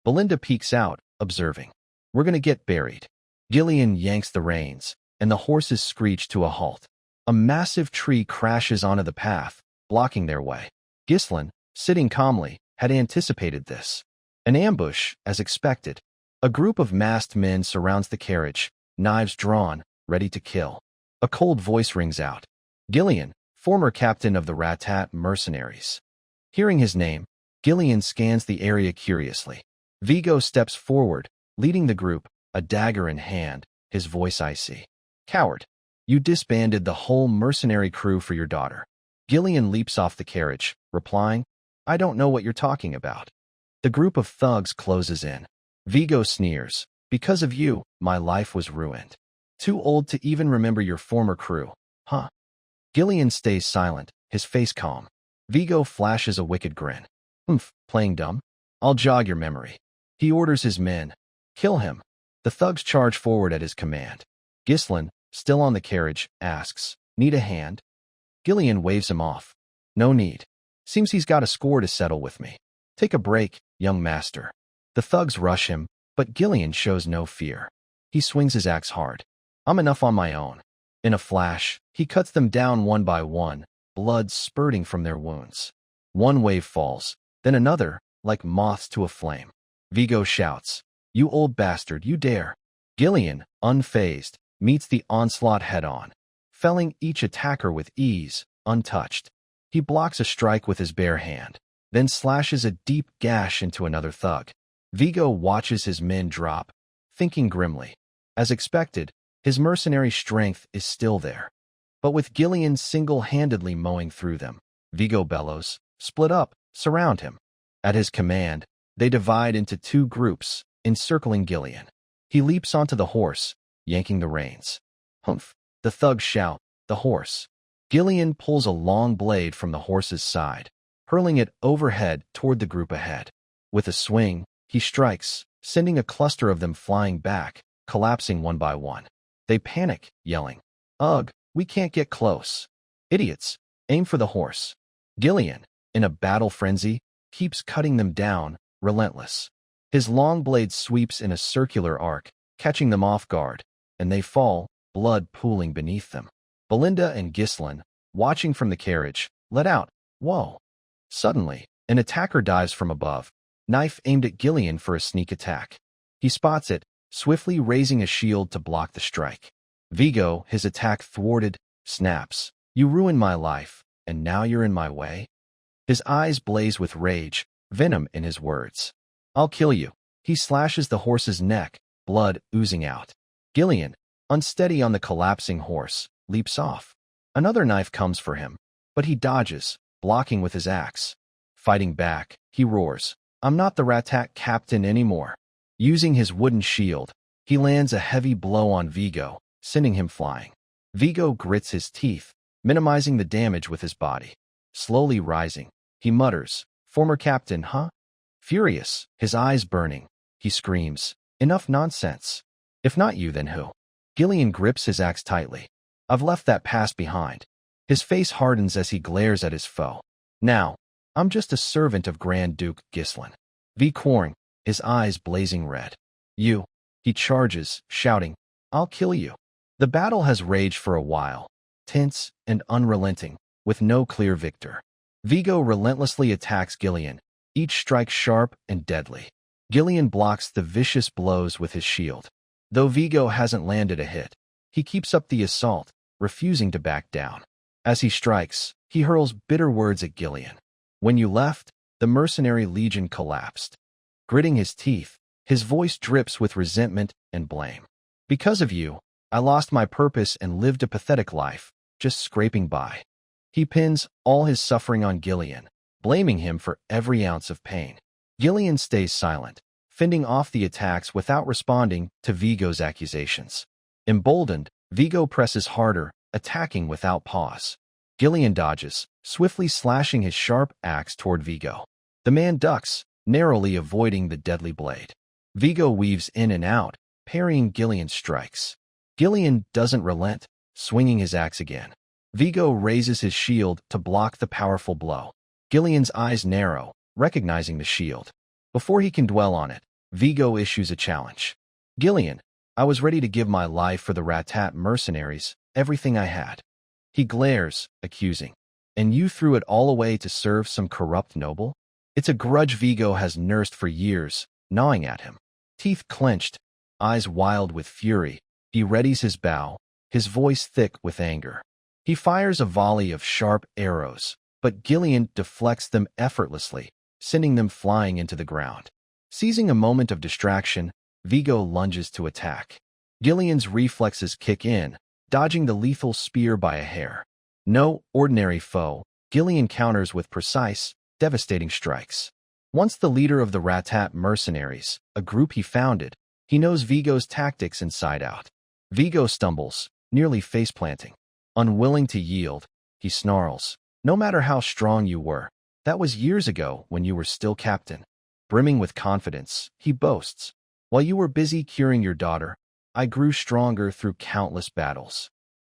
Belinda peeks out, observing, "We're gonna get buried." Gillian yanks the reins, and the horses screech to a halt. A massive tree crashes onto the path, blocking their way. Ghislaine, sitting calmly, had anticipated this. An ambush, as expected. A group of masked men surrounds the carriage, knives drawn, ready to kill. A cold voice rings out. "Gillian, former captain of the Ratat mercenaries." Hearing his name, Gillian scans the area curiously. Vigo steps forward, leading the group, a dagger in hand, his voice icy. "Coward, you disbanded the whole mercenary crew for your daughter." Gillian leaps off the carriage, replying, "I don't know what you're talking about." The group of thugs closes in. Vigo sneers, "Because of you, my life was ruined. Too old to even remember your former crew, huh?" Gillian stays silent, his face calm. Vigo flashes a wicked grin. Playing dumb? I'll jog your memory." He orders his men, "Kill him." The thugs charge forward at his command. Ghislaine, still on the carriage, asks, "Need a hand?" Gillian waves him off. "No need. Seems he's got a score to settle with me. Take a break, young master." The thugs rush him, but Gillian shows no fear. He swings his axe hard. "I'm enough on my own." In a flash, he cuts them down one by one, blood spurting from their wounds. One wave falls, then another, like moths to a flame. Vigo shouts, "You old bastard, you dare!" Gillian, unfazed, meets the onslaught head-on, felling each attacker with ease, untouched. He blocks a strike with his bare hand, then slashes a deep gash into another thug. Vigo watches his men drop, thinking grimly. As expected, his mercenary strength is still there. But with Gillian single-handedly mowing through them, Vigo bellows, "Split up, surround him." At his command, they divide into two groups, encircling Gillian. He leaps onto the horse, yanking the reins. "Humph!" The thugs shout, "The horse!" Gillian pulls a long blade from the horse's side, hurling it overhead toward the group ahead. With a swing, he strikes, sending a cluster of them flying back, collapsing one by one. They panic, yelling, "Ugh, we can't get close. Idiots, aim for the horse." Gillian, in a battle frenzy, keeps cutting them down, relentless. His long blade sweeps in a circular arc, catching them off guard, and they fall, blood pooling beneath them. Belinda and Ghislaine, watching from the carriage, let out, "Whoa." Suddenly, an attacker dives from above, knife aimed at Gillian for a sneak attack. He spots it, swiftly raising a shield to block the strike. Vigo, his attack thwarted, snaps, "You ruined my life, and now you're in my way?" His eyes blaze with rage, venom in his words. "I'll kill you." He slashes the horse's neck, blood oozing out. Gillian, unsteady on the collapsing horse, leaps off. Another knife comes for him, but he dodges, blocking with his axe. Fighting back, he roars, "I'm not the Ratat captain anymore." Using his wooden shield, he lands a heavy blow on Vigo, sending him flying. Vigo grits his teeth, minimizing the damage with his body. Slowly rising, he mutters, "Former captain, huh?" Furious, his eyes burning, he screams, "Enough nonsense. If not you, then who?" Gillian grips his axe tightly. "I've left that past behind." His face hardens as he glares at his foe. "Now, I'm just a servant of Grand Duke Ghislain." V. Quarng, his eyes blazing red. "You." He charges, shouting, "I'll kill you." The battle has raged for a while, tense and unrelenting, with no clear victor. Vigo relentlessly attacks Gillian, each strike sharp and deadly. Gillian blocks the vicious blows with his shield. Though Vigo hasn't landed a hit, he keeps up the assault, refusing to back down. As he strikes, he hurls bitter words at Gillian. "When you left, the mercenary legion collapsed." Gritting his teeth, his voice drips with resentment and blame. "Because of you, I lost my purpose and lived a pathetic life, just scraping by." He pins all his suffering on Gillian, blaming him for every ounce of pain. Gillian stays silent, fending off the attacks without responding to Vigo's accusations. Emboldened, Vigo presses harder, attacking without pause. Gillian dodges, swiftly slashing his sharp axe toward Vigo. The man ducks, narrowly avoiding the deadly blade. Vigo weaves in and out, parrying Gillian's strikes. Gillian doesn't relent, swinging his axe again. Vigo raises his shield to block the powerful blow. Gillian's eyes narrow, recognizing the shield. Before he can dwell on it, Vigo issues a challenge. "Gillian, I was ready to give my life for the Ratat mercenaries, everything I had." He glares, accusing. "And you threw it all away to serve some corrupt noble?" It's a grudge Vigo has nursed for years, gnawing at him. Teeth clenched, eyes wild with fury, he readies his bow, his voice thick with anger. He fires a volley of sharp arrows, but Gillian deflects them effortlessly, sending them flying into the ground. Seizing a moment of distraction, Vigo lunges to attack. Gillian's reflexes kick in, dodging the lethal spear by a hair. No ordinary foe, Gillian counters with precise, devastating strikes. Once the leader of the Ratat mercenaries, a group he founded, he knows Vigo's tactics inside out. Vigo stumbles, nearly face-planting. Unwilling to yield, he snarls, "No matter how strong you were, that was years ago when you were still captain." Brimming with confidence, he boasts, "While you were busy curing your daughter, I grew stronger through countless battles."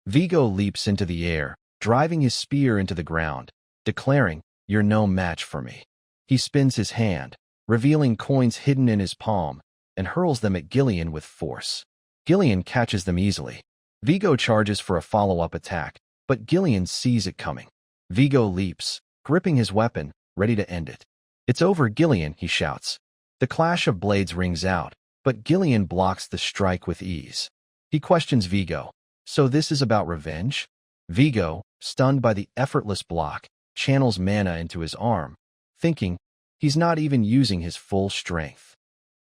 Vigo leaps into the air, driving his spear into the ground, declaring, "You're no match for me." He spins his hand, revealing coins hidden in his palm, and hurls them at Gillian with force. Gillian catches them easily. Vigo charges for a follow-up attack, but Gillian sees it coming. Vigo leaps, gripping his weapon, ready to end it. "It's over, Gillian," he shouts. The clash of blades rings out, but Gillian blocks the strike with ease. He questions Vigo, "So this is about revenge?" Vigo, stunned by the effortless block, channels mana into his arm, thinking he's not even using his full strength.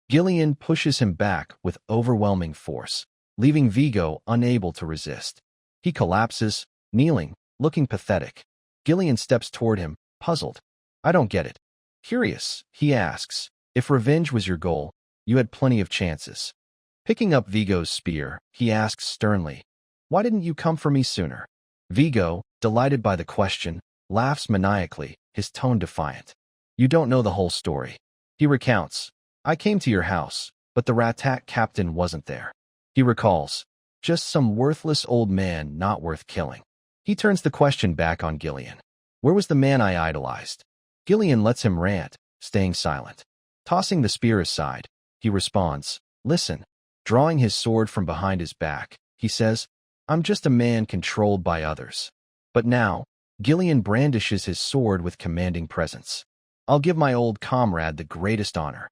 Gillian pushes him back with overwhelming force, leaving Vigo unable to resist. He collapses, kneeling, looking pathetic. Gillian steps toward him, puzzled. "I don't get it." Curious, he asks, "If revenge was your goal, you had plenty of chances." Picking up Vigo's spear, he asks sternly, "Why didn't you come for me sooner?" Vigo, delighted by the question, laughs maniacally, his tone defiant. "You don't know the whole story." He recounts, "I came to your house, but the Ratat captain wasn't there." He recalls, "Just some worthless old man not worth killing." He turns the question back on Gillian. "Where was the man I idolized?" Gillian lets him rant, staying silent. Tossing the spear aside, he responds, "Listen." Drawing his sword from behind his back, he says, "I'm just a man controlled by others." But now, Gillian brandishes his sword with commanding presence. "I'll give my old comrade the greatest honor."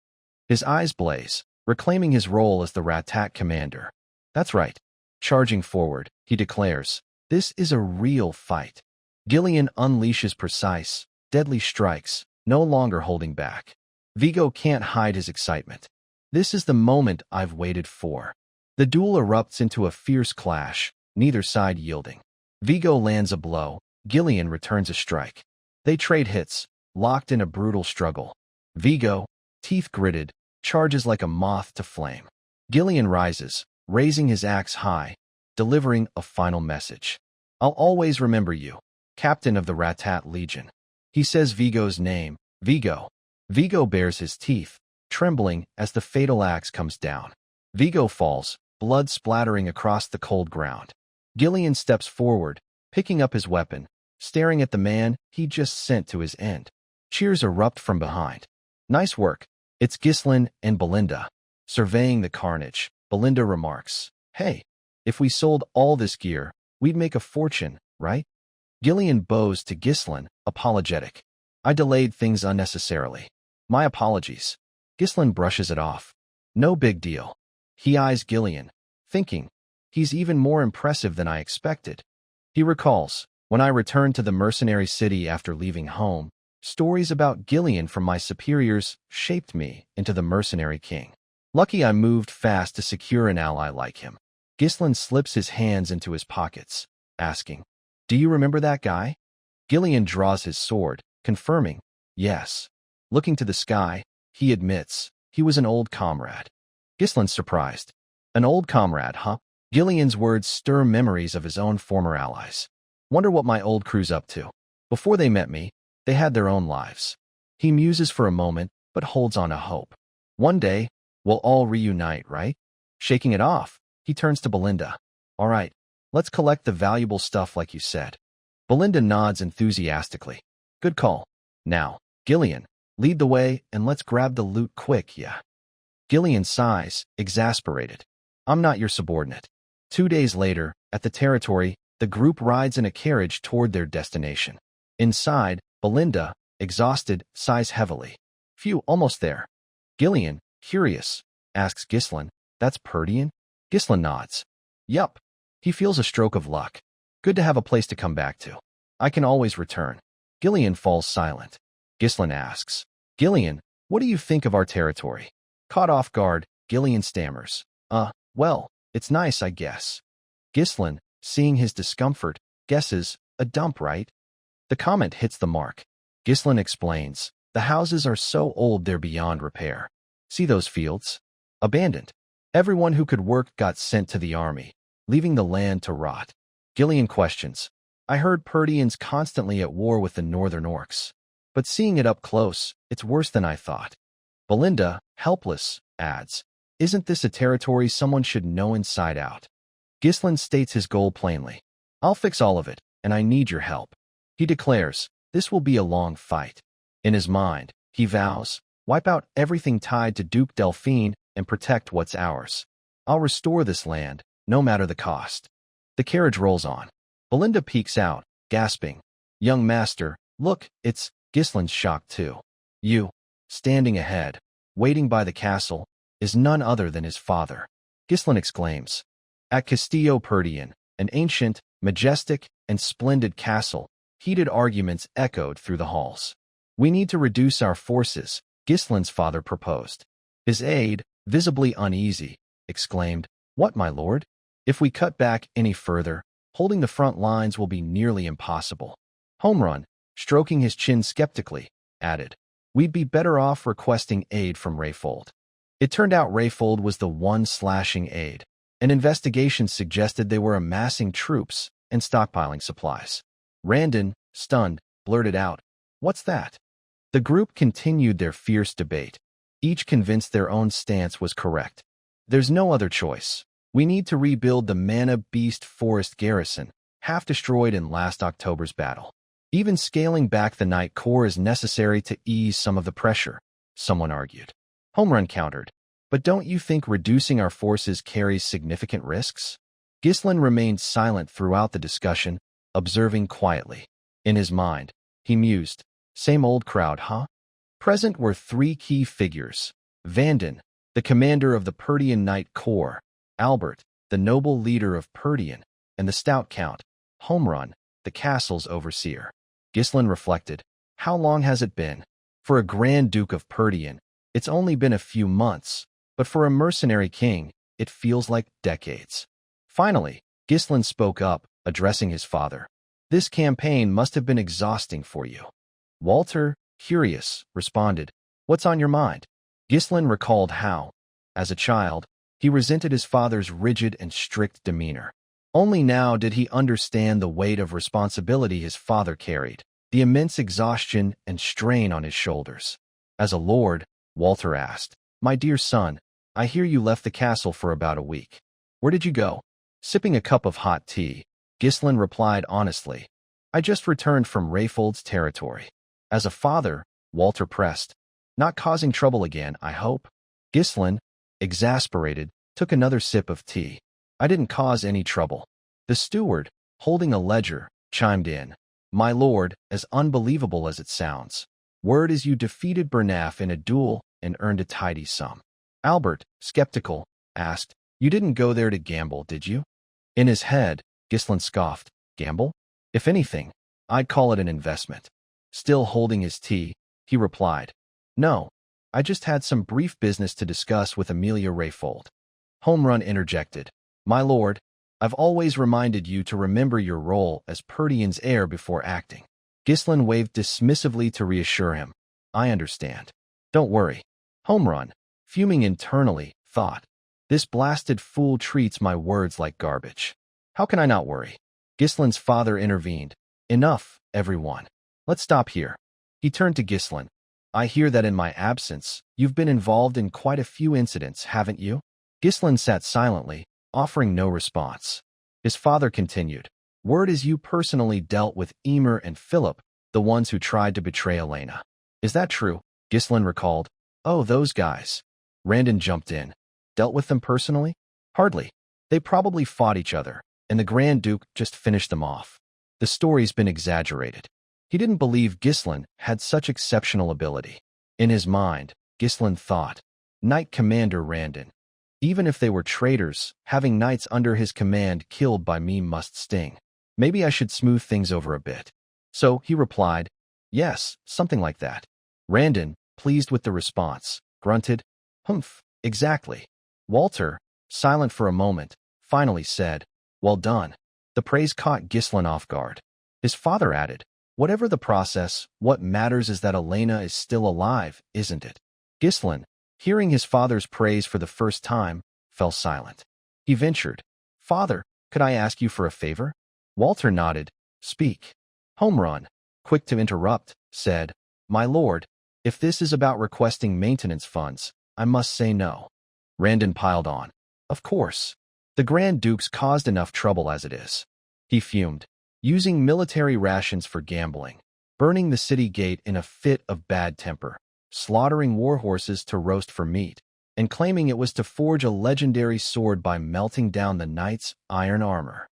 His eyes blaze, reclaiming his role as the Ratat commander. "That's right." Charging forward, he declares, "This is a real fight." Gillian unleashes precise, deadly strikes, no longer holding back. Vigo can't hide his excitement. "This is the moment I've waited for." The duel erupts into a fierce clash, neither side yielding. Vigo lands a blow, Gillian returns a strike. They trade hits, locked in a brutal struggle. Vigo, teeth gritted, charges like a moth to flame. Gillian rises, raising his axe high, delivering a final message. I'll always remember you, captain of the Ratat Legion. He says Vigo's name, Vigo. Vigo bares his teeth, trembling as the fatal axe comes down. Vigo falls, blood splattering across the cold ground. Gillian steps forward, picking up his weapon, staring at the man he just sent to his end. Cheers erupt from behind. Nice work. It's Ghislain and Belinda. Surveying the carnage, Belinda remarks, Hey, if we sold all this gear, we'd make a fortune, right? Gillian bows to Ghislain, apologetic. I delayed things unnecessarily. My apologies. Ghislain brushes it off. No big deal. He eyes Gillian, thinking, he's even more impressive than I expected. He recalls, when I returned to the mercenary city after leaving home, stories about Gillian from my superiors shaped me into the mercenary king. Lucky I moved fast to secure an ally like him. Ghislain slips his hands into his pockets, asking, Do you remember that guy? Gillian draws his sword, confirming, Yes. Looking to the sky, he admits, he was an old comrade. Ghislain's surprised. An old comrade, huh? Gillian's words stir memories of his own former allies. Wonder what my old crew's up to. Before they met me, they had their own lives. He muses for a moment, but holds on to hope. One day, we'll all reunite, right? Shaking it off, he turns to Belinda. All right, let's collect the valuable stuff like you said. Belinda nods enthusiastically. Good call. Now, Gillian, lead the way and let's grab the loot quick, yeah. Gillian sighs, exasperated. I'm not your subordinate. 2 days later, at the territory, the group rides in a carriage toward their destination. Inside, Belinda, exhausted, sighs heavily. Phew, almost there. Gillian, curious, asks Ghislain, That's Perdian? Ghislain nods. Yup. He feels a stroke of luck. Good to have a place to come back to. I can always return. Gillian falls silent. Ghislain asks, Gillian, what do you think of our territory? Caught off guard, Gillian stammers. Well, it's nice, I guess. Ghislain, seeing his discomfort, guesses, a dump, right? The comment hits the mark. Ghislain explains, the houses are so old they're beyond repair. See those fields? Abandoned. Everyone who could work got sent to the army, leaving the land to rot. Gillian questions, I heard Perdian's constantly at war with the northern orcs. But seeing it up close, it's worse than I thought. Belinda, helpless, adds, Isn't this a territory someone should know inside out? Ghislain states his goal plainly. I'll fix all of it, and I need your help. He declares, this will be a long fight. In his mind, he vows, wipe out everything tied to Duke Delphine and protect what's ours. I'll restore this land, no matter the cost. The carriage rolls on. Belinda peeks out, gasping. Young master, look, it's Ghislain's shocked too. You, standing ahead, waiting by the castle, is none other than his father. Ghislain exclaims. At Castillo Perdian, an ancient, majestic, and splendid castle, heated arguments echoed through the halls. We need to reduce our forces, Ghislain's father proposed. His aide, visibly uneasy, exclaimed, What, my lord? If we cut back any further, holding the front lines will be nearly impossible. Home Run, stroking his chin skeptically, added, We'd be better off requesting aid from Rayfold. It turned out Rayfold was the one slashing aid. An investigation suggested they were amassing troops and stockpiling supplies. Randon, stunned, blurted out, What's that? The group continued their fierce debate, each convinced their own stance was correct. There's no other choice. We need to rebuild the Mana Beast Forest garrison, half destroyed in last October's battle. Even scaling back the Night Corps is necessary to ease some of the pressure, someone argued. Home Run countered, But don't you think reducing our forces carries significant risks? Ghislain remained silent throughout the discussion, observing quietly. In his mind, he mused, Same old crowd, huh? Present were 3 key figures. Vanden, the commander of the Perdian Night Corps, Albert, the noble leader of Perdian, and the stout Count, Home Run, the castle's overseer. Ghislain reflected, How long has it been? For a Grand Duke of Perdian, it's only been a few months, but for a mercenary king, it feels like decades. Finally, Ghislain spoke up, addressing his father. This campaign must have been exhausting for you. Walter, curious, responded, "What's on your mind?" Ghislain recalled how, as a child, he resented his father's rigid and strict demeanor. Only now did he understand the weight of responsibility his father carried, the immense exhaustion and strain on his shoulders. As a lord, Walter asked, "My dear son, I hear you left the castle for about a week. Where did you go?" Sipping a cup of hot tea, Ghislain replied honestly, "I just returned from Rayfold's territory." As a father, Walter pressed, "Not causing trouble again, I hope?" Ghislain, exasperated, took another sip of tea. "I didn't cause any trouble." The steward, holding a ledger, chimed in, "My lord, as unbelievable as it sounds, word is you defeated Bernaf in a duel and earned a tidy sum." Albert, skeptical, asked, "You didn't go there to gamble, did you?" In his head, Ghislain scoffed, "Gamble? If anything, I'd call it an investment." Still holding his tea, he replied, "No, I just had some brief business to discuss with Amelia Rayfold." Home Run interjected, "My lord, I've always reminded you to remember your role as Purdian's heir before acting." Ghislain waved dismissively to reassure him, "I understand. Don't worry." Home Run, fuming internally, thought, "This blasted fool treats my words like garbage. How can I not worry?" Ghislain's father intervened, "Enough, everyone. Let's stop here." He turned to Ghislain. "I hear that in my absence, you've been involved in quite a few incidents, haven't you?" Ghislain sat silently, offering no response. His father continued, "Word is you personally dealt with Emer and Philip, the ones who tried to betray Elena. Is that true?" Ghislain recalled. "Oh, those guys." Randon jumped in. "Dealt with them personally?" "Hardly. They probably fought each other, and the Grand Duke just finished them off." The story's been exaggerated. He didn't believe Ghislain had such exceptional ability. In his mind, Ghislain thought, "Knight Commander Randon. Even if they were traitors, having knights under his command killed by me must sting. Maybe I should smooth things over a bit." So he replied, "Yes, something like that." Randon, pleased with the response, grunted, "Humph, exactly." Walter, silent for a moment, finally said, "Well done." The praise caught Ghislain off guard. His father added, "Whatever the process, what matters is that Elena is still alive, isn't it?" Ghislain, hearing his father's praise for the first time, fell silent. He ventured, "Father, could I ask you for a favor?" Walter nodded, "Speak." Home Run, quick to interrupt, said, "My lord, if this is about requesting maintenance funds, I must say no." Randon piled on, "Of course. The Grand Duke's caused enough trouble as it is." He fumed, using military rations for gambling, burning the city gate in a fit of bad temper, slaughtering war horses to roast for meat, and claiming it was to forge a legendary sword by melting down the knight's iron armor.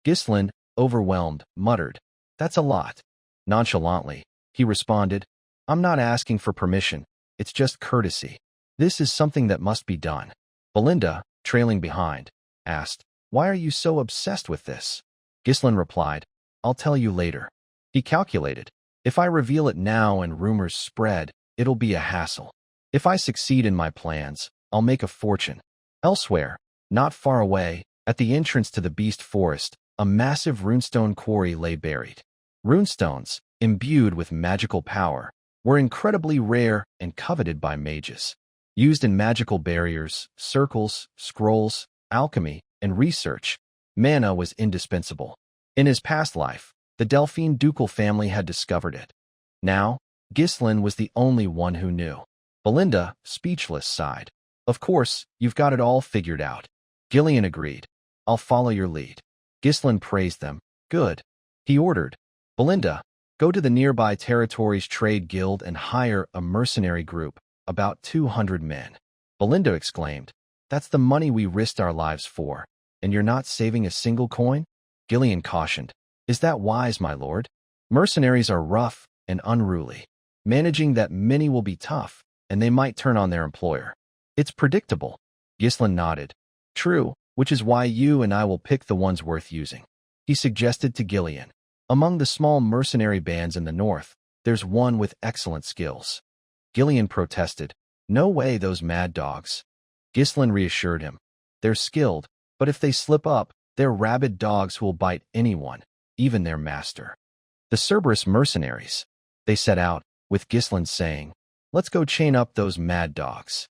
Ghislain, overwhelmed, muttered, "That's a lot." Nonchalantly, he responded, "I'm not asking for permission, it's just courtesy. This is something that must be done." Belinda, trailing behind, asked, "Why are you so obsessed with this?" Ghislain replied, "I'll tell you later." He calculated, "If I reveal it now and rumors spread, it'll be a hassle. If I succeed in my plans, I'll make a fortune." Elsewhere, not far away, at the entrance to the Beast Forest, a massive runestone quarry lay buried. Runestones, imbued with magical power, were incredibly rare and coveted by mages. Used in magical barriers, circles, scrolls, alchemy, and research, mana was indispensable. In his past life, the Delphine ducal family had discovered it. Now, Ghislain was the only one who knew. Belinda, speechless, sighed. "Of course, you've got it all figured out." Gillian agreed. "I'll follow your lead." Ghislain praised them. "Good." He ordered, "Belinda, go to the nearby territories trade guild and hire a mercenary group, about 200 men." Belinda exclaimed, "That's the money we risked our lives for, and you're not saving a single coin?" Gillian cautioned, "Is that wise, my lord? Mercenaries are rough and unruly. Managing that many will be tough, and they might turn on their employer." "It's predictable." Ghislain nodded. "True, which is why you and I will pick the ones worth using." He suggested to Gillian, "Among the small mercenary bands in the north, there's one with excellent skills." Gillian protested, "No way, those mad dogs." Ghislain reassured him, They're skilled, but if they slip up, they're rabid dogs who will bite anyone, even their master. The Cerberus mercenaries. They set out, with Gislin saying, "Let's go chain up those mad dogs."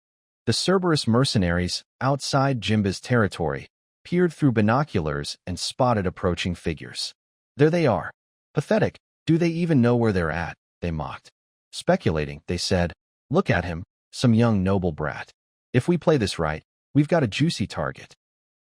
The Cerberus mercenaries, outside Jimba's territory, peered through binoculars and spotted approaching figures. There they are. Pathetic. Do they even know where they're at? They mocked. Speculating, they said, "Look at him, some young noble brat. If we play this right, we've got a juicy target."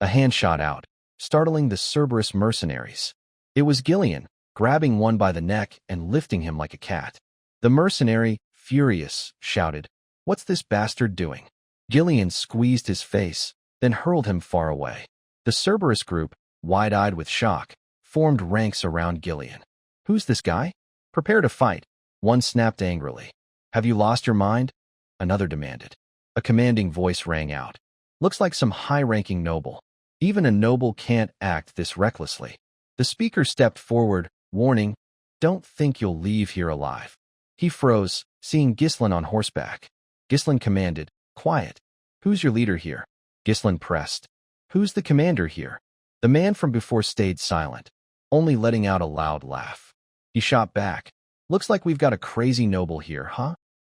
A hand shot out, startling the Cerberus mercenaries. It was Gillian, grabbing one by the neck and lifting him like a cat. The mercenary, furious, shouted, "What's this bastard doing?" Gillian squeezed his face, then hurled him far away. The Cerberus group, wide-eyed with shock, formed ranks around Gillian. "Who's this guy? Prepare to fight," one snapped angrily. "Have you lost your mind?" another demanded. A commanding voice rang out. "Looks like some high-ranking noble. Even a noble can't act this recklessly." The speaker stepped forward, warning, "Don't think you'll leave here alive." He froze, seeing Gislin on horseback. Gislin commanded, "Quiet. Who's your leader here?" Gislin pressed. "Who's the commander here?" The man from before stayed silent, only letting out a loud laugh. He shot back. "Looks like we've got a crazy noble here, huh?"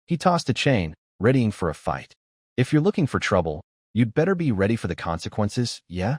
He tossed a chain, readying for a fight. "If you're looking for trouble, you'd better be ready for the consequences, yeah?"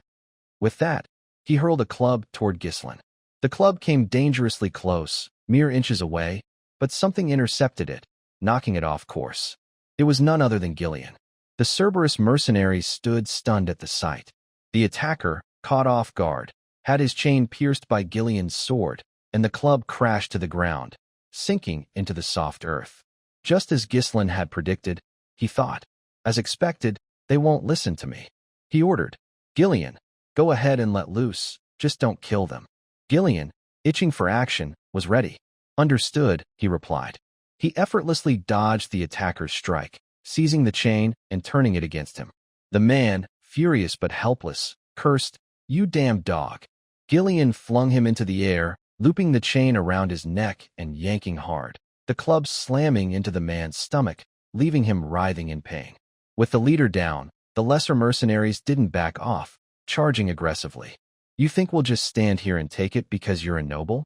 With that, he hurled a club toward Gislin. The club came dangerously close, mere inches away, but something intercepted it, knocking it off course. It was none other than Gillian. The Cerberus mercenaries stood stunned at the sight. The attacker, caught off guard, had his chain pierced by Gillian's sword, and the club crashed to the ground, sinking into the soft earth. Just as Gislin had predicted, he thought, "As expected, they won't listen to me." He ordered, "Gillian, go ahead and let loose, just don't kill them." Gillian, itching for action, was ready. "Understood," he replied. He effortlessly dodged the attacker's strike, seizing the chain and turning it against him. The man, furious but helpless, cursed, "You damn dog." Gillian flung him into the air, looping the chain around his neck and yanking hard, the club slamming into the man's stomach, leaving him writhing in pain. With the leader down, the lesser mercenaries didn't back off, charging aggressively. "You think we'll just stand here and take it because you're a noble?"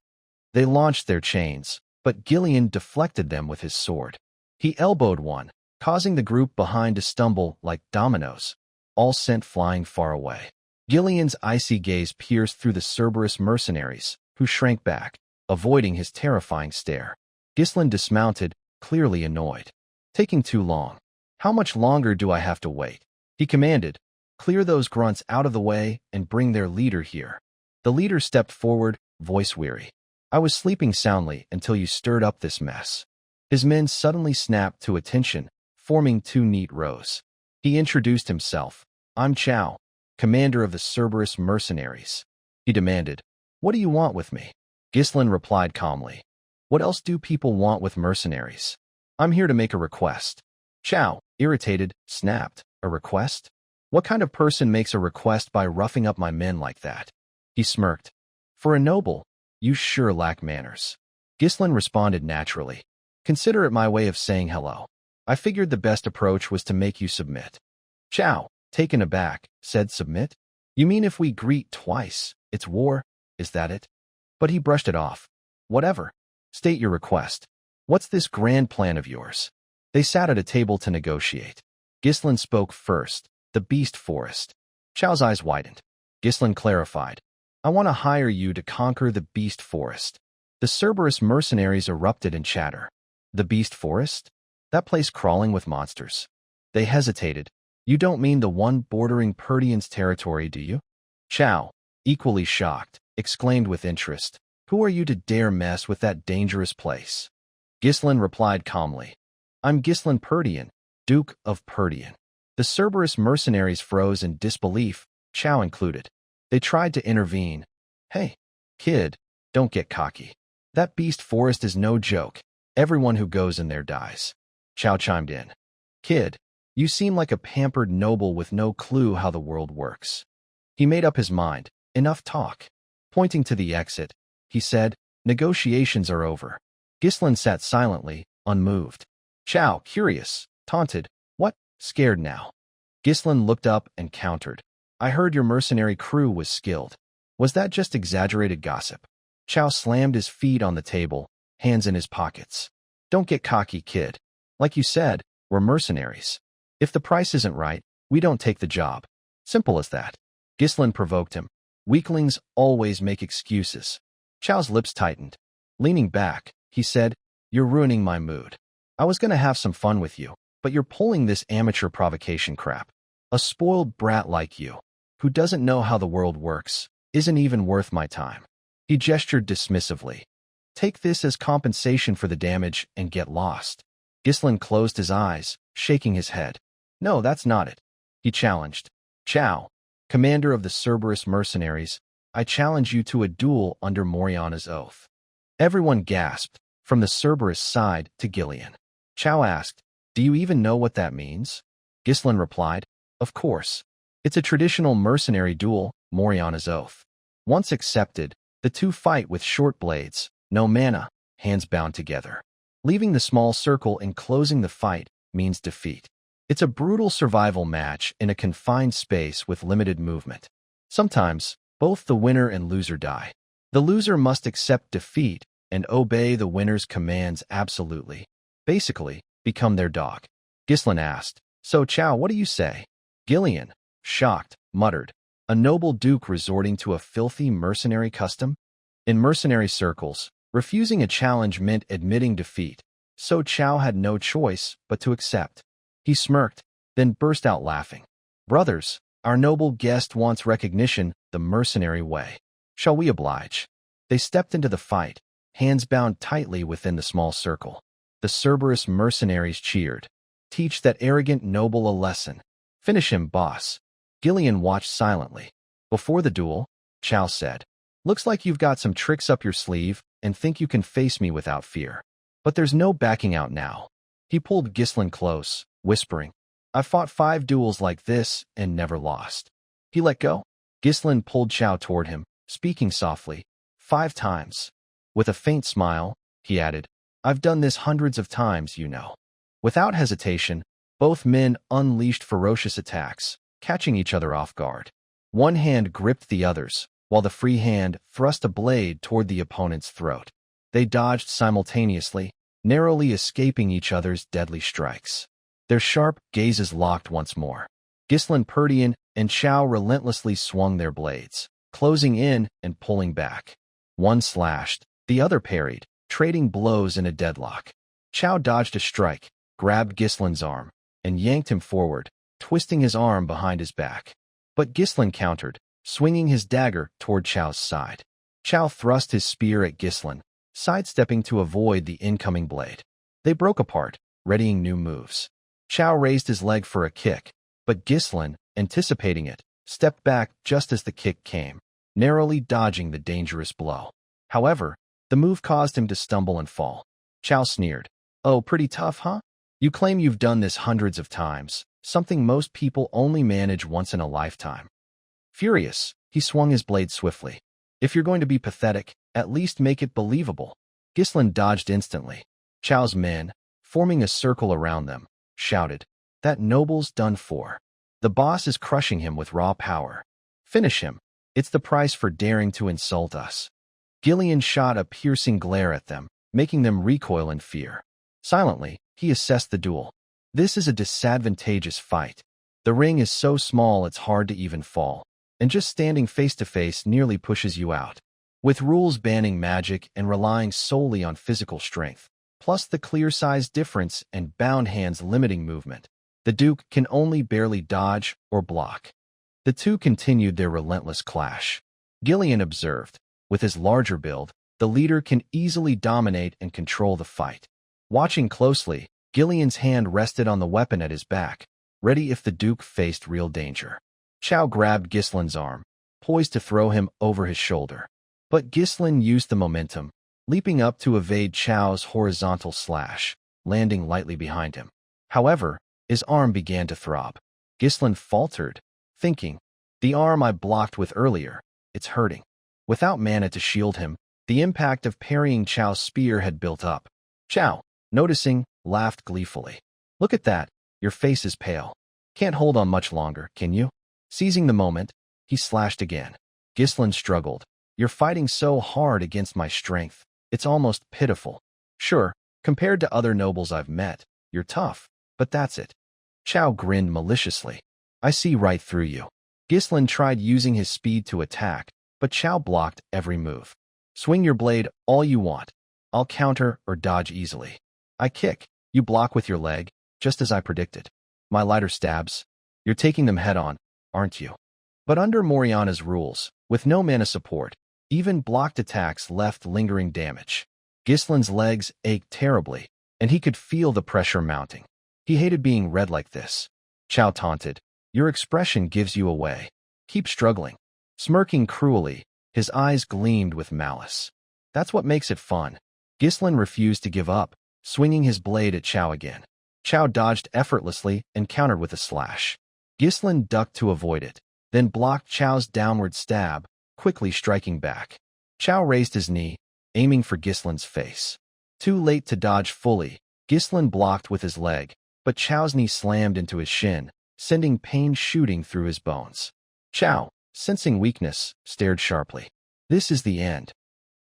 They launched their chains, but Gillian deflected them with his sword. He elbowed one, causing the group behind to stumble like dominoes, all sent flying far away. Gillian's icy gaze pierced through the Cerberus mercenaries, who shrank back, avoiding his terrifying stare. Gislin dismounted, clearly annoyed. "Taking too long. How much longer do I have to wait?" He commanded, "Clear those grunts out of the way and bring their leader here." The leader stepped forward, voice weary. "I was sleeping soundly until you stirred up this mess." His men suddenly snapped to attention, forming two neat rows. He introduced himself. "I'm Chow, commander of the Cerberus mercenaries." He demanded, "What do you want with me?" Gislin replied calmly, "What else do people want with mercenaries? I'm here to make a request." Chow, irritated, snapped, "A request? What kind of person makes a request by roughing up my men like that?" He smirked. "For a noble, you sure lack manners." Gislin responded naturally. "Consider it my way of saying hello. I figured the best approach was to make you submit." Chow, taken aback, said, "Submit? You mean if we greet twice, it's war? Is that it?" But he brushed it off. "Whatever. State your request. What's this grand plan of yours?" They sat at a table to negotiate. Gislin spoke first, "The beast forest." Chow's eyes widened. Gislin clarified, "I want to hire you to conquer the beast forest." The Cerberus mercenaries erupted in chatter. "The beast forest? That place crawling with monsters?" They hesitated. "You don't mean the one bordering Perdian's territory, do you?" Chow, equally shocked, exclaimed with interest, "Who are you to dare mess with that dangerous place?" Gislin replied calmly, "I'm Gislin Perdian, Duke of Perdian." The Cerberus mercenaries froze in disbelief, Chow included. They tried to intervene. "Hey, kid, don't get cocky. That beast forest is no joke. Everyone who goes in there dies." Chow chimed in. "Kid, you seem like a pampered noble with no clue how the world works." He made up his mind. Enough talk. Pointing to the exit, he said, "Negotiations are over." Gislin sat silently, unmoved. Chow, curious, taunted, "What? Scared now?" Gislin looked up and countered, I heard your mercenary crew was skilled. Was that just exaggerated gossip? Chow slammed his feet on the table, hands in his pockets. Don't get cocky, kid. Like you said, we're mercenaries. If the price isn't right, we don't take the job. Simple as that. Ghislain provoked him. Weaklings always make excuses. Chow's lips tightened. Leaning back, he said, You're ruining my mood. I was gonna have some fun with you, but you're pulling this amateur provocation crap. A spoiled brat like you, who doesn't know how the world works, isn't even worth my time. He gestured dismissively. Take this as compensation for the damage and get lost. Ghislain closed his eyes, shaking his head. No, that's not it. He challenged. Chow, commander of the Cerberus mercenaries, I challenge you to a duel under Moriana's oath. Everyone gasped, from the Cerberus side to Gillian. Chow asked, Do you even know what that means? Ghislain replied, Of course. It's a traditional mercenary duel, Moriana's oath. Once accepted, the two fight with short blades, no mana, hands bound together. Leaving the small circle and closing the fight means defeat. It's a brutal survival match in a confined space with limited movement. Sometimes, both the winner and loser die. The loser must accept defeat and obey the winner's commands absolutely. Basically, become their dog. Ghislain asked, So Chow, what do you say? Gillian, shocked, muttered, A noble duke resorting to a filthy mercenary custom? In mercenary circles, refusing a challenge meant admitting defeat, so Chow had no choice but to accept. He smirked, then burst out laughing. Brothers, our noble guest wants recognition the mercenary way. Shall we oblige? They stepped into the fight, hands bound tightly within the small circle. The Cerberus mercenaries cheered. Teach that arrogant noble a lesson. Finish him, boss. Gillian watched silently. Before the duel, Chow said, Looks like you've got some tricks up your sleeve and think you can face me without fear. But there's no backing out now. He pulled Ghislain close, whispering, I've fought 5 duels like this and never lost. He let go. Ghislain pulled Chow toward him, speaking softly, 5 times. With a faint smile, he added, I've done this hundreds of times, you know. Without hesitation, both men unleashed ferocious attacks, catching each other off guard. One hand gripped the other's, while the free hand thrust a blade toward the opponent's throat. They dodged simultaneously, narrowly escaping each other's deadly strikes. Their sharp gazes locked once more. Ghislain Perdian and Chow relentlessly swung their blades, closing in and pulling back. One slashed, the other parried, trading blows in a deadlock. Chow dodged a strike, grabbed Ghislain's arm, and yanked him forward, twisting his arm behind his back. But Ghislain countered, swinging his dagger toward Chow's side. Chow thrust his spear at Ghislain, sidestepping to avoid the incoming blade. They broke apart, readying new moves. Chow raised his leg for a kick, but Ghislain, anticipating it, stepped back just as the kick came, narrowly dodging the dangerous blow. However, the move caused him to stumble and fall. Chow sneered, Oh, pretty tough, huh? You claim you've done this hundreds of times, something most people only manage once in a lifetime. Furious, he swung his blade swiftly. If you're going to be pathetic, at least make it believable. Ghislain dodged instantly. Chow's men, forming a circle around them, shouted, That noble's done for. The boss is crushing him with raw power. Finish him. It's the price for daring to insult us. Gillian shot a piercing glare at them, making them recoil in fear. Silently, he assessed the duel. This is a disadvantageous fight. The ring is so small it's hard to even fall, and just standing face to face nearly pushes you out. With rules banning magic and relying solely on physical strength, plus the clear size difference and bound hands limiting movement, the Duke can only barely dodge or block. The two continued their relentless clash. Gillian observed, with his larger build, the leader can easily dominate and control the fight. Watching closely, Gillian's hand rested on the weapon at his back, ready if the Duke faced real danger. Chow grabbed Ghislain's arm, poised to throw him over his shoulder. But Ghislain used the momentum, leaping up to evade Chow's horizontal slash, landing lightly behind him. However, his arm began to throb. Ghislain faltered, thinking, The arm I blocked with earlier, it's hurting. Without mana to shield him, the impact of parrying Chow's spear had built up. Chow, noticing, laughed gleefully. Look at that, your face is pale. Can't hold on much longer, can you? Seizing the moment, he slashed again. Ghislain struggled. You're fighting so hard against my strength. It's almost pitiful. Sure, compared to other nobles I've met, you're tough, but that's it. Chow grinned maliciously. I see right through you. Ghislain tried using his speed to attack, but Chow blocked every move. Swing your blade all you want. I'll counter or dodge easily. I kick. You block with your leg, just as I predicted. My lighter stabs. You're taking them head-on, aren't you? But under Moriana's rules, with no mana support, even blocked attacks left lingering damage. Ghislain's legs ached terribly, and he could feel the pressure mounting. He hated being read like this. Chow taunted. Your expression gives you away. Keep struggling. Smirking cruelly, his eyes gleamed with malice. That's what makes it fun. Ghislain refused to give up, swinging his blade at Chow again. Chow dodged effortlessly and countered with a slash. Ghislain ducked to avoid it, then blocked Chow's downward stab, quickly striking back. Chow raised his knee, aiming for Ghislain's face. Too late to dodge fully, Ghislain blocked with his leg, but Chow's knee slammed into his shin, sending pain shooting through his bones. Chow, sensing weakness, stared sharply. This is the end.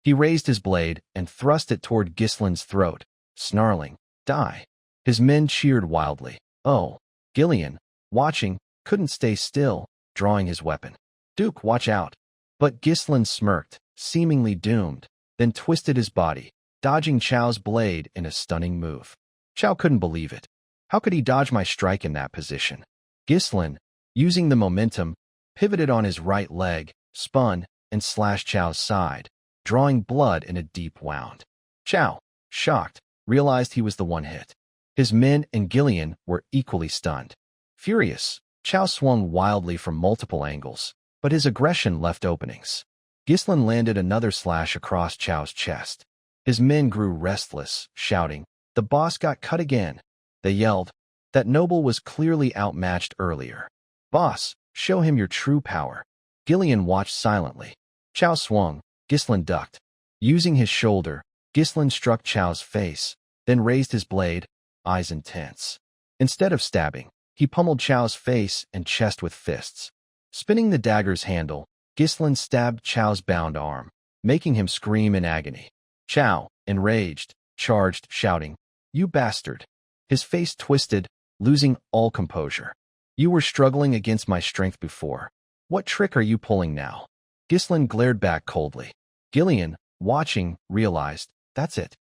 He raised his blade and thrust it toward Ghislain's throat, snarling, Die. His men cheered wildly. Oh, Gillian, watching, couldn't stay still, drawing his weapon. Duke, watch out. But Ghislain smirked, seemingly doomed, then twisted his body, dodging Chow's blade in a stunning move. Chow couldn't believe it. How could he dodge my strike in that position? Ghislain, using the momentum, pivoted on his right leg, spun, and slashed Chow's side, drawing blood in a deep wound. Chow, shocked, realized he was the one hit. His men and Gillian were equally stunned. Furious, Chow swung wildly from multiple angles, but his aggression left openings. Ghislain landed another slash across Chow's chest. His men grew restless, shouting, The boss got cut again. They yelled. That noble was clearly outmatched earlier. Boss, show him your true power. Gillian watched silently. Chow swung. Ghislain ducked. Using his shoulder, Ghislain struck Chow's face, then raised his blade, eyes intense. Instead of stabbing, he pummeled Chow's face and chest with fists. Spinning the dagger's handle, Ghislain stabbed Chow's bound arm, making him scream in agony. Chow, enraged, charged, shouting, You bastard! His face twisted, losing all composure. You were struggling against my strength before. What trick are you pulling now? Ghislain glared back coldly. Gillian, watching, realized, that's it.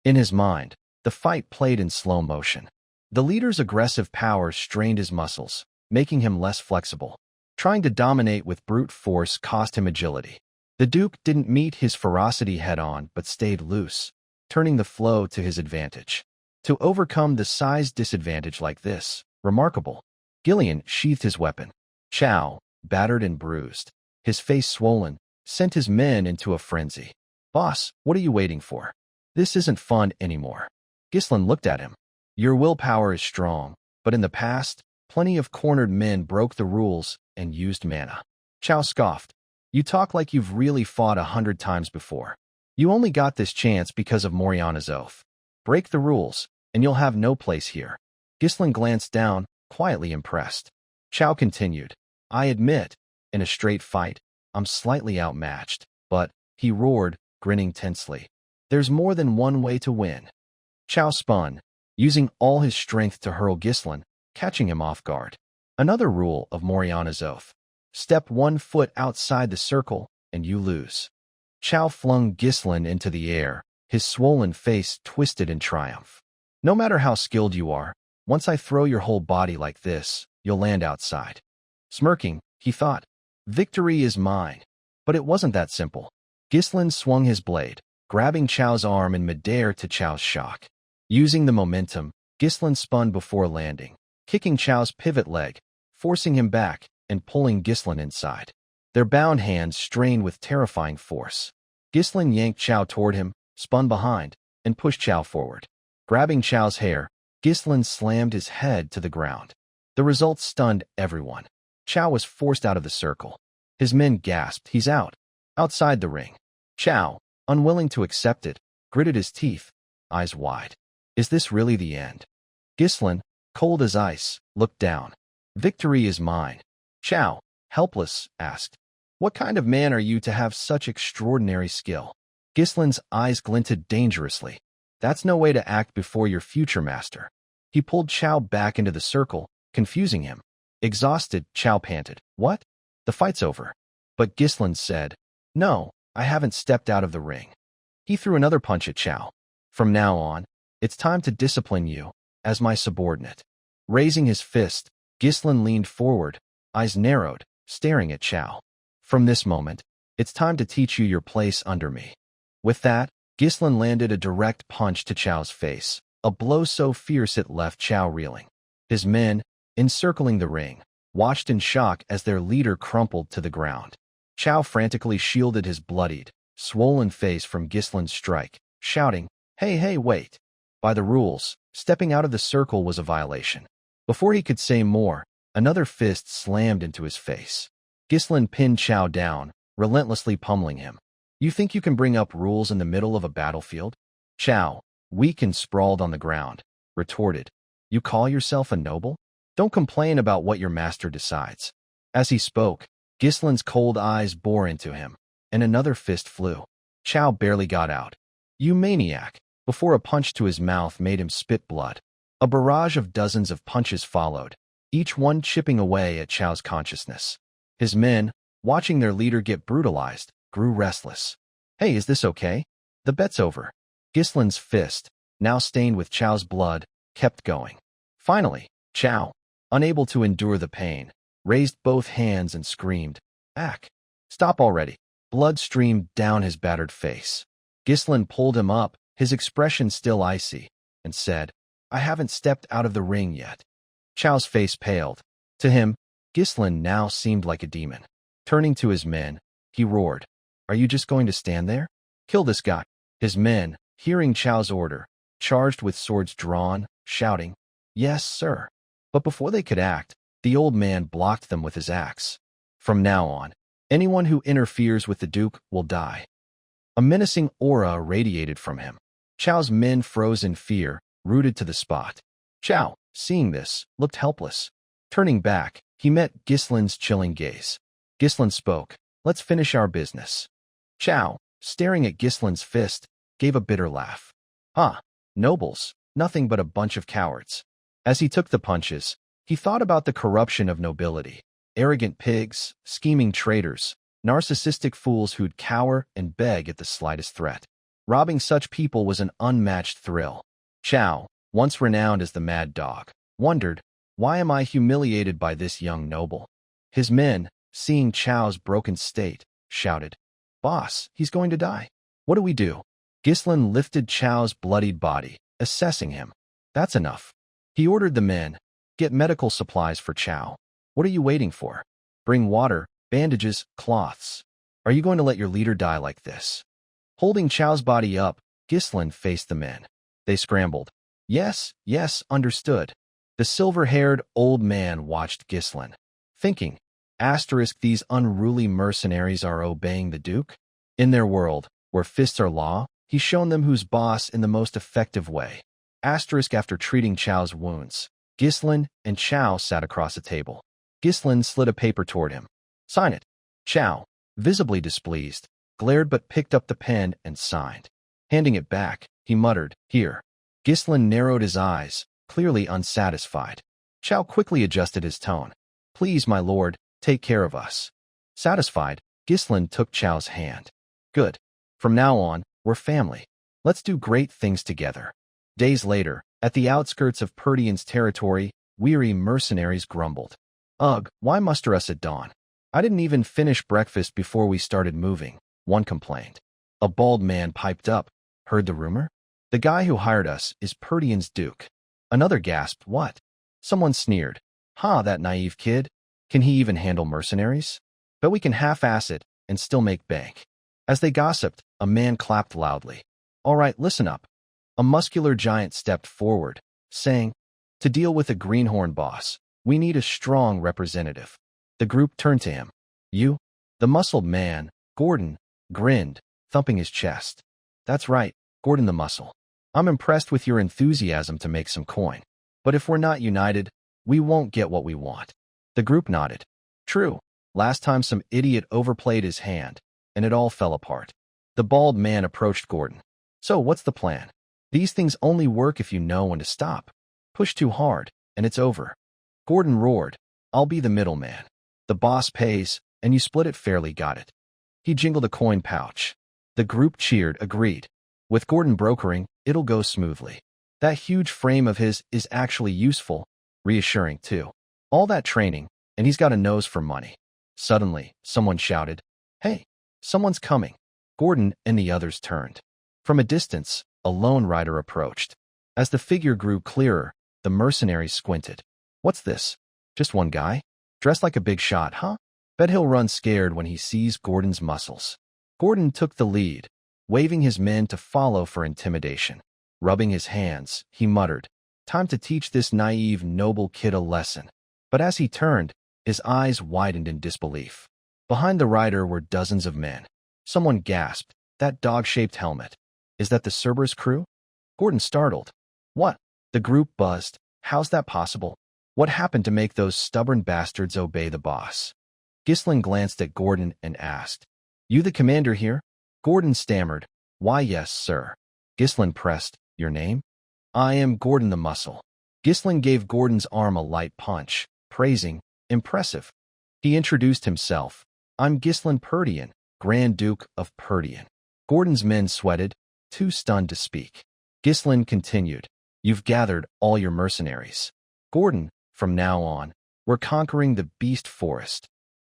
In his mind, the fight played in slow motion. The leader's aggressive power strained his muscles, making him less flexible. Trying to dominate with brute force cost him agility. The Duke didn't meet his ferocity head-on but stayed loose, turning the flow to his advantage. To overcome the size disadvantage like this, remarkable. Gillian sheathed his weapon. Chow, battered and bruised, his face swollen, sent his men into a frenzy. Boss, what are you waiting for? This isn't fun anymore. Ghislain looked at him. Your willpower is strong, but in the past, plenty of cornered men broke the rules and used mana. Chow scoffed. You talk like you've really fought 100 times before. You only got this chance because of Moriana's oath. Break the rules, and you'll have no place here. Ghislain glanced down, quietly impressed. Chow continued. I admit, in a straight fight, I'm slightly outmatched, but, he roared, grinning tensely. There's more than one way to win. Chow spun, using all his strength to hurl Ghislain, catching him off guard. Another rule of Moriana's oath. Step 1 foot outside the circle, and you lose. Chow flung Ghislain into the air, his swollen face twisted in triumph. No matter how skilled you are, once I throw your whole body like this, you'll land outside. Smirking, he thought, victory is mine. But it wasn't that simple. Ghislain swung his blade, grabbing Chow's arm in midair to Chow's shock. Using the momentum, Ghislain spun before landing, kicking Chow's pivot leg, forcing him back and pulling Ghislain inside. Their bound hands strained with terrifying force. Ghislain yanked Chow toward him, spun behind, and pushed Chow forward. Grabbing Chow's hair, Ghislain slammed his head to the ground. The result stunned everyone. Chow was forced out of the circle. His men gasped, he's out. Outside the ring. Chow, unwilling to accept it, gritted his teeth, eyes wide. Is this really the end? Ghislain, cold as ice, looked down. Victory is mine. Chow, helpless, asked, "What kind of man are you to have such extraordinary skill?" Gislin's eyes glinted dangerously. "That's no way to act before your future master." He pulled Chow back into the circle, confusing him. Exhausted, Chow panted, "What? The fight's over." But Gislin said, "No, I haven't stepped out of the ring." He threw another punch at Chow. "From now on, it's time to discipline you, as my subordinate." Raising his fist, Gislin leaned forward, eyes narrowed, staring at Chow. "From this moment, it's time to teach you your place under me." With that, Gislin landed a direct punch to Chow's face, a blow so fierce it left Chow reeling. His men, encircling the ring, watched in shock as their leader crumpled to the ground. Chow frantically shielded his bloodied, swollen face from Gislin's strike, shouting, Hey, wait. By the rules, stepping out of the circle was a violation." Before he could say more, another fist slammed into his face. Gislin pinned Chow down, relentlessly pummeling him. "You think you can bring up rules in the middle of a battlefield?" Chow, weak and sprawled on the ground, retorted, "You call yourself a noble? Don't complain about what your master decides." As he spoke, Gislin's cold eyes bore into him, and another fist flew. Chow barely got out. "You maniac," before a punch to his mouth made him spit blood. A barrage of dozens of punches followed, each one chipping away at Chow's consciousness. His men, watching their leader get brutalized, grew restless. "Hey, is this okay? The bet's over." Gislin's fist, now stained with Chow's blood, kept going. Finally, Chow, unable to endure the pain, raised both hands and screamed, "Ack! Stop already." Blood streamed down his battered face. Gislin pulled him up, his expression still icy, and said, "I haven't stepped out of the ring yet." Chow's face paled. To him, Gislin now seemed like a demon. Turning to his men, he roared, "Are you just going to stand there? Kill this guy." His men, hearing Chow's order, charged with swords drawn, shouting, "Yes, sir." But before they could act, the old man blocked them with his axe. "From now on, anyone who interferes with the Duke will die." A menacing aura radiated from him. Chow's men froze in fear, rooted to the spot. Chow, seeing this, looked helpless. Turning back, he met Gislin's chilling gaze. Gislin spoke, "Let's finish our business." Chow, staring at Gislin's fist, gave a bitter laugh. Nobles, nothing but a bunch of cowards." As he took the punches, he thought about the corruption of nobility. Arrogant pigs, scheming traitors, narcissistic fools who'd cower and beg at the slightest threat. Robbing such people was an unmatched thrill. Chow, once renowned as the Mad Dog, wondered, "Why am I humiliated by this young noble?" His men, seeing Chow's broken state, shouted, "Boss, he's going to die. What do we do?" Gislin lifted Chow's bloodied body, assessing him. "That's enough." He ordered the men, "Get medical supplies for Chow. What are you waiting for? Bring water, bandages, cloths. Are you going to let your leader die like this?" Holding Chow's body up, Gislin faced the men. They scrambled. Yes, understood." The silver-haired old man watched Gislin, thinking, these unruly mercenaries are obeying the Duke? In their world, where fists are law, he's shown them who's boss in the most effective way. After treating Chow's wounds, Gislin and Chow sat across a table. Gislin slid a paper toward him. "Sign it." Chow, visibly displeased, glared but picked up the pen and signed. Handing it back, he muttered, "Here." Gislin narrowed his eyes, clearly unsatisfied. Chow quickly adjusted his tone. "Please, my lord, take care of us." Satisfied, Gislin took Chow's hand. "Good. From now on, we're family. Let's do great things together." Days later, at the outskirts of Perdian's territory, weary mercenaries grumbled. "Ugh, why muster us at dawn? I didn't even finish breakfast before we started moving," one complained. A bald man piped up, "Heard the rumor? The guy who hired us is Perdian's Duke." Another gasped, "What?" Someone sneered, that naive kid. Can he even handle mercenaries? Bet we can half-ass it and still make bank." As they gossiped, a man clapped loudly. "All right, listen up." A muscular giant stepped forward, saying, "To deal with a greenhorn boss, we need a strong representative." The group turned to him. "You?" The muscled man, Gordon, grinned, thumping his chest. "That's right, Gordon the Muscle. I'm impressed with your enthusiasm to make some coin. But if we're not united, we won't get what we want." The group nodded. "True. Last time some idiot overplayed his hand, and it all fell apart. The bald man approached Gordon. So what's the plan? These things only work if you know when to stop. Push too hard, and it's over. Gordon roared, I'll be the middleman. The boss pays, and you split it fairly, got it? He jingled a coin pouch. The group cheered, agreed. With Gordon brokering, it'll go smoothly. That huge frame of his is actually useful, reassuring too. All that training, and he's got a nose for money. Suddenly, someone shouted, Hey, someone's coming. Gordon and the others turned. From a distance, a lone rider approached. As the figure grew clearer, the mercenary squinted. What's this? Just one guy? Dressed like a big shot, huh? Bet he'll run scared when he sees Gordon's muscles. Gordon took the lead, waving his men to follow for intimidation. Rubbing his hands, he muttered, Time to teach this naive, noble kid a lesson. But as he turned, his eyes widened in disbelief. Behind the rider were dozens of men. Someone gasped, That dog-shaped helmet. Is that the Cerberus crew? Gordon startled. What? The group buzzed. How's that possible? What happened to make those stubborn bastards obey the boss? Ghislaine glanced at Gordon and asked, You the commander here? Gordon stammered, Why yes, sir. Ghislaine pressed, Your name? I am Gordon the Muscle. Ghislaine gave Gordon's arm a light punch, praising, Impressive. He introduced himself. I'm Ghislaine Perdian, Grand Duke of Perdian. Gordon's men sweated, too stunned to speak. Ghislaine continued, You've gathered all your mercenaries. Gordon, from now on, we're conquering the beast forest.